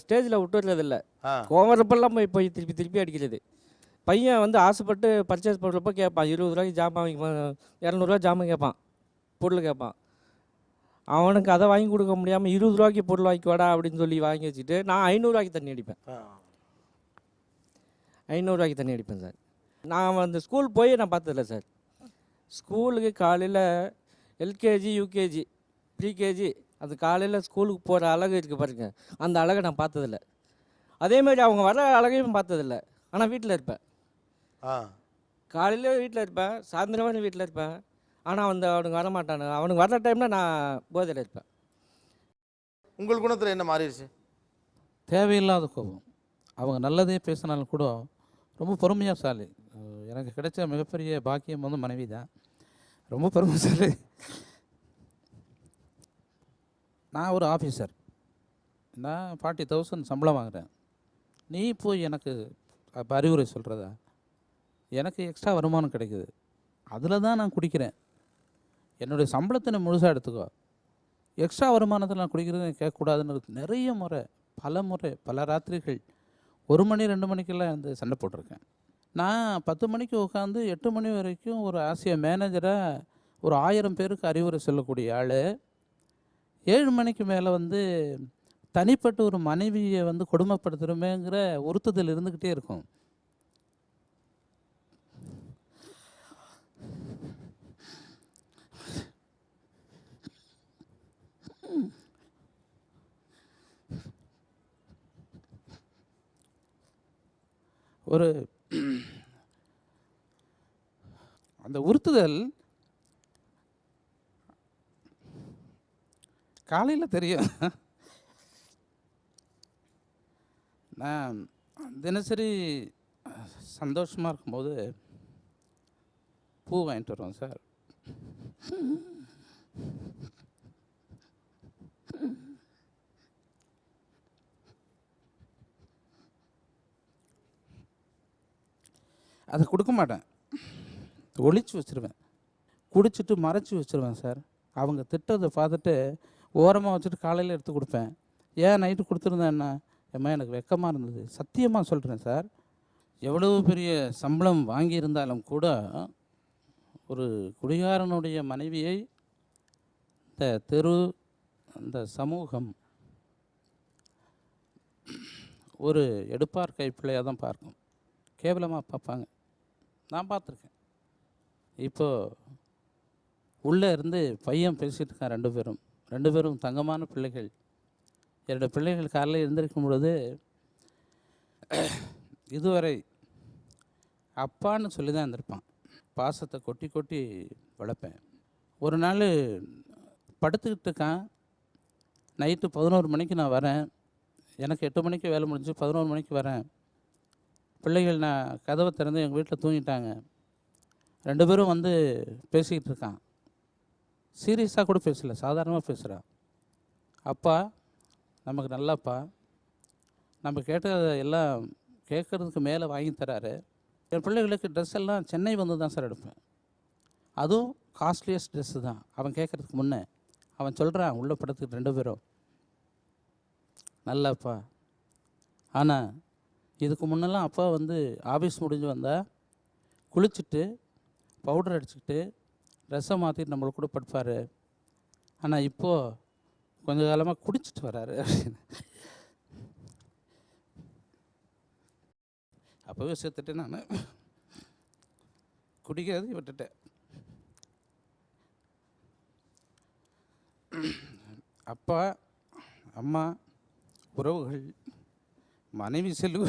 ஸ்டேஜில் விட்டுறது இல்லை, கோவரப்பெல்லாம் போய் திருப்பி திருப்பி அடிக்கிறது. பையன் வந்து ஆசைப்பட்டு பர்ச்சேஸ் பண்ணுறப்போ கேட்பான், 20 ரூபாய்க்கு ஜாமான் வாங்கி 200 ஜாமான் கேட்பான், பொருள் கேட்பான். அவனுக்கு அதை வாங்கி கொடுக்க முடியாமல் 20 ரூபாய்க்கு பொருள் வாங்கிக்கோடா அப்படின்னு சொல்லி வாங்கி வச்சுட்டு நான் 500 ரூபாய்க்கு தண்ணி அடிப்பேன். 500 ரூபாய்க்கு தண்ணி அடிப்பேன் சார். நான் அந்த ஸ்கூல் போய் நான் பார்த்ததில்ல சார். ஸ்கூலுக்கு காலையில் எல்கேஜி, யூகேஜி, ப்ரீகேஜி அது காலையில் ஸ்கூலுக்கு போகிற அழகு இருக்குது பாருங்க, அந்த அழகை நான் பார்த்ததில்ல. அதேமாதிரி அவங்க வர அழகையும் பார்த்ததில்ல. ஆனால் வீட்டில் இருப்பேன், காலையில் வீட்டில் இருப்பேன், சாயந்தரமான வீட்டில் இருப்பேன். ஆனால் அவனுக்கு வரமாட்டானு, அவனுக்கு வர்ற டைமில் நான் போதையில் இருப்பேன். உங்கள் குணத்தில் என்ன மாறிடுச்சு? தேவையில்லாத கோபம். அவங்க நல்லதே பேசினாலும் கூட ரொம்ப பொறுமையாசாலி. எனக்கு கிடைச்ச மிகப்பெரிய பாக்கியம் வந்து மனைவி தான். ரொம்ப பொறுமைசாலி. நான் ஒரு ஆஃபீஸர், நான் 40,000 சம்பளம் வாங்குகிறேன். நீ போய் எனக்கு அறிவுரை சொல்கிறதா? எனக்கு எக்ஸ்ட்ரா வருமானம் கிடைக்குது, அதில் தான் நான் குடிக்கிறேன். என்னுடைய சம்பளத்தை நான் முழுசாக எடுத்துக்கோ, எக்ஸ்ட்ரா வருமானத்தில் நான் குடிக்கிறது கேட்கக்கூடாதுன்னு நிறைய முறை, பல ராத்திரிகள் 1 மணி 2 மணிக்கெல்லாம் வந்து சண்டை போட்டிருக்கேன். நான் 10 மணிக்கு உட்காந்து 8 மணி வரைக்கும் ஒரு ஆசிய மேனேஜராக ஒரு 1000 பேருக்கு அறிவுரை சொல்லக்கூடிய ஆள், 7 மணிக்கு மேலே வந்து தனிப்பட்ட ஒரு மனைவியை வந்து கொடுமைப்படுத்துகிறோமேங்கிற உறுத்துதல் இருந்துக்கிட்டே இருக்கும். ஒரு அந்த உறுத்துதல் காலையில் தெரியும். நான் தினசரி சந்தோஷமாக இருக்கும்போது பூ வாங்கிட்டு வருவேன் சார். அதை கொடுக்க மாட்டேன், ஒளிச்சு வச்சுருவேன், குடிச்சிட்டு மறைச்சி வச்சுருவேன் சார். அவங்க திட்டத்தை பார்த்துட்டு ஓரமாக வச்சுட்டு காலையில் எடுத்து கொடுப்பேன். ஏன் நைட்டு கொடுத்துருந்தேன் என்ன? ஏம்மா எனக்கு வெக்கமாக இருந்தது, சத்தியமாக சொல்கிறேன் சார். எவ்வளவு பெரிய சம்பளம் வாங்கியிருந்தாலும் கூட ஒரு குடிகாரனுடைய மனைவியை இந்த தெரு, இந்த சமூகம் ஒரு எடுப்பார் கைப்பிள்ளையாக தான் பார்க்கும், கேவலமாக பார்ப்பாங்க. நான் பார்த்துருக்கேன். இப்போது உள்ளே இருந்து பையன் பேசிகிட்டு இருக்கான், ரெண்டு பேரும் தங்கமான பிள்ளைகள். என்னோடய பிள்ளைகள் காலையில் எழுந்திருக்கும் பொழுது இதுவரை அப்பான்னு சொல்லி தான் இருந்திருப்பான். பாசத்தை கொட்டி கொட்டி வளர்ப்பேன். ஒரு நாள் படுத்துக்கிட்டு இருக்கான், நைட்டு 11 மணிக்கு நான் வரேன். எனக்கு 8 மணிக்கு வேலை முடிஞ்சு 11 மணிக்கு வரேன். பிள்ளைகள் நான் கதவை திறந்து எங்கள் வீட்டில் தூங்கிட்டாங்க. 2 பேரும் வந்து பேசிக்கிட்டு இருக்கான். சீரியஸாக கூட பேசலை, சாதாரணமாக பேசுகிறான். அப்பா நமக்கு நல்லாப்பா, நம்ம கேட்டதை எல்லாம் கேட்குறதுக்கு மேலே வாங்கி தராரு. என் பிள்ளைகளுக்கு ட்ரெஸ் எல்லாம் சென்னை வந்து தான் சார் எடுப்பேன், அதுவும் காஸ்ட்லியஸ்ட் ட்ரெஸ்ஸு தான் அவன் கேட்குறதுக்கு முன்னே. அவன் சொல்கிறான் உள்ள படத்துக்கு 2 பேரும் நல்ல அப்பா. ஆனால் இதுக்கு முன்னெல்லாம் அப்பா வந்து ஆஃபீஸ் முடிஞ்சு வந்தால் குளிச்சுட்டு பவுடர் அடிச்சுக்கிட்டு ட்ரெஸ்ஸை மாற்றிட்டு நம்மளை கூட படுப்பார். ஆனால் இப்போது கொஞ்ச காலமாக குடிச்சிட்டு வராரு அப்படின்னு. அப்போவே சேர்த்துட்டு நான் குடிக்கிறதை விட்டுட்டேன். அப்பா, அம்மா, உறவுகள், மனைவி செல்வு,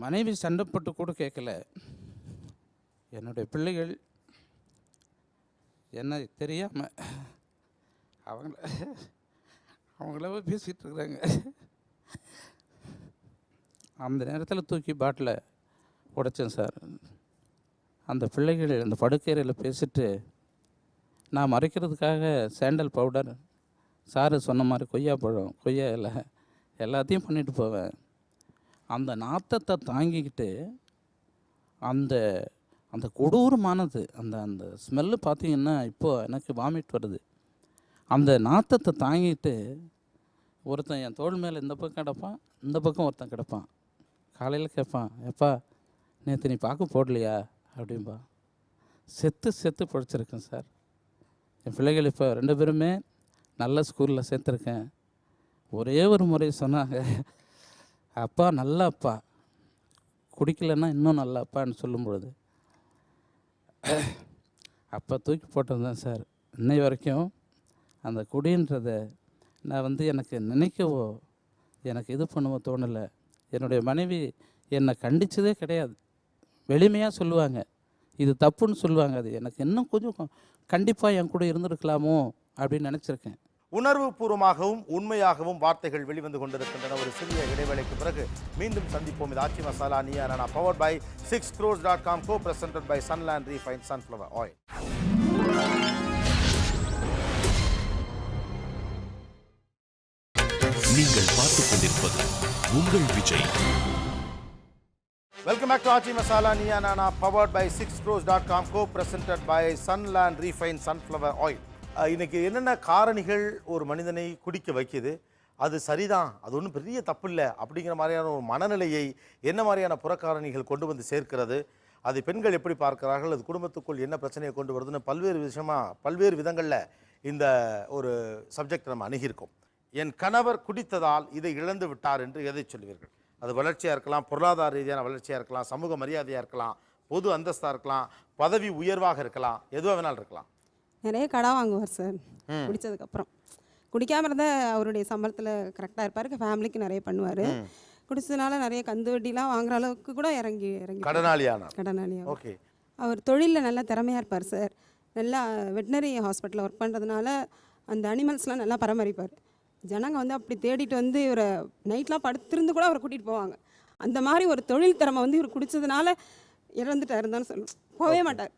மனைவி சண்டைப்பட்டு கூட கேட்கல. என்னுடைய பிள்ளைகள் என்ன தெரியாமல் அவங்களாவே பேசிகிட்டு இருக்கிறாங்க. அந்த நேரத்தில் தூக்கி பாட்டில் உடைச்சேன் சார். அந்த பிள்ளைகள் அந்த படுக்கையறையில் பேசிட்டு நான் மறைக்கிறதுக்காக சாண்டல் பவுடர், சாரு சொன்ன மாதிரி கொய்யாப்பழம், கொய்யா இலை எல்லாத்தையும் பண்ணிட்டு போவேன். அந்த நாத்தத்தை தாங்கிக்கிட்டு அந்த அந்த கொடூரமானது அந்த அந்த ஸ்மெல்லு பார்த்திங்கன்னா இப்போது எனக்கு வாமிட் வருது. அந்த நாத்தத்தை தாங்கிட்டு ஒருத்தன் என் தோள் மேலே இந்த பக்கம் கிடப்பான், இந்த பக்கம் ஒருத்தன் கிடப்பான். காலையில் கேட்பான், எப்பா நேற்று நீ பார்க்க போடலையா அப்படின்பா. செத்து பிடிச்சிருக்கேன் சார். என் பிள்ளைகள் இப்போ 2 பேருமே நல்ல ஸ்கூலில் சேர்த்துருக்கேன். ஒரே ஒரு முறை சொன்னாங்க, அப்பா நல்ல அப்பா, குடிக்கலைன்னா இன்னும் நல்ல அப்பான்னு சொல்லும் பொழுது அப்போ தூக்கி போட்டது தான் சார். இன்னை வரைக்கும் அந்த குடின்றதை நான் வந்து எனக்கு நினைக்கவோ எனக்கு இது பண்ணவோ தோணலை. என்னுடைய மனைவி என்னை கண்டித்ததே கிடையாது. எளிமையாக சொல்லுவாங்க, இது தப்புன்னு சொல்லுவாங்க. அது எனக்கு இன்னும் கொஞ்சம் கண்டிப்பாக என் கூட இருந்திருக்கலாமோ அப்படின்னு நினச்சிருக்கேன். உணர்வு பூர்வமாகவும் உண்மையாகவும் வார்த்தைகள் வெளிவந்து கொண்டிருக்கின்றன. ஒரு சிறிய இடைவேளைக்கு பிறகு மீண்டும் சந்திப்போம். இது Aachi masala Neeya Naana, powered by 6crores.com, co-presented by Sunland Refined Sunflower Oil. நீங்கள் பார்த்துக் கொண்டிருப்பது உங்கள் Vijay. Welcome back to Aachi masala Neeya Naana, powered by 6crores.com, co-presented by Sunland Refined Sunflower Oil. இன்னைக்கு என்னென்ன காரணிகள் ஒரு மனிதனை குடிக்க வைக்குது, அது சரிதான், அது ஒன்றும் பெரிய தப்பு இல்லை அப்படிங்கிற மாதிரியான ஒரு மனநிலையை என்ன மாதிரியான புறக்காரணிகள் கொண்டு வந்து சேர்க்கிறது, அது பெண்கள் எப்படி பார்க்கிறார்கள், அது குடும்பத்துக்குள் என்ன பிரச்சனையை கொண்டு வருதுன்னு பல்வேறு விதங்களில் இந்த ஒரு சப்ஜெக்ட் நம்ம அணுகியிருக்கோம். என் கணவர் குடித்ததால் இதை இழந்து விட்டார் என்று எதை சொல்லுவீர்கள்? அது வளர்ச்சியாக இருக்கலாம், பொருளாதார ரீதியான வளர்ச்சியாக இருக்கலாம், சமூக மரியாதையாக இருக்கலாம், பொது அந்தஸ்தாக இருக்கலாம், பதவி உயர்வாக இருக்கலாம், எதுவாக வேணாலும் இருக்கலாம். நிறைய கடை வாங்குவார் சார் குடித்ததுக்கப்புறம். குடிக்காமல் இருந்தால் அவருடைய சம்பளத்தில் கரெக்டாக இருப்பார், ஃபேமிலிக்கு நிறைய பண்ணுவார். குடிச்சதுனால நிறைய கந்து வட்டிலாம் வாங்குற அளவுக்கு கூட இறங்கி கடனாளியாக. ஓகே. அவர் தொழிலில் நல்லா திறமையாக இருப்பார் சார். நல்லா வெட்டினரி ஹாஸ்பிட்டலில் ஒர்க் பண்ணுறதுனால அந்த அனிமல்ஸ்லாம் நல்லா பராமரிப்பார். ஜனங்க வந்து அப்படி தேடிட்டு வந்து இவரை நைட்லாம் படுத்திருந்து கூட அவரை கூட்டிகிட்டு போவாங்க. அந்த மாதிரி ஒரு தொழில் திறமை வந்து இவர் குடித்ததுனால இறந்துட்டாருந்தான்னு சொல்லணும். போகவே மாட்டார்.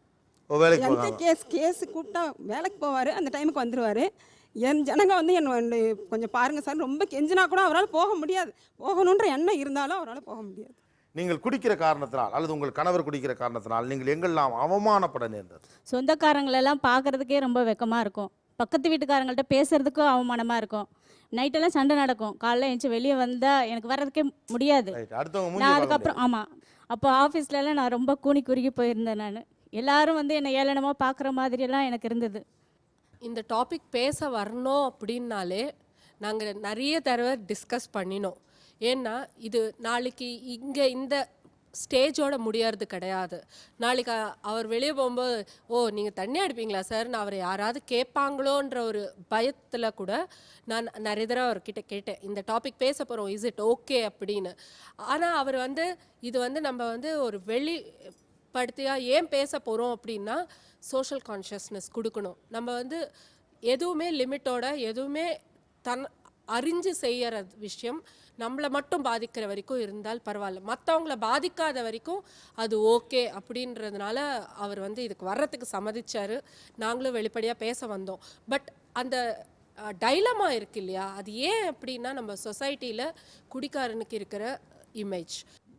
எந்த கேஸ் கூப்பிட்டா வேலைக்கு போவார், அந்த டைமுக்கு வந்துடுவார். என் ஜனங்க வந்து என்ன கொஞ்சம் பாருங்கள் சார், ரொம்ப கெஞ்சினா கூட அவரால் போக முடியாது. போகணுன்ற எண்ணம் இருந்தாலும் அவரால் போக முடியாது. நீங்கள் குடிக்கிற காரணத்தினால் அல்லது உங்கள் கணவர் குடிக்கிற காரணத்தினால் நீங்கள் எங்கெல்லாம் அவமானப்பட நேர்ந்தது? சொந்தக்காரங்களெல்லாம் பார்க்குறதுக்கே ரொம்ப வெக்கமாக இருக்கும். பக்கத்து வீட்டுக்காரங்கள்ட்ட பேசுகிறதுக்கும் அவமானமாக இருக்கும். நைட்டெல்லாம் சண்டை நடக்கும். காலைல எழுந்துச்சி வெளியே வந்தால் எனக்கு வர்றதுக்கே முடியாது. நான் அதுக்கப்புறம் ஆமாம், அப்போ ஆஃபீஸ்லலாம் நான் ரொம்ப கூனி குறுகி போயிருந்தேன். நான் எல்லாரும் வந்து என்னை ஏளனமாக பார்க்குற மாதிரியெல்லாம் எனக்கு இருந்தது. இந்த டாபிக் பேச வரணும் அப்படின்னாலே நாங்கள் நிறைய தடவை டிஸ்கஸ் பண்ணினோம். ஏன்னா இது நாளைக்கு இங்கே இந்த ஸ்டேஜோட முடியறது கிடையாது. நாளைக்கு அவர் வெளியே போகும்போது, ஓ நீங்கள் தண்ணி அடிப்பீங்களா சார், நான் அவரை யாராவது கேட்பாங்களோன்ற ஒரு பயத்தில் கூட நான் நிறைய தடவை அவர்கிட்ட கேட்டேன், இந்த டாபிக் பேச போகிறோம், இஸ் இட் ஓகே அப்படின்னு. ஆனால் அவர் வந்து இது வந்து நம்ம வந்து ஒரு வெளிப்படுத்தியாக ஏன் பேச போகிறோம் அப்படின்னா சோஷியல் கான்ஷியஸ்னஸ் கொடுக்கணும். நம்ம வந்து எதுவுமே லிமிட்டோட எதுவுமே அறிஞ்சு செய்கிற விஷயம் நம்மளை மட்டும் பாதிக்கிற வரைக்கும் இருந்தால் பரவாயில்ல, மற்றவங்கள பாதிக்காத வரைக்கும் அது ஓகே அப்படின்றதுனால அவர் வந்து இதுக்கு வர்றதுக்கு சம்மதிச்சார். நாங்களும் வெளிப்படையாக பேச வந்தோம். பட் அந்த டைலமா இருக்கு இல்லையா, அது ஏன் அப்படின்னா நம்ம சொசைட்டியில் குடிக்காரனுக்கு இருக்கிற இமேஜ்.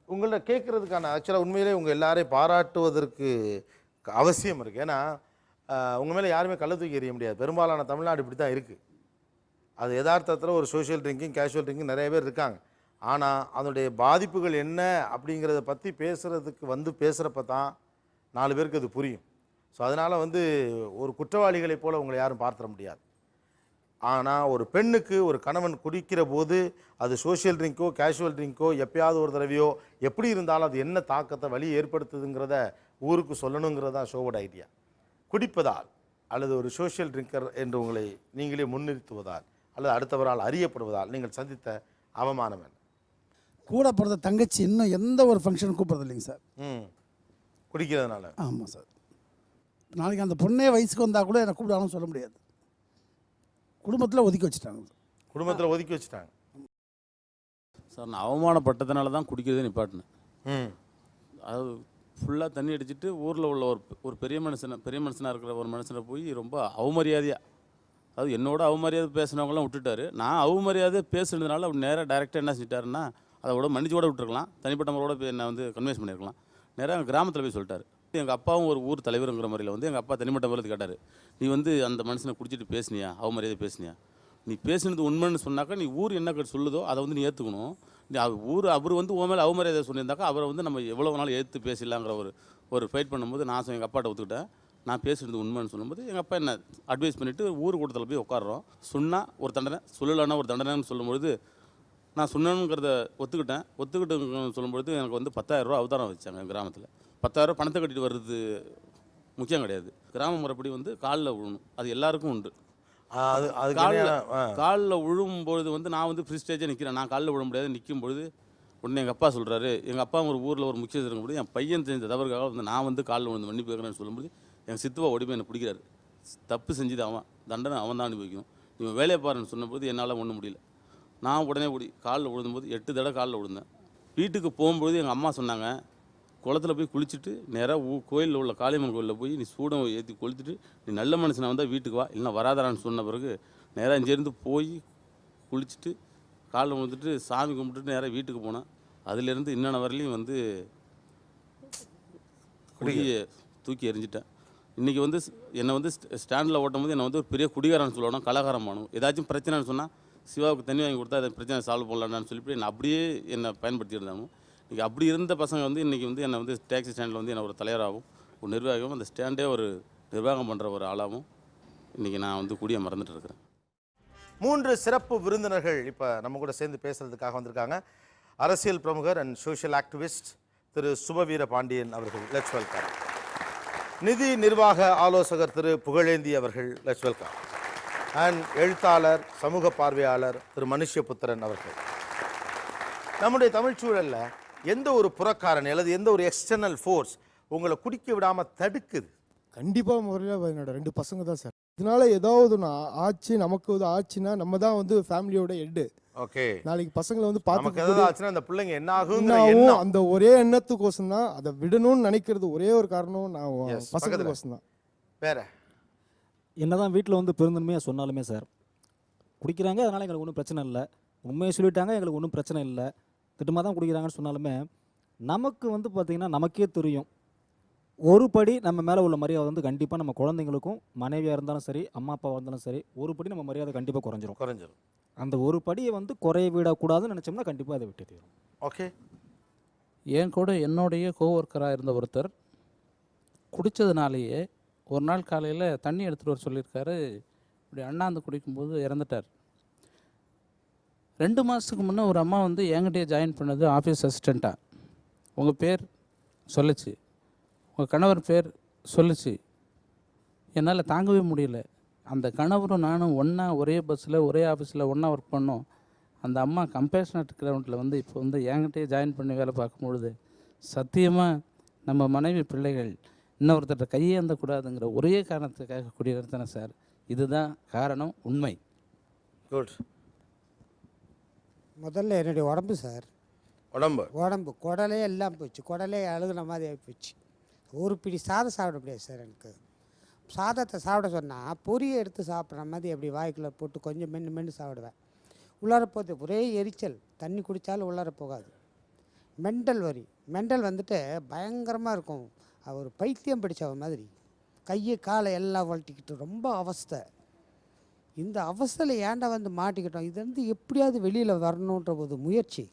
உங்கள்ட்ட கேட்குறதுக்கான ஆக்சுவலாக உண்மையிலே உங்கள் எல்லாரையும் பாராட்டுவதற்கு அவசியம் இருக்குது. ஏன்னா உங்கள் மேலே யாருமே கள்ள தூக்கி எறிய முடியாது. பெரும்பாலான தமிழ்நாடு இப்படி தான் இருக்குது. அது யதார்த்தத்தில் ஒரு சோஷியல் ட்ரிங்கிங் கேஷுவல் ட்ரிங்கிங் நிறைய பேர் இருக்காங்க. ஆனால் அதனுடைய பாதிப்புகள் என்ன அப்படிங்கிறத பற்றி பேசுகிறப்ப தான் 4 பேருக்கு அது புரியும். ஸோ அதனால் ஒரு குற்றவாளிகளைப் போல் உங்களை யாரும் பார்த்துட முடியாது. ஆனால் ஒரு பெண்ணுக்கு ஒரு கணவன் குடிக்கிற போது அது சோஷியல் ட்ரிங்க்கோ கேஷுவல் ட்ரிங்க்கோ எப்பயாவது ஒரு தடவையோ எப்படி இருந்தாலும் அது என்ன தாக்கத்தை வழி ஏற்படுத்துதுங்கிறத ஊருக்கு சொல்லணுங்கிறதா ஷோவோட ஐடியா. குடிப்பதால் அல்லது ஒரு சோஷியல் ட்ரிங்கர் என்று உங்களை நீங்களே முன்னிறுத்துவதால் அல்லது அடுத்தவரால் அறியப்படுவதால் நீங்கள் சந்தித்த அவமானம் என்ன? கூட பிறந்த தங்கச்சி இன்னும் எந்த ஒரு ஃபங்க்ஷனும் கூப்பிட்றது இல்லைங்க சார். குடிக்கிறதுனால. ஆமாம் சார். நாளைக்கு அந்த பொண்ணே வயசுக்கு வந்தால் கூட என்னை கூப்பிடாலும் சொல்ல முடியாது. குடும்பத்தில் ஒதுக்கி வச்சுட்டாங்க. குடும்பத்தில் ஒதுக்கி வச்சுட்டாங்க சார். நான் அவமானப்பட்டதுனால தான் குடிக்கிறதே நிப்பாட்டினேன். அது ஃபுல்லாக தண்ணி அடிச்சுட்டு ஊரில் உள்ள ஒரு பெரிய மனுஷனாக இருக்கிற ஒரு மனுஷனை போய் ரொம்ப அவமரியாதையாக, அது என்னோட அவமரியாதை பேசினவங்களாம் விட்டுட்டாரு. நான் அவமரியாதை பேசுனதுனால அவர் நேராக டைரெக்டாக என்ன செஞ்சிட்டாருன்னா, அதை விட மன்னிச்சு கூட விட்டுருக்கலாம், தனிப்பட்ட முறையோட போய் என்னை கன்வின்ஸ் பண்ணியிருக்கலாம். நேராக எங்கள் கிராமத்தில் போய் சொல்லிட்டாரு. எங்கள் அப்பாவும் ஒரு ஊர் தலைவருங்கிற முறையில் எங்கள் அப்பா தனிப்பட்ட முறையில் கேட்டார், நீ அந்த மனுஷனை குடிச்சிட்டு பேசுனியா, அவமரியாதை பேசுனியா? நீ பேசுனது உண்மைன்னு சொன்னாக்கா நீ ஊர் என்ன சொல்லுதோ அதை நீ ஏற்றுக்கணும். நீ ஊர் அவர் உன் மேலே அவமரியாதை சொல்லியிருந்தாக்கா அவரை நம்ம எவ்வளோ நாள் ஏற்று பேசிடலாங்கிற ஒரு ஃபைட் பண்ணும்போது நான் எங்கள் அப்பாட்ட ஒத்துக்கிட்டேன். நான் பேசுகிறது உண்மைன்னு சொல்லும்போது எங்கள் அப்பா என்ன அட்வைஸ் பண்ணிவிட்டு ஊர் கூட்டத்தில் போய் உட்காடுறோம். சொன்னால் ஒரு தண்டனை, சொல்லலைன்னா ஒரு தண்டனைன்னு சொல்லும்பொழுது நான் சொன்னேங்கிறத ஒத்துக்கிட்டு சொல்லும்பொழுது எனக்கு 10,000 ரூபா அவதாரம் வச்சாங்க. எங்கள் கிராமத்தில் 10,000 ரூபா பணத்தை கட்டிட்டு வர்றது முக்கியம் கிடையாது. கிராம முறைப்படி காலில் விழணும், அது எல்லாருக்கும் உண்டு. அது காலில் விழும்பொழுது நான் ஃப்ரீ ஸ்டேஜாக நிற்கிறேன். நான் காலில் விழ முடியாது. நிற்கும் பொழுது உடனே எங்கள் அப்பா சொல்கிறாரு, எங்கள் அப்பா ஒரு ஊரில் ஒரு முக்கியம் இருக்கும்போது என் பையன் செஞ்ச தவறுக்காக நான் காலில் விழுந்து மன்னிப்பு கேட்குறேன்னு சொல்லும்போது எங்கள் சித்துவா ஓடி போய் என்னை பிடிக்கிறாரு. தப்பு செஞ்சது அவன், தண்டனை அவன் தான் அனுபவிக்கணும், நீ வேலையை பாருன்னு சொன்னபோது என்னால் ஒன்றும் முடியல. நான் உடனே காலில் விழுந்தபோது 8 தடவை காலில் விழுந்தேன். வீட்டுக்கு போகும்பொழுது எங்கள் அம்மா சொன்னாங்க, குளத்தில் போய் குளிச்சுட்டு நேராக கோயிலில் உள்ள காளியம்மன் கோயிலில் போய் நீ சூடம் ஏற்றி கொளுத்துட்டு நீ நல்ல மனுஷனாக வந்தால் வீட்டுக்கு வா, இல்லைனா வராதாரான்னு சொன்ன பிறகு நேராக இங்கேருந்து போய் குளிச்சுட்டு காலில் விழுந்துட்டு சாமி கும்பிட்டுட்டு நேராக வீட்டுக்கு போனேன். அதுலேருந்து இன்னொன்று வரலையும் குடியை தூக்கி எறிஞ்சிட்டேன். இன்றைக்கி என்னை ஸ்டாண்டில் ஓட்டும் போது என்னை ஒரு பெரிய குடிகாரன்னு சொல்லணும், கலகாரமானும். ஏதாச்சும் பிரச்சனைன்னு சொன்னால் சிவாவுக்கு தண்ணி வாங்கி கொடுத்தா அதை பிரச்சனை சால்வ் பண்ணலான்னு சொல்லிட்டு என்னை அப்படியே பயன்படுத்தியிருந்தாங்க. இன்றைக்கி அப்படி இருந்த பசங்க இன்றைக்கி என்னை டாக்ஸி ஸ்டாண்டில் என்னை ஒரு தலைவராகவும் ஒரு நிர்வாகமும் அந்த ஸ்டாண்டே ஒரு நிர்வாகம் பண்ணுற ஒரு ஆளாகவும் இன்றைக்கி நான் குடியை மறந்துட்டு இருக்கிறேன். 3 சிறப்பு விருந்தினர்கள் இப்போ நம்ம கூட சேர்ந்து பேசுகிறதுக்காக வந்திருக்காங்க. அரசியல் பிரமுகர் அண்ட் சோஷியல் ஆக்டிவிஸ்ட் திரு சுபவீர பாண்டியன் அவர்கள், லெட்ஸ் வெல்கம். நிதி நிர்வாக ஆலோசகர் திரு புகழேந்தி அவர்கள், லெட்ஸ் வெல்கம். அண்ட் எழுத்தாளர் சமூக பார்வையாளர் திரு மனுஷ்யபுத்திரன் அவர்கள். நம்முடைய தமிழ் சூழலில் எந்த ஒரு புறக்காரணி அல்லது எந்த ஒரு எக்ஸ்டர்னல் ஃபோர்ஸ் உங்களை குடிக்க விடாமல் தடுக்குது? கண்டிப்பாக முறையில் என்னோட 2 பசங்க தான் சார். இதனால ஏதாவது ஆச்சு, நமக்கு ஆச்சுன்னா நம்ம தான் ஃபேமிலியோட ஹெட்டு. ஓகே, நாளைக்கு பசங்களை பார்த்து அந்த பிள்ளைங்க என்ன ஆகும் அந்த ஒரே எண்ணத்துக்கோசம் தான் அதை விடணும்னு நினைக்கிறது. ஒரே ஒரு காரணம் நான் பசங்களுக்கோசம் தான். வேற என்னதான் வீட்டில் பெருந்தன்மையாக சொன்னாலுமே சார், குடிக்கிறாங்க, அதனால் எங்களுக்கு ஒன்றும் பிரச்சனை இல்லை, உண்மையை சொல்லிட்டாங்க, எங்களுக்கு ஒன்றும் பிரச்சனை இல்லை, திட்டமாக தான் குடிக்கிறாங்கன்னு சொன்னாலுமே நமக்கு பார்த்திங்கன்னா நமக்கே தெரியும் ஒரு படி நம்ம மேலே உள்ள மரியாதை கண்டிப்பாக நம்ம குழந்தைங்களுக்கும் மனைவியாக இருந்தாலும் சரி, அம்மா அப்பாவாக இருந்தாலும் சரி, ஒரு படி நம்ம மரியாதை கண்டிப்பாக குறைஞ்சிரும். அந்த ஒரு படியை குறைய விடக்கூடாதுன்னு நினச்சோம்னா கண்டிப்பாக அதை விட்டு தீரும். ஓகே, என் கூட என்னுடைய கோவொர்க்கராக இருந்த ஒருத்தர் குடித்ததுனாலேயே ஒரு நாள் காலையில் தண்ணி எடுத்துகிட்டு வர சொல்லியிருக்காரு. இப்படி அண்ணாந்து குடிக்கும்போது இறந்துட்டார். 2 மாதத்துக்கு முன்னே ஒரு அம்மா என்கிட்டயே ஜாயின் பண்ணது ஆஃபீஸ் அசிஸ்டண்ட்டாக. உங்கள் பேர் சொல்லிச்சு, உங்கள் கணவர் பேர் சொல்லிச்சு. என்னால் தாங்கவே முடியல. அந்த கணவரும் நானும் ஒன்றா ஒரே பஸ்ஸில் ஒரே ஆஃபீஸில் ஒன்றா ஒர்க் பண்ணோம். அந்த அம்மா கம்பேஷனட் கிரவுண்டில் இப்போ என்கிட்டயே ஜாயின் பண்ணி வேலை பார்க்கும்பொழுது சத்தியமாக நம்ம மனைவி பிள்ளைகள் இன்னொருத்தட்ட கையேந்தக்கூடாதுங்கிற ஒரே காரணத்துக்காக குடியிருந்தேன் சார். இதுதான் காரணம், உண்மை. குட். முதல்ல என்னுடைய உடம்பு சார், உடம்பு குடலே எல்லாம் போச்சு, குடலே அழுகுன மாதிரி ஆகி போச்சு. ஒரு பிடி சாதம் சாப்பிட முடியாது சார். எனக்கு சாதத்தை சாப்பிட சொன்னால் பொரியை எடுத்து சாப்பிட்ற மாதிரி அப்படி வாய்க்குள்ளே போட்டு கொஞ்சம் மென்று சாப்பிடுவேன். உள்ளார போது ஒரே எரிச்சல், தண்ணி குடித்தாலும் உள்ளார போகாது. மெண்டல் வரி. மெண்டல் வந்துட்டு பயங்கரமாக இருக்கும். அவர் பைத்தியம் பிடிச்ச மாதிரி கையை காலை எல்லாம் வளட்டிக்கிட்டு ரொம்ப அவஸ்தை. இந்த அவஸ்தையில் ஏன்டா வந்து மாட்டிக்கிட்டோம், இது வந்து எப்படியாவது வெளியில் வரணுன்ற ஒரு முயற்சி.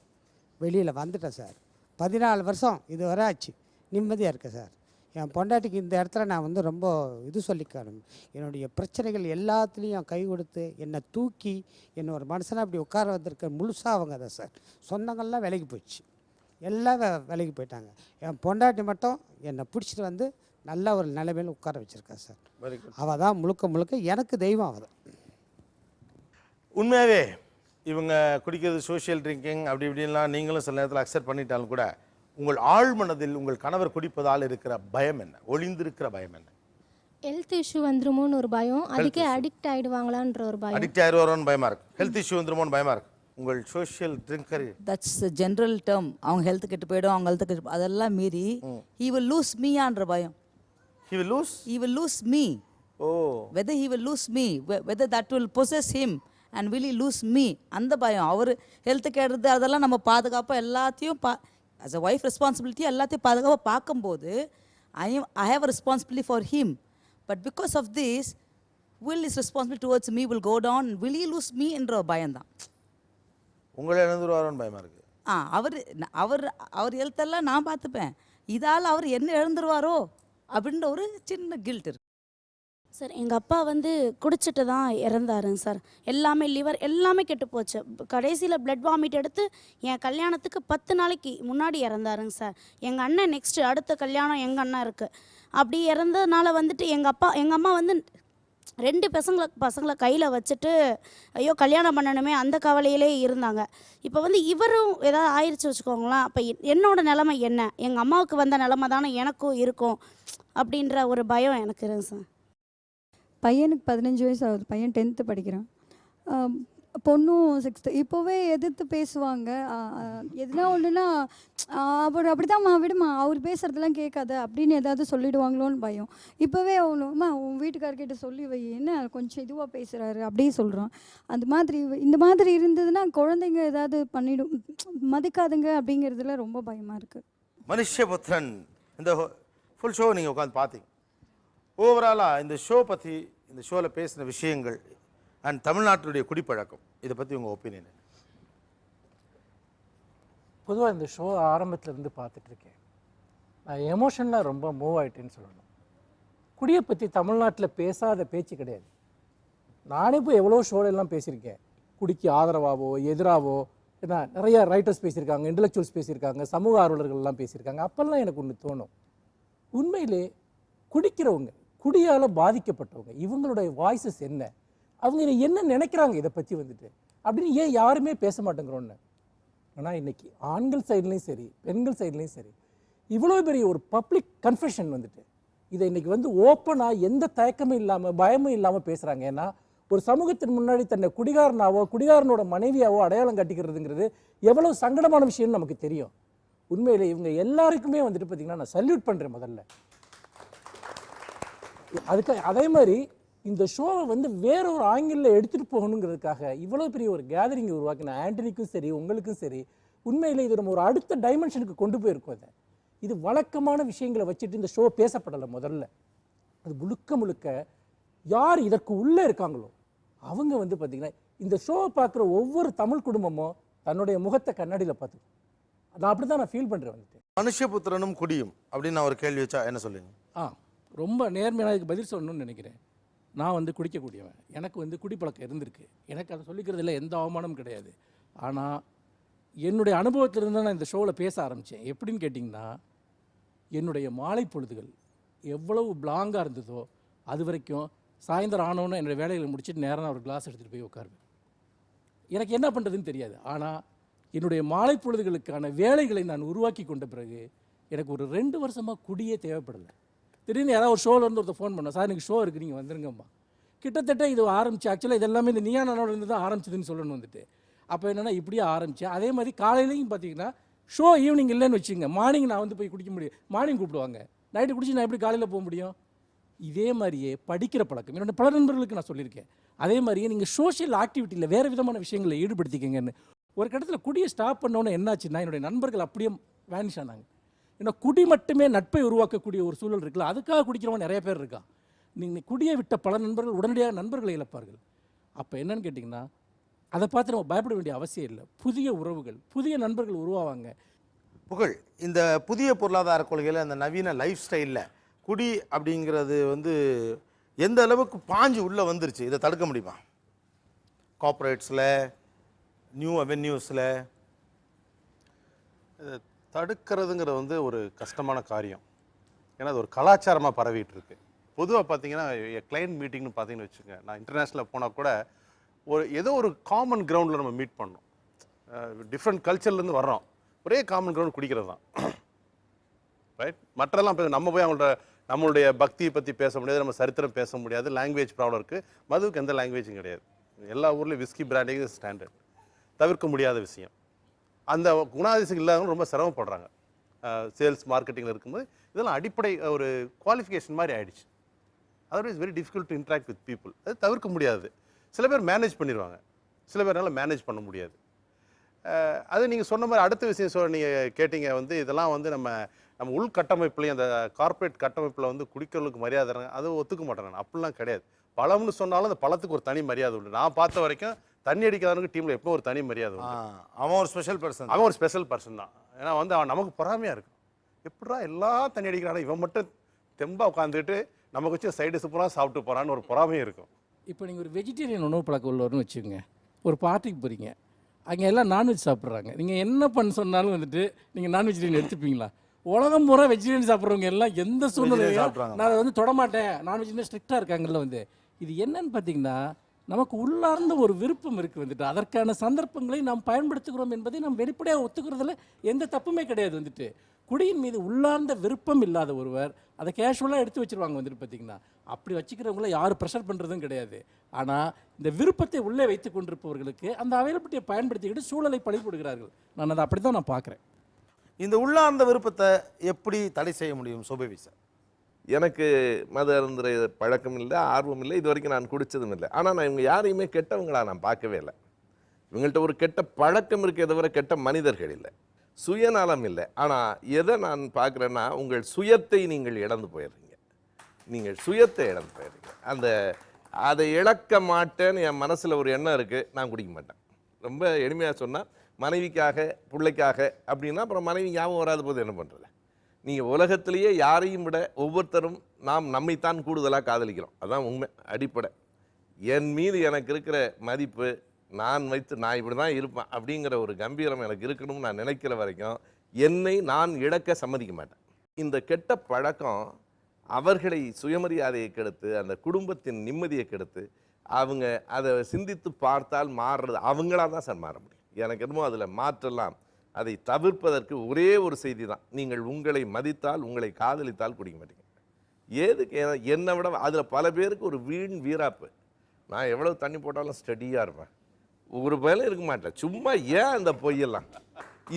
வெளியில் வந்துட்டேன் சார். 14 வருஷம் இது வரை ஆச்சு, நிம்மதியாக இருக்கேன் சார். என் பொண்டாட்டிக்கு இந்த இடத்துல நான் வந்து ரொம்ப இது சொல்லிக்கணும். என்னுடைய பிரச்சனைகள் எல்லாத்துலேயும் கை கொடுத்து என்னை தூக்கி என்னை ஒரு மனுஷனாக அப்படி உட்கார வந்திருக்க முழுசாக அவங்க தான் சார். சொந்தங்கள்லாம் விலைக்கு போயிடுச்சு, எல்லாம் விலைக்கு போயிட்டாங்க. என் பொண்டாட்டி மட்டும் என்னை பிடிச்சிட்டு வந்து நல்ல ஒரு நிலைமையில் உட்கார வச்சுருக்கா சார். அவள் தான் முழுக்க முழுக்க எனக்கு தெய்வம். அவள் தான் உண்மையாகவே. இவங்க குடிக்கிறது சோஷியல் ட்ரிங்கிங் அப்படி இப்படின்லாம் நீங்களும் சில நேரத்தில் அக்செப்ட் பண்ணிட்டாலும் கூட உங்கள் ஆழ்மனதில் உங்கள் கணவர் குடிப்பதால் இருக்கிற பயம் என்ன, ஒளிந்திருக்கிற பயம் என்ன? ஹெல்த் இஷ்யூ வந்துருமோன்னு ஒரு பயம், அதுக்கே அடிக்ட் ஆகிடுவாங்களான்ற ஒரு பயம். அடிக்ட் ஆயிடுவாரோன்னு பயமாக இருக்கு, ஹெல்த் இஷ்யூ வந்துருமோன்னு பயமாக இருக்கு. உங்கள் social drinker, that's general term. அவங்க ஹெல்த் கெட்டு போயிடும், அவங்க ஹெல்த் கெட்டு, அதெல்லாம் மீறி he will lose meன்ற பயம். he will lose me. whether he will lose me, whether that will possess him and will he lose me, அந்த பயம். அவர் ஹெல்த் கெடுறது அதெல்லாம் நம்ம பாதுகாப்பாக எல்லாத்தையும் as a wife responsibility எல்லாத்தையும் பாதுகாப்பாக பார்க்கும்போது I have a responsibility for him, but because of this will his responsibility towards me will go down, will he lose me என்ற பயம்தான். உங்களை இழந்துருவாரோன்னு பயமாக இருக்குது. அவர் அவர் அவர் ஹெல்த்தெல்லாம் நான் பார்த்துப்பேன், இதால் அவர் என்ன இழந்துருவாரோ அப்படின்ற ஒரு சின்ன கில்ட் இருக்கு சார். எங்கள் அப்பா வந்து குடிச்சிட்டு தான் இறந்தாருங்க சார். எல்லாமே லிவர் எல்லாமே கெட்டு போச்சு. கடைசியில் பிளட் வாமிட் எடுத்து என் கல்யாணத்துக்கு 10 நாளைக்கு முன்னாடி இறந்தாருங்க சார். எங்கள் அண்ணன் நெக்ஸ்ட்டு அடுத்த கல்யாணம் எங்கள் அண்ணன் இருக்குது. அப்படி இறந்ததுனால வந்துட்டு எங்கள் அம்மா வந்து 2 பசங்களை கையில் வச்சுட்டு ஐயோ கல்யாணம் பண்ணணுமே அந்த கவலையிலே இருந்தாங்க. இப்போ வந்து இவரும் ஏதாவது ஆயிடுச்சு வச்சுக்கோங்களேன், அப்போ என்னோட நிலைமை என்ன, எங்கள் அம்மாவுக்கு வந்த நிலைமை தானே எனக்கும் இருக்கும் அப்படின்ற ஒரு பயம் எனக்கு இருக்குது சார். பையனுக்கு 15 வயசு ஆகுது. பையன் 10th படிக்கிறான். பொண்ணும் 6th. இப்போவே எதிர்த்து பேசுவாங்க. எதுனா ஒன்றுனா அவர் அப்படி தான்மா விடுமா, அவர் பேசுகிறதெல்லாம் கேட்காத அப்படின்னு ஏதாவது சொல்லிடுவாங்களோன்னு பயம். இப்போவே அவ்வளோம்மா உன் வீட்டுக்காரர்கிட்ட சொல்லி வை, என்ன கொஞ்சம் இதுவாக பேசுகிறாரு அப்படி சொல்கிறான். அந்த மாதிரி இந்த மாதிரி இருந்ததுன்னா குழந்தைங்க ஏதாவது பண்ணிடும், மதிக்காதுங்க அப்படிங்கிறதுல ரொம்ப பயமாக இருக்குது. மனுஷபுத்திரன் இந்த ஃபுல் ஷோ நீங்கள் உட்காந்து பார்த்தீங்க. ஓவராலாக இந்த ஷோ பற்றி, இந்த ஷோவில் பேசின விஷயங்கள் அண்ட் தமிழ்நாட்டினுடைய குடிப்பழக்கம், இதை பற்றி உங்கள் ஒப்பீனியன்? பொதுவாக இந்த ஷோ ஆரம்பத்துலேருந்து பார்த்துட்ருக்கேன். நான் எமோஷனலாக ரொம்ப மூவ் ஆகிட்டேன்னு சொல்லணும். குடியை பற்றி தமிழ்நாட்டில் பேசாத பேச்சு கிடையாது. நானே இப்போ எவ்வளோ ஷோலெல்லாம் பேசியிருக்கேன். குடிக்கு ஆதரவாகவோ எதிராகவோ, ஏன்னா நிறையா ரைட்டர்ஸ் பேசியிருக்காங்க, இன்டலெக்சுவல்ஸ் பேசியிருக்காங்க, சமூக ஆர்வலர்கள்லாம் பேசியிருக்காங்க. அப்போல்லாம் எனக்கு ஒன்று தோணும், உண்மையிலே குடிக்கிறவங்க, குடியால் பாதிக்கப்பட்டவங்க, இவங்களுடைய வாய்ஸஸ் என்ன, அவங்க என்ன நினைக்கிறாங்க இதை பற்றி வந்துட்டு அப்படின்னு ஏன் யாருமே பேச மாட்டேங்கிறோன்னு. ஆனால் இன்றைக்கி ஆண்கள் சைட்லேயும் சரி பெண்கள் சைட்லேயும் சரி இவ்வளோ பெரிய ஒரு பப்ளிக் கன்ஃபெஷன் வந்துட்டு இதை இன்றைக்கி வந்து ஓப்பனாக எந்த தயக்கமும் இல்லாமல் பயமும் இல்லாமல் பேசுகிறாங்க. ஏன்னா ஒரு சமூகத்தின் முன்னாடி தன்னை குடிகாரனாவோ குடிகாரனோட மனைவியாவோ அடையாளம் கட்டிக்கிறதுங்கிறது எவ்வளோ சங்கடமான விஷயம்னு நமக்கு தெரியும். உண்மையிலே இவங்க எல்லாருக்குமே வந்துட்டு பார்த்திங்கன்னா நான் சல்யூட் பண்ணுறேன் முதல்ல. அதுக்கு அதே மாதிரி இந்த ஷோவை வந்து வேற ஒரு ஆங்கிளில் எடுத்துகிட்டு போகணுங்கிறதுக்காக இவ்வளோ பெரிய ஒரு கேதரிங் உருவாக்கின ஆண்டனிக்கும் சரி உங்களுக்கும் சரி, உண்மையில் இது நம்ம ஒரு அடுத்த டைமென்ஷனுக்கு கொண்டு போயிருக்கோம். அதை இது வழக்கமான விஷயங்களை வச்சுட்டு இந்த ஷோ பேசப்படலை முதல்ல. அது முழுக்க முழுக்க யார் இதற்கு உள்ளே இருக்காங்களோ அவங்க வந்து பார்த்திங்கன்னா இந்த ஷோவை பார்க்குற ஒவ்வொரு தமிழ் குடும்பமும் தன்னுடைய முகத்தை கண்ணாடியில் பார்த்துக்கும். நான் அப்படி தான் நான் ஃபீல் பண்ணுறேன் வந்துட்டு. மனுஷபுத்திரனும் குடியும் அப்படின்னு நான் ஒரு கேள்வி வச்சா என்ன சொல்லுங்க? ரொம்ப நேர்மையாக இதுக்கு பதில் சொல்லணும்னு நினைக்கிறேன். நான் வந்து குடிக்கக்கூடியவன், எனக்கு வந்து குடிப்பழக்கம் இருந்திருக்கு, எனக்கு அதை சொல்லிக்கிறதுல எந்த அவமானமும் கிடையாது. ஆனால் என்னுடைய அனுபவத்திலிருந்து நான் இந்த ஷோவில் பேச ஆரம்பித்தேன். எப்படின்னு கேட்டிங்கன்னா, என்னுடைய மாலை பொழுதுகள் எவ்வளவு பிளாங்காக இருந்ததோ அது வரைக்கும் சாயந்தரம் ஆனோன்னு என்னுடைய வேலைகளை முடிச்சுட்டு நேரம் நான் ஒரு கிளாஸ் எடுத்துகிட்டு போய் உட்காருவேன். எனக்கு என்ன பண்ணுறதுன்னு தெரியாது. ஆனால் என்னுடைய மாலை பொழுதுகளுக்கான வேலைகளை நான் உருவாக்கி கொண்ட பிறகு எனக்கு ஒரு 2 வருஷமாக குடியே தேவைப்படலை. திடீர்னு யாராவது ஒரு ஷோவில் இருந்து ஒருத்தர் ஃபோன் பண்ணோம், சார் எனக்கு ஷோ இருக்குது நீங்கள் வந்துருங்கம்மா. கிட்டத்தட்ட இது ஆரம்பிச்சு ஆக்சுவலாக இது எல்லாமே இந்த நீயானோட இருந்து தான் ஆரம்பிச்சதுன்னு சொல்லணும் வந்துட்டு. அப்போ என்னென்னா இப்படியே ஆரம்பித்தேன். அதே மாதிரி காலையிலையும் பார்த்தீங்கன்னா ஷோ ஈவினிங் இல்லைன்னு வச்சுங்க, மார்னிங் நான் வந்து போய் குடிக்க முடியும், மார்னிங் கூப்பிடுவாங்க, நைட்டு குடிச்சு நான் எப்படி காலையில் போக முடியும்? இதே மாதிரியே படிக்கிற பழக்கம் என்னோட பல நண்பர்களுக்கு நான் சொல்லியிருக்கேன். அதே மாதிரியே நீங்கள் சோஷியல் ஆக்டிவிட்டியில் வேறு விதமான விஷயங்களை ஈடுபடுத்திக்கங்கன்னு. ஒரு கட்டத்தில் குடியை ஸ்டாப் பண்ணோன்னு என்னாச்சுன்னா என்னுடைய நண்பர்கள் அப்படியே வேனிஷ் ஆனாங்க. ஏன்னா குடி மட்டுமே நட்பை உருவாக்கக்கூடிய ஒரு சூழல் இருக்குல்ல, அதுக்காக குடிக்கிறவங்க நிறைய பேர் இருக்கா. நீங்கள் குடியை விட்ட பல நண்பர்கள் உடனடியாக நண்பர்களை இழப்பார்கள். அப்போ என்னன்னு கேட்டிங்கன்னா, அதை பார்த்து நம்ம பயப்பட வேண்டிய அவசியம் இல்லை. புதிய உறவுகள், புதிய நண்பர்கள் உருவாவாங்க. புகழ், இந்த புதிய பொருளாதார கொள்கையில் அந்த நவீன லைஃப் ஸ்டைலில் குடி அப்படிங்கிறது வந்து எந்த அளவுக்கு பாஞ்சு உள்ளே வந்துருச்சு, இதை தடுக்க முடியுமா? கார்ப்பரேட்ஸில், நியூ அவென்யூஸில் தடுக்கிறதுங்கிறது வந்து ஒரு கஷ்டமான காரியம். ஏன்னா அது ஒரு கலாச்சாரமாக பரவிட்டு இருக்கு. பொதுவாக பார்த்தீங்கன்னா கிளைண்ட் மீட்டிங்னு பார்த்தீங்கன்னு வச்சுக்கோங்க, நான் இன்டர்நேஷ்னலில் போனால் கூட ஏதோ ஒரு காமன் கிரவுண்டில் நம்ம மீட் பண்ணோம். டிஃப்ரெண்ட் கல்ச்சர்லேருந்து வர்றோம், ஒரே காமன் கிரவுண்ட் குடிக்கிறது தான், ரைட்? மற்றெல்லாம் நம்ம போய் நம்மளுடைய பக்தியை பற்றி பேச முடியாது, நம்ம சரித்திரம் பேச முடியாது, லாங்குவேஜ் ப்ராப்ளம் இருக்குது. மதுவுக்கு எந்த லாங்குவேஜும் கிடையாது. எல்லா ஊர்லேயும் விஸ்கி பிராண்டிங் ஸ்டாண்டர்ட், தவிர்க்க முடியாத விஷயம். அந்த குணாதிசயம் இல்லாதவங்க ரொம்ப சிரமப்படுறாங்க. சேல்ஸ் மார்க்கெட்டிங்கில் இருக்கும்போது இதெல்லாம் அடிப்படை ஒரு குவாலிஃபிகேஷன் மாதிரி ஆகிடுச்சு. Otherwise very difficult to interact with people. அது தவிர்க்க முடியாது. சில பேர் மேனேஜ் பண்ணிடுவாங்க, சில பேர்னால மேனேஜ் பண்ண முடியாது. அது நீங்கள் சொன்ன மாதிரி அடுத்த விஷயம் நீங்கள் கேட்டீங்க வந்து இதெல்லாம் வந்து நம்ம உள்கட்டமைப்புலையும் அந்த கார்ப்பரேட் கட்டமைப்பில் வந்து குடிக்கிறவங்களுக்கு மரியாதை தராங்க, அது ஒத்துக்க மாட்டேன் நான். அப்படிலாம் கிடையாது. பழம்னு சொன்னாலும் அந்த பழத்துக்கு ஒரு தனி மரியாதை உண்டு. நான் பார்த்த வரைக்கும் தண்ணி அடிக்காதவனுக்கு டீமில் எப்போ ஒரு தனி மரியாதை உண்டு. அவன் ஒரு ஸ்பெஷல் பர்சன், அவன் ஒரு ஸ்பெஷல் பர்சன் தான். ஏன்னா வந்து அவன் நமக்கு பொறாமையாக இருக்கும். எப்படா எல்லாம் தண்ணி அடிக்கிறானா, இவன் மட்டும் தெம்பாக உட்காந்துட்டு நமக்கு வச்சு சைடு சூப்பராக சாப்பிட்டு போகிறான்னு ஒரு பொறாமையும் இருக்கும். இப்போ நீங்கள் ஒரு வெஜிடேரியன் உணவு பழக்கம் உள்ளவர்னு வச்சுக்கோங்க, ஒரு பார்ட்டிக்கு போகிறீங்க, அங்கே எல்லாம் நான்வெஜ் சாப்பிட்றாங்க. நீங்கள் என்ன பண்ண சொன்னாலும் வந்துட்டு நீங்கள் நான்வெஜிடேரியன் எடுத்துப்பீங்களா? உலகம் பூரா வெஜிடேரியன் சாப்பிட்றவங்க எல்லாம் எந்த சூழ்நிலையும் நான் அதை வந்து தொடமாட்டேன், நான்வெஜ்னா ஸ்ட்ரிக்டாக இருக்காங்கல்ல. வந்து இது என்னன்னு பார்த்தீங்கன்னா, நமக்கு உள்ளார்ந்த ஒரு விருப்பம் இருக்குது வந்துட்டு, அதற்கான சந்தர்ப்பங்களை நாம் பயன்படுத்துகிறோம் என்பதை நாம் வெளிப்படையாக ஒத்துக்கிறதுல எந்த தப்புமே கிடையாது. வந்துட்டு குடியின் மீது உள்ளார்ந்த விருப்பம் இல்லாத ஒருவர் அதை கேஷுவலாக எடுத்து வச்சுருவாங்க. வந்துட்டு பார்த்தீங்கன்னா அப்படி வச்சுக்கிறவங்கள யாரும் ப்ரெஷர் பண்ணுறதும் கிடையாது. ஆனால் இந்த விருப்பத்தை உள்ளே வைத்து கொண்டிருப்பவர்களுக்கு அந்த அவைலபிலிட்டியை பயன்படுத்திக்கிட்டு சூழலை பழிபடுகிறார்கள். நான் அதை அப்படி தான் நான் பார்க்குறேன். இந்த உள்ளார்ந்த விருப்பத்தை எப்படி தடை செய்ய முடியும் சுபவி சார்? எனக்கு மது அருந்துற பழக்கம் இல்லை, ஆர்வம் இல்லை, இது வரைக்கும் நான் குடித்ததும் இல்லை. ஆனால் நான் இவங்க யாரையுமே கெட்டவங்களா நான் பார்க்கவே இல்லை. இவங்கள்ட்ட ஒரு கெட்ட பழக்கம் இருக்கே தவிர கெட்ட மனிதர்கள் இல்லை, சுயநலம் இல்லை. ஆனால் எதை நான் பார்க்குறேன்னா, உங்கள் சுயத்தை நீங்கள் இழந்து போயிடுறீங்க. நீங்கள் சுயத்தை இழந்து போயிடுறீங்க. அதை இழக்க மாட்டேன்னு என் மனசில் ஒரு எண்ணம் இருக்குது, நான் குடிக்க மாட்டேன். ரொம்ப எளிமையாக சொன்னால், மனைவிக்காக பிள்ளைக்காக அப்படின்னா அப்புறம் மனைவி ஞாபகம் வராத போது என்ன பண்ணுறது? நீங்கள் உலகத்திலேயே யாரையும் விட ஒவ்வொருத்தரும் நம்மைத்தான் கூடுதலாக காதலிக்கிறோம். அதுதான் உண்மை, அடிப்படை. என் மீது எனக்கு இருக்கிற மதிப்பு, நான் இப்படி தான் இருப்பேன் அப்படிங்கிற ஒரு கம்பீரம் எனக்கு இருக்கணும்னு நான் நினைக்கிற வரைக்கும் என்னை நான் இழக்க சம்மதிக்க மாட்டேன். இந்த கெட்ட பழக்கம் அவர்களை சுயமரியாதையை கெடுத்து, அந்த குடும்பத்தின் நிம்மதியை கெடுத்து, அவங்க அதை சிந்தித்து பார்த்தால் மாறுறது அவங்களாக தான் சார் மாற முடியும். எனக்கு என்னமோ அதில் மாற்றலாம். அதை தவிர்ப்பதற்கு ஒரே ஒரு செய்தி தான், நீங்கள் உங்களை மதித்தால், உங்களை காதலித்தால் குடிக்க மாட்டீங்க. ஏதுக்கு? என்னை விட அதில் பல பேருக்கு ஒரு வீண் வீராப்பு. நான் எவ்வளோ தண்ணி போட்டாலும் ஸ்டடியாக இருப்பேன், ஒரு வேலை இருக்க மாட்டேன். சும்மா ஏன் அந்த பொய்யெல்லாம்,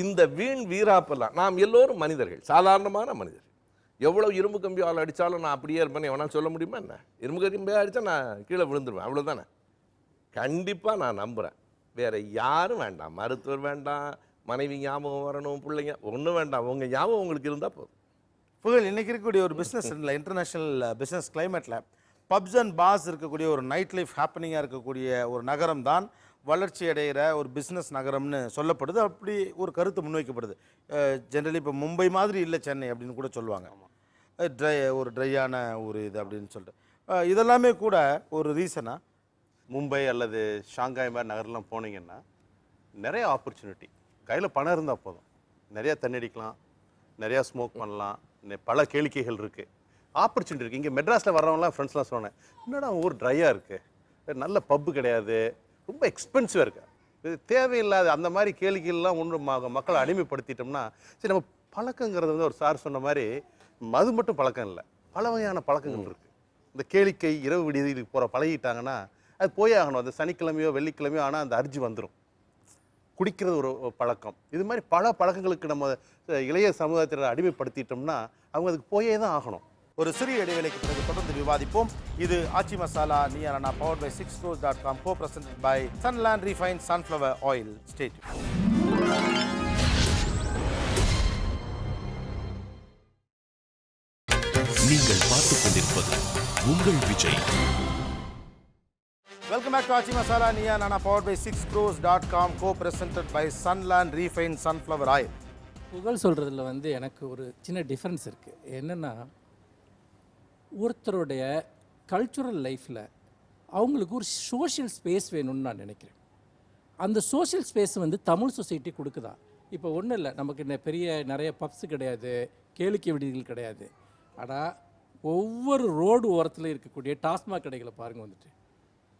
இந்த வீண் வீராப்பெல்லாம்? நாம் எல்லோரும் மனிதர்கள், சாதாரணமான மனிதர்கள். எவ்வளோ இரும்பு கம்பி ஆள் அடித்தாலும் நான் அப்படியே இருப்பேன்னு எவனால் சொல்ல முடியுமா என்ன? இரும்பு கம்பியாக அடித்தா நான் கீழே விழுந்துருவேன், அவ்வளோதானே. கண்டிப்பாக நான் நம்புகிறேன். வேறு யாரும் வேண்டாம், மருத்துவர் வேண்டாம், மனைவி ஞாபகம் வரணும், பிள்ளைங்க ஒன்றும் வேண்டாம், உங்கள் ஞாபகம் உங்களுக்கு இருந்தால் போதும். புகழ், இன்றைக்கி இருக்கக்கூடிய ஒரு பிஸ்னஸ் இன்டர்நேஷ்னல் பிஸ்னஸ் கிளைமேட்டில் பப்ஸ் அண்ட் பார்ஸ் இருக்கக்கூடிய ஒரு நைட் லைஃப் ஹேப்பனிங்காக இருக்கக்கூடிய ஒரு நகரம் தான் வளர்ச்சி அடைகிற ஒரு பிஸ்னஸ் நகரம்னு சொல்லப்படுது. அப்படி ஒரு கருத்து முன்வைக்கப்படுது. ஜென்ரலி இப்போ மும்பை மாதிரி இல்லை சென்னை அப்படின்னு கூட சொல்லுவாங்க. ஒரு ட்ரையான ஒரு இது அப்படின்னு சொல்லிட்டு, இதெல்லாமே கூட ஒரு ரீசனாக மும்பை அல்லது ஷாங்காய் மாதிரி நகரெலாம் போனீங்கன்னா நிறைய ஆப்பர்ச்சுனிட்டி. கையில் பணம் இருந்தால் போதும், நிறையா தண்ணி அடிக்கலாம், நிறையா ஸ்மோக் பண்ணலாம், பல கேளிக்கைகள் இருக்குது, ஆப்பர்ச்சுனிட்டி இருக்குது. இங்கே மெட்ராஸில் வர்றவங்களாம் ஃப்ரெண்ட்ஸ்லாம் சொன்னேன், என்னடா ஊர் ட்ரையாக இருக்குது, நல்ல பப்பு கிடையாது, ரொம்ப எக்ஸ்பென்சிவாக இருக்குது, இது தேவையில்லாத அந்த மாதிரி கேளிக்கைகள்லாம் ஒன்று மக்களை அடிமைப்படுத்திட்டோம்னா சரி. நம்ம பழக்கங்கிறது வந்து ஒரு சார் சொன்ன மாதிரி மது மட்டும் பழக்கம் இல்லை, பல வகையான பழக்கங்கள் இருக்குது. இந்த கேளிக்கை இரவு விடுதிக்கு போகிற பழகிட்டாங்கன்னா அது போயே ஆகணும். அது சனிக்கிழமையோ வெள்ளிக்கிழமையோ ஆனால் அந்த அர்ஜி வந்துடும். குடிக்கிறது ஒரு பழக்கம். இது மாதிரி பல பழக்கங்களுக்கு நம்ம இளைய சமுதாயத்தில் அடிமைப்படுத்திட்டோம்னா அவங்க அதுக்கு போயே தான் ஆகணும். ஒரு சிறிய இடைவேளைக்கு பிறகு தொடர்ந்து விவாதிப்போம். இது ஆச்சி மசாலா நீயானா powered by 6crores.com, co-presented by Sunland Refined Sunflower Oil. Stay tuned. உங்கள் Vijay. Welcome back to Aachi masala Neeya Naana powered by 6crores.com co-presented by Sunland Refined Sunflower Oil. புகழ் சொல்கிறதுல வந்து எனக்கு ஒரு சின்ன டிஃப்ரென்ஸ் இருக்குது. என்னென்னா, ஒருத்தருடைய கல்ச்சுரல் லைஃப்பில் அவங்களுக்கு ஒரு சோஷியல் ஸ்பேஸ் வேணும்னு நான் நினைக்கிறேன். அந்த சோஷியல் ஸ்பேஸ் வந்து தமிழ் சொசைட்டி கொடுக்குதா? இப்போ ஒன்றும் இல்லை, நமக்கு நிறைய பப்ஸ் கிடையாது, கேளிக்கை விடுதிகள் கிடையாது. ஆனால் ஒவ்வொரு ரோடு ஓரத்தில் இருக்கக்கூடிய டாஸ்மாக் கடைகளை பாருங்கள், வந்துட்டு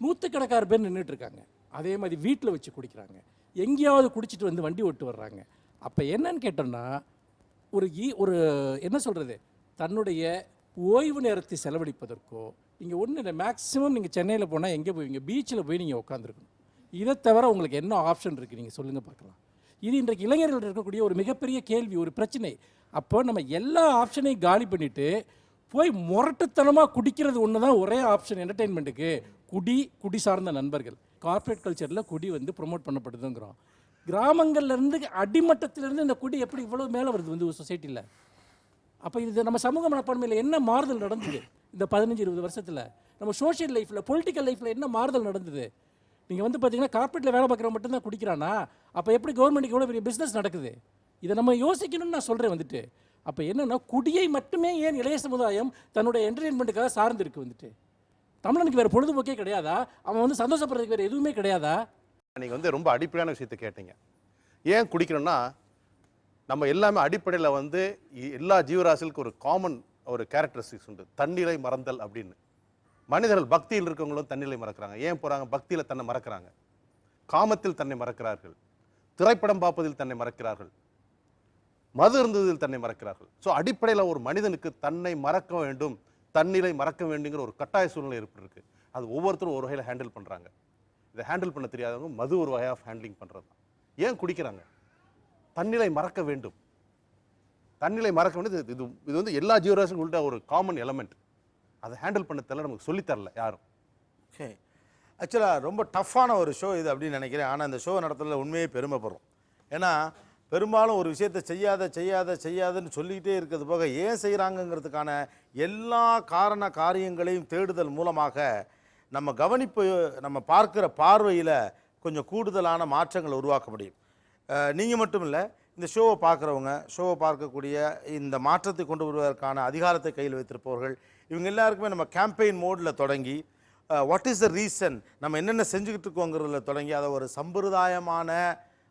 நூற்றுக்கணக்கான பேர் நின்றுட்டுருக்காங்க. அதே மாதிரி வீட்டில் வச்சு குடிக்கிறாங்க, எங்கேயாவது குடிச்சிட்டு வந்து வண்டி ஓட்டு வர்றாங்க. அப்போ என்னன்னு கேட்டோம்னா, ஒரு என்ன சொல்கிறது, தன்னுடைய ஓய்வு நேரத்தை செலவழிப்பதற்கோ, நீங்கள் ஒன்றும் இல்லை, மேக்ஸிமம் நீங்கள் சென்னையில் போனால் எங்கே போவீங்க? பீச்சில் போய் நீங்கள் உட்காந்துருக்கணும். இதை தவிர உங்களுக்கு என்ன ஆப்ஷன் இருக்குது? நீங்கள் சொல்லுங்கள் பார்க்கலாம். இது இன்றைக்கு இளைஞர்கள் இருக்கக்கூடிய ஒரு மிகப்பெரிய கேள்வி, ஒரு பிரச்சனை. அப்போ நம்ம எல்லா ஆப்ஷனையும் காலி பண்ணிவிட்டு போய் முரட்டுத்தனமாக குடிக்கிறது ஒன்று தான் ஒரே ஆப்ஷன் என்டர்டெயின்மெண்ட்டுக்கு. குடி சார்ந்த நண்பர்கள். கார்ப்பரேட் கல்ச்சரில் குடி வந்து ப்ரொமோட் பண்ணப்படுதுங்கிறோம். கிராமங்கள்லேருந்து அடிமட்டத்திலேருந்து இந்த குடி எப்படி இவ்வளோ மேலே வருது வந்து ஒரு சொசைட்டியில்? அப்போ இது நம்ம சமூக மனப்பான்மையில் என்ன மாறுதல் நடந்தது இந்த 15-20 வருஷத்தில்? நம்ம சோஷியல் லைஃப்பில், பொலிட்டிக்கல் லைஃப்பில் என்ன மாறுதல் நடந்தது? நீங்கள் வந்து பார்த்தீங்கன்னா, கார்ப்பரேட்டில் வேலை பார்க்குறவங்க மட்டும்தான் குடிக்கிறானா? அப்போ எப்படி கவர்மெண்ட்டுக்கு எவ்வளோ பெரிய பிஸ்னஸ் நடக்குது? இதை நம்ம யோசிக்கணும்னு நான் சொல்கிறேன் வந்துட்டு. அப்போ என்னென்னா, குடியை மட்டுமே ஏன் இளைய சமுதாயம் தன்னுடைய என்டர்டெயின்மெண்ட்டுக்காக சார்ந்திருக்கு? வந்துட்டு தமிழனுக்கு வேறு பொழுதுபோக்கே கிடையாதா? அவன் வந்து சந்தோஷப்படுறதுக்கு வேறு எதுவுமே கிடையாதா? நீங்கள் வந்து ரொம்ப அடிப்படையான விஷயத்தை கேட்டீங்க. ஏன் குடிக்கணும்னா, நம்ம எல்லாமே அடிப்படையில் வந்து எல்லா ஜீவராசிகளுக்கு ஒரு காமன் ஒரு கேரக்டரிஸ்டிக்ஸ் உண்டு. தன்னிலை மறந்தல் அப்படின்னு. மனிதர்கள் பக்தியில் இருக்கவங்களும் தன்னிலை மறக்கிறாங்க. ஏன் போகிறாங்க? பக்தியில் தன்னை மறக்கிறாங்க. காமத்தில் தன்னை மறக்கிறார்கள். திரைப்படம் பார்ப்பதில் தன்னை மறக்கிறார்கள். மது இருந்ததில் தன்னை மறக்கிறார்கள். ஸோ அடிப்படையில் ஒரு மனிதனுக்கு தன்னை மறக்க வேண்டும், தன்னிலை மறக்க வேண்டுங்கிற ஒரு கட்டாய சூழ்நிலை ஏற்பட்டிருக்கு. அது ஒவ்வொருத்தரும் ஒரு வகையில் ஹேண்டில் பண்ணுறாங்க. இதை ஹேண்டில் பண்ண தெரியாதவங்க மது ஒரு வகை ஆஃப் ஹேண்ட்லிங் பண்ணுறது தான். ஏன் குடிக்கிறாங்க? தன்னிலை மறக்க வேண்டும். தன்னிலை மறக்க வேண்டியது இது வந்து எல்லா ஜீவராசிக்கும் உள்ள ஒரு காமன் எலமெண்ட். அதை ஹேண்டில் பண்ண தெரியல, நமக்கு சொல்லித்தரல யாரும். ஓகே, ஆக்சுவலாக ரொம்ப டஃப்பான ஒரு ஷோ இது அப்படின்னு நினைக்கிறேன். ஆனால் இந்த ஷோ நடத்துறதுல உண்மையே பெருமைப்படுறோம். ஏன்னா பெரும்பாலும் ஒரு விஷயத்தை செய்யாதன்னு சொல்லிக்கிட்டே இருக்கிறது போக, ஏன் செய்கிறாங்கங்கிறதுக்கான எல்லா காரியங்களையும் தேடுதல் மூலமாக நம்ம கவனிப்பு, நம்ம பார்க்குற பார்வையில் கொஞ்சம் கூடுதலான மாற்றங்களை உருவாக்க முடியும். நீங்கள் மட்டும் இல்லை, இந்த ஷோவை பார்க்குறவங்க, ஷோவை பார்க்கக்கூடிய, இந்த மாற்றத்தை கொண்டு வருவதற்கான அதிகாரத்தை கையில் வைத்திருப்பவர்கள், இவங்க எல்லாருக்குமே நம்ம கேம்பெயின் மோடில் தொடங்கி, வாட் இஸ் த ரீசன், நம்ம என்னென்ன செஞ்சுக்கிட்டு இருக்கோங்கிறதுல தொடங்கி, அதை ஒரு சம்பிரதாயமான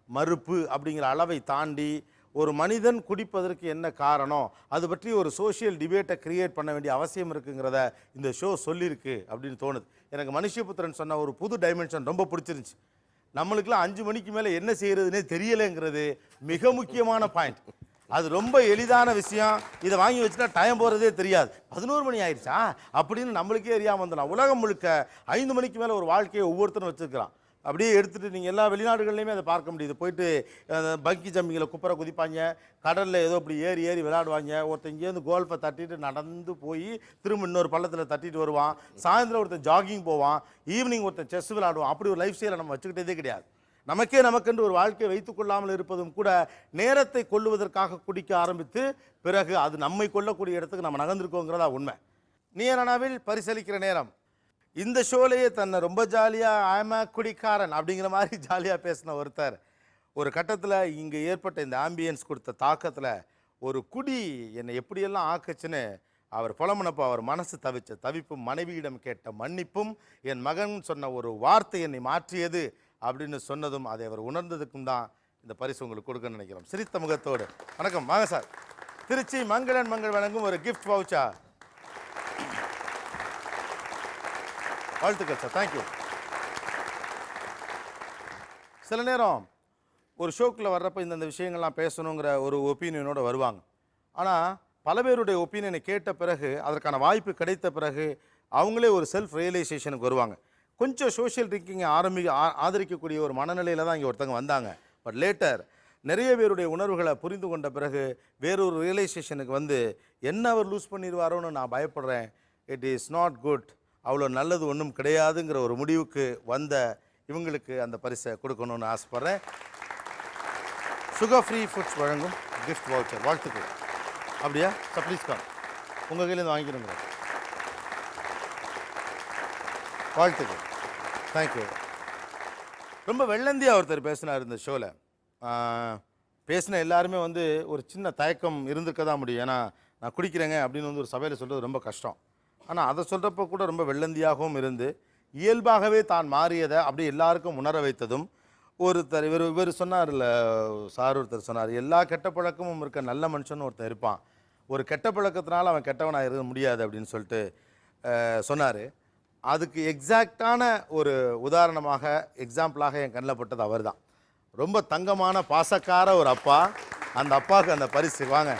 மறுப்பு அப்படிங்கிற அளவை தாண்டி ஒரு மனிதன் குடிப்பதற்கு என்ன காரணம், அது பற்றி ஒரு சோஷியல் டிபேட்டை கிரியேட் பண்ண வேண்டிய அவசியம் இருக்குங்கிறத இந்த ஷோ சொல்லியிருக்கு அப்படின்னு தோணுது. எனக்கு மனுஷபுத்திரன் சொன்ன ஒரு புது டைமென்ஷன் ரொம்ப பிடிச்சிருந்துச்சு. நம்மளுக்கெல்லாம் 5 மணிக்கு மேலே என்ன செய்கிறதுனே தெரியலைங்கிறது மிக முக்கியமான பாயிண்ட். அது ரொம்ப எளிதான விஷயம். இதை வாங்கி வச்சுட்டா டைம் போகிறதே தெரியாது. 11 மணி ஆயிடுச்சா அப்படின்னு நம்மளுக்கே அறியாமல் வந்துடலாம். உலகம் முழுக்க 5 மணிக்கு மேலே ஒரு வாழ்க்கையை ஒவ்வொருத்தரும் வச்சுருக்கிறான். அப்படியே எடுத்துகிட்டு நீங்கள் எல்லா வெளிநாடுகள்லையுமே அதை பார்க்க முடியுது. போயிட்டு பங்கி ஜம்பிங்கில் குப்பரை குதிப்பாங்க, கடலில் ஏதோ இப்படி ஏறி விளையாடுவாங்க. ஒருத்தன் இங்கேருந்து கோல்ஃபை தட்டிட்டு நடந்து போய் திரும்ப இன்னொரு பள்ளத்தில் தட்டிட்டு வருவான். சாயந்தரம் ஒருத்தன் ஜாகிங் போவான், ஈவினிங் ஒருத்தன் செஸ் விளையாடுவான். அப்படி ஒரு லைஃப் ஸ்டைலை நம்ம வச்சுக்கிட்டதே கிடையாது. நமக்கென்று ஒரு வாழ்க்கையை வைத்துக்கொள்ளாமல் இருப்பதும் கூட நேரத்தை கொள்ளுவதற்காக குடிக்க ஆரம்பித்து பிறகு அது நம்மை கொள்ளக்கூடிய இடத்துக்கு நம்ம நகர்ந்துருக்கோங்கிறதா உண்மை. நீயனாவில் பரிசளிக்கிற நேரம். இந்த ஷோலையே தன்னை ரொம்ப ஜாலியாக ஆம குடிக்காரன் அப்படிங்கிற மாதிரி ஜாலியாக பேசின ஒருத்தர் ஒரு கட்டத்தில் இங்கே ஏற்பட்ட இந்த ஆம்பியன்ஸ் கொடுத்த தாக்கத்தில் ஒரு குடி என்னை எப்படியெல்லாம் ஆக்குச்சுன்னு அவர் புலம்புனப்போ அவர் மனசு தவிச்ச தவிப்பும், மனைவியிடம் கேட்ட மன்னிப்பும், என் மகன் சொன்ன ஒரு வார்த்தை என்னை மாற்றியது அப்படின்னு சொன்னதும், அதை அவர் உணர்ந்ததுக்கும் தான் இந்த பரிசு உங்களுக்கு கொடுக்கணும்னு நினைக்கிறோம். சிரித்த முகத்தோடு வணக்கம். வாங்க சார். திருச்சி மங்களன் மங்கள் வழங்கும் ஒரு கிஃப்ட் வவுச்சர். வாழ்த்துக்கள் சார், தேங்க்யூ. சில நேரம் ஒரு ஷோக்கில் வர்றப்போ இந்த விஷயங்கள்லாம் பேசணுங்கிற ஒரு ஒப்பீனியனோடு வருவாங்க. ஆனால் பல பேருடைய ஒப்பீனியனை கேட்ட பிறகு, அதற்கான வாய்ப்பு கிடைத்த பிறகு அவங்களே ஒரு செல்ஃப் ரியலைசேஷனுக்கு வருவாங்க. கொஞ்சம் சோஷியல் ட்ரிங்கிங்கை ஆதரிக்கக்கூடிய ஒரு மனநிலையில் தான் இங்கே ஒருத்தங்க வந்தாங்க. பட் லேட்டர் நிறைய பேருடைய உணர்வுகளை புரிந்து கொண்ட பிறகு வேறொரு ரியலைசேஷனுக்கு வந்து என்ன அவர் லூஸ் பண்ணிடுவாரோன்னு நான் பயப்படுறேன், இட் இஸ் நாட் குட், அவ்வளோ நல்லது ஒன்றும் கிடையாதுங்கிற ஒரு முடிவுக்கு வந்த இவங்களுக்கு அந்த பரிசை கொடுக்கணும்னு ஆசைப்பட்றேன். சுகர் ஃப்ரீ ஃபுட்ஸ் வழங்கும் கிஃப்ட் வவுச்சர். வாழ்த்துக்கள். அப்படியா சார், ப்ளீஸ் கம். உங்கள் கையிலேருந்து வாங்கிக்கணுங்க. வாழ்த்துக்கள். தேங்க்யூ. ரொம்ப வெள்ளந்தியாக ஒருத்தர் பேசினார் இந்த ஷோவில். பேசின எல்லாருமே வந்து ஒரு சின்ன தயக்கம் இருந்துக்க தான் முடியும். ஏன்னா நான் குடிக்கிறேங்க அப்படின்னு வந்து ஒரு சபையில் சொல்கிறது ரொம்ப கஷ்டம். ஆனால் அதை சொல்கிறப்ப கூட ரொம்ப வெள்ளந்தியாகவும் இருந்து இயல்பாகவே தான் மாறியதை அப்படியே எல்லாருக்கும் உணர வைத்ததும் ஒருத்தர் இவர் சொன்னார்ல, சார் ஒருத்தர் சொன்னார், எல்லா கெட்ட பழக்கமும் இருக்க நல்ல மனுஷன் ஒருத்தர் இருப்பான், ஒரு கெட்ட பழக்கத்தினால அவன் கெட்டவனாக இருக்க முடியாது அப்படின்னு சொல்லிட்டு சொன்னார். அதுக்கு எக்ஸாக்டான ஒரு உதாரணமாக எக்ஸாம்பிளாக என் கண்ணில் பட்டது அவர் தான். ரொம்ப தங்கமான பாசக்கார ஒரு அப்பா. அந்த அப்பாவுக்கு அந்த பரிசு வாங்க.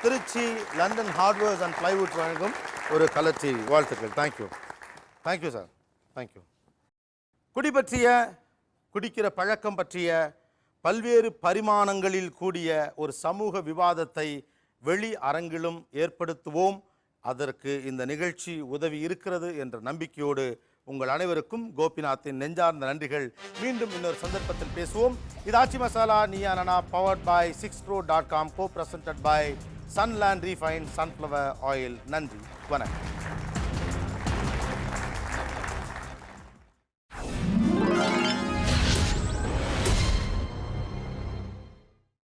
Tiruchi London hardwares and plywood வழங்கும் ஒரு கலர் டிவி. வாழ்த்துக்கள். தேங்க்யூ. Thank you sir. தேங்க்யூ. குடி பற்றிய, குடிக்கிற பழக்கம் பற்றிய பல்வேறு பரிமாணங்களில் கூடிய ஒரு சமூக விவாதத்தை வெளி அரங்கிலும் ஏற்படுத்துவோம். அதற்கு இந்த நிகழ்ச்சி உதவி இருக்கிறது என்ற நம்பிக்கையோடு உங்கள் அனைவருக்கும் கோபிநாத்தின் நெஞ்சார்ந்த நன்றிகள். மீண்டும் இன்னொரு சந்தர்ப்பத்தில் பேசுவோம். இது Aachi masala Neeya Naana, powered by 6crore.com, co-presented by Sunland Refined Sunflower Oil. நன்றி, வணக்கம்.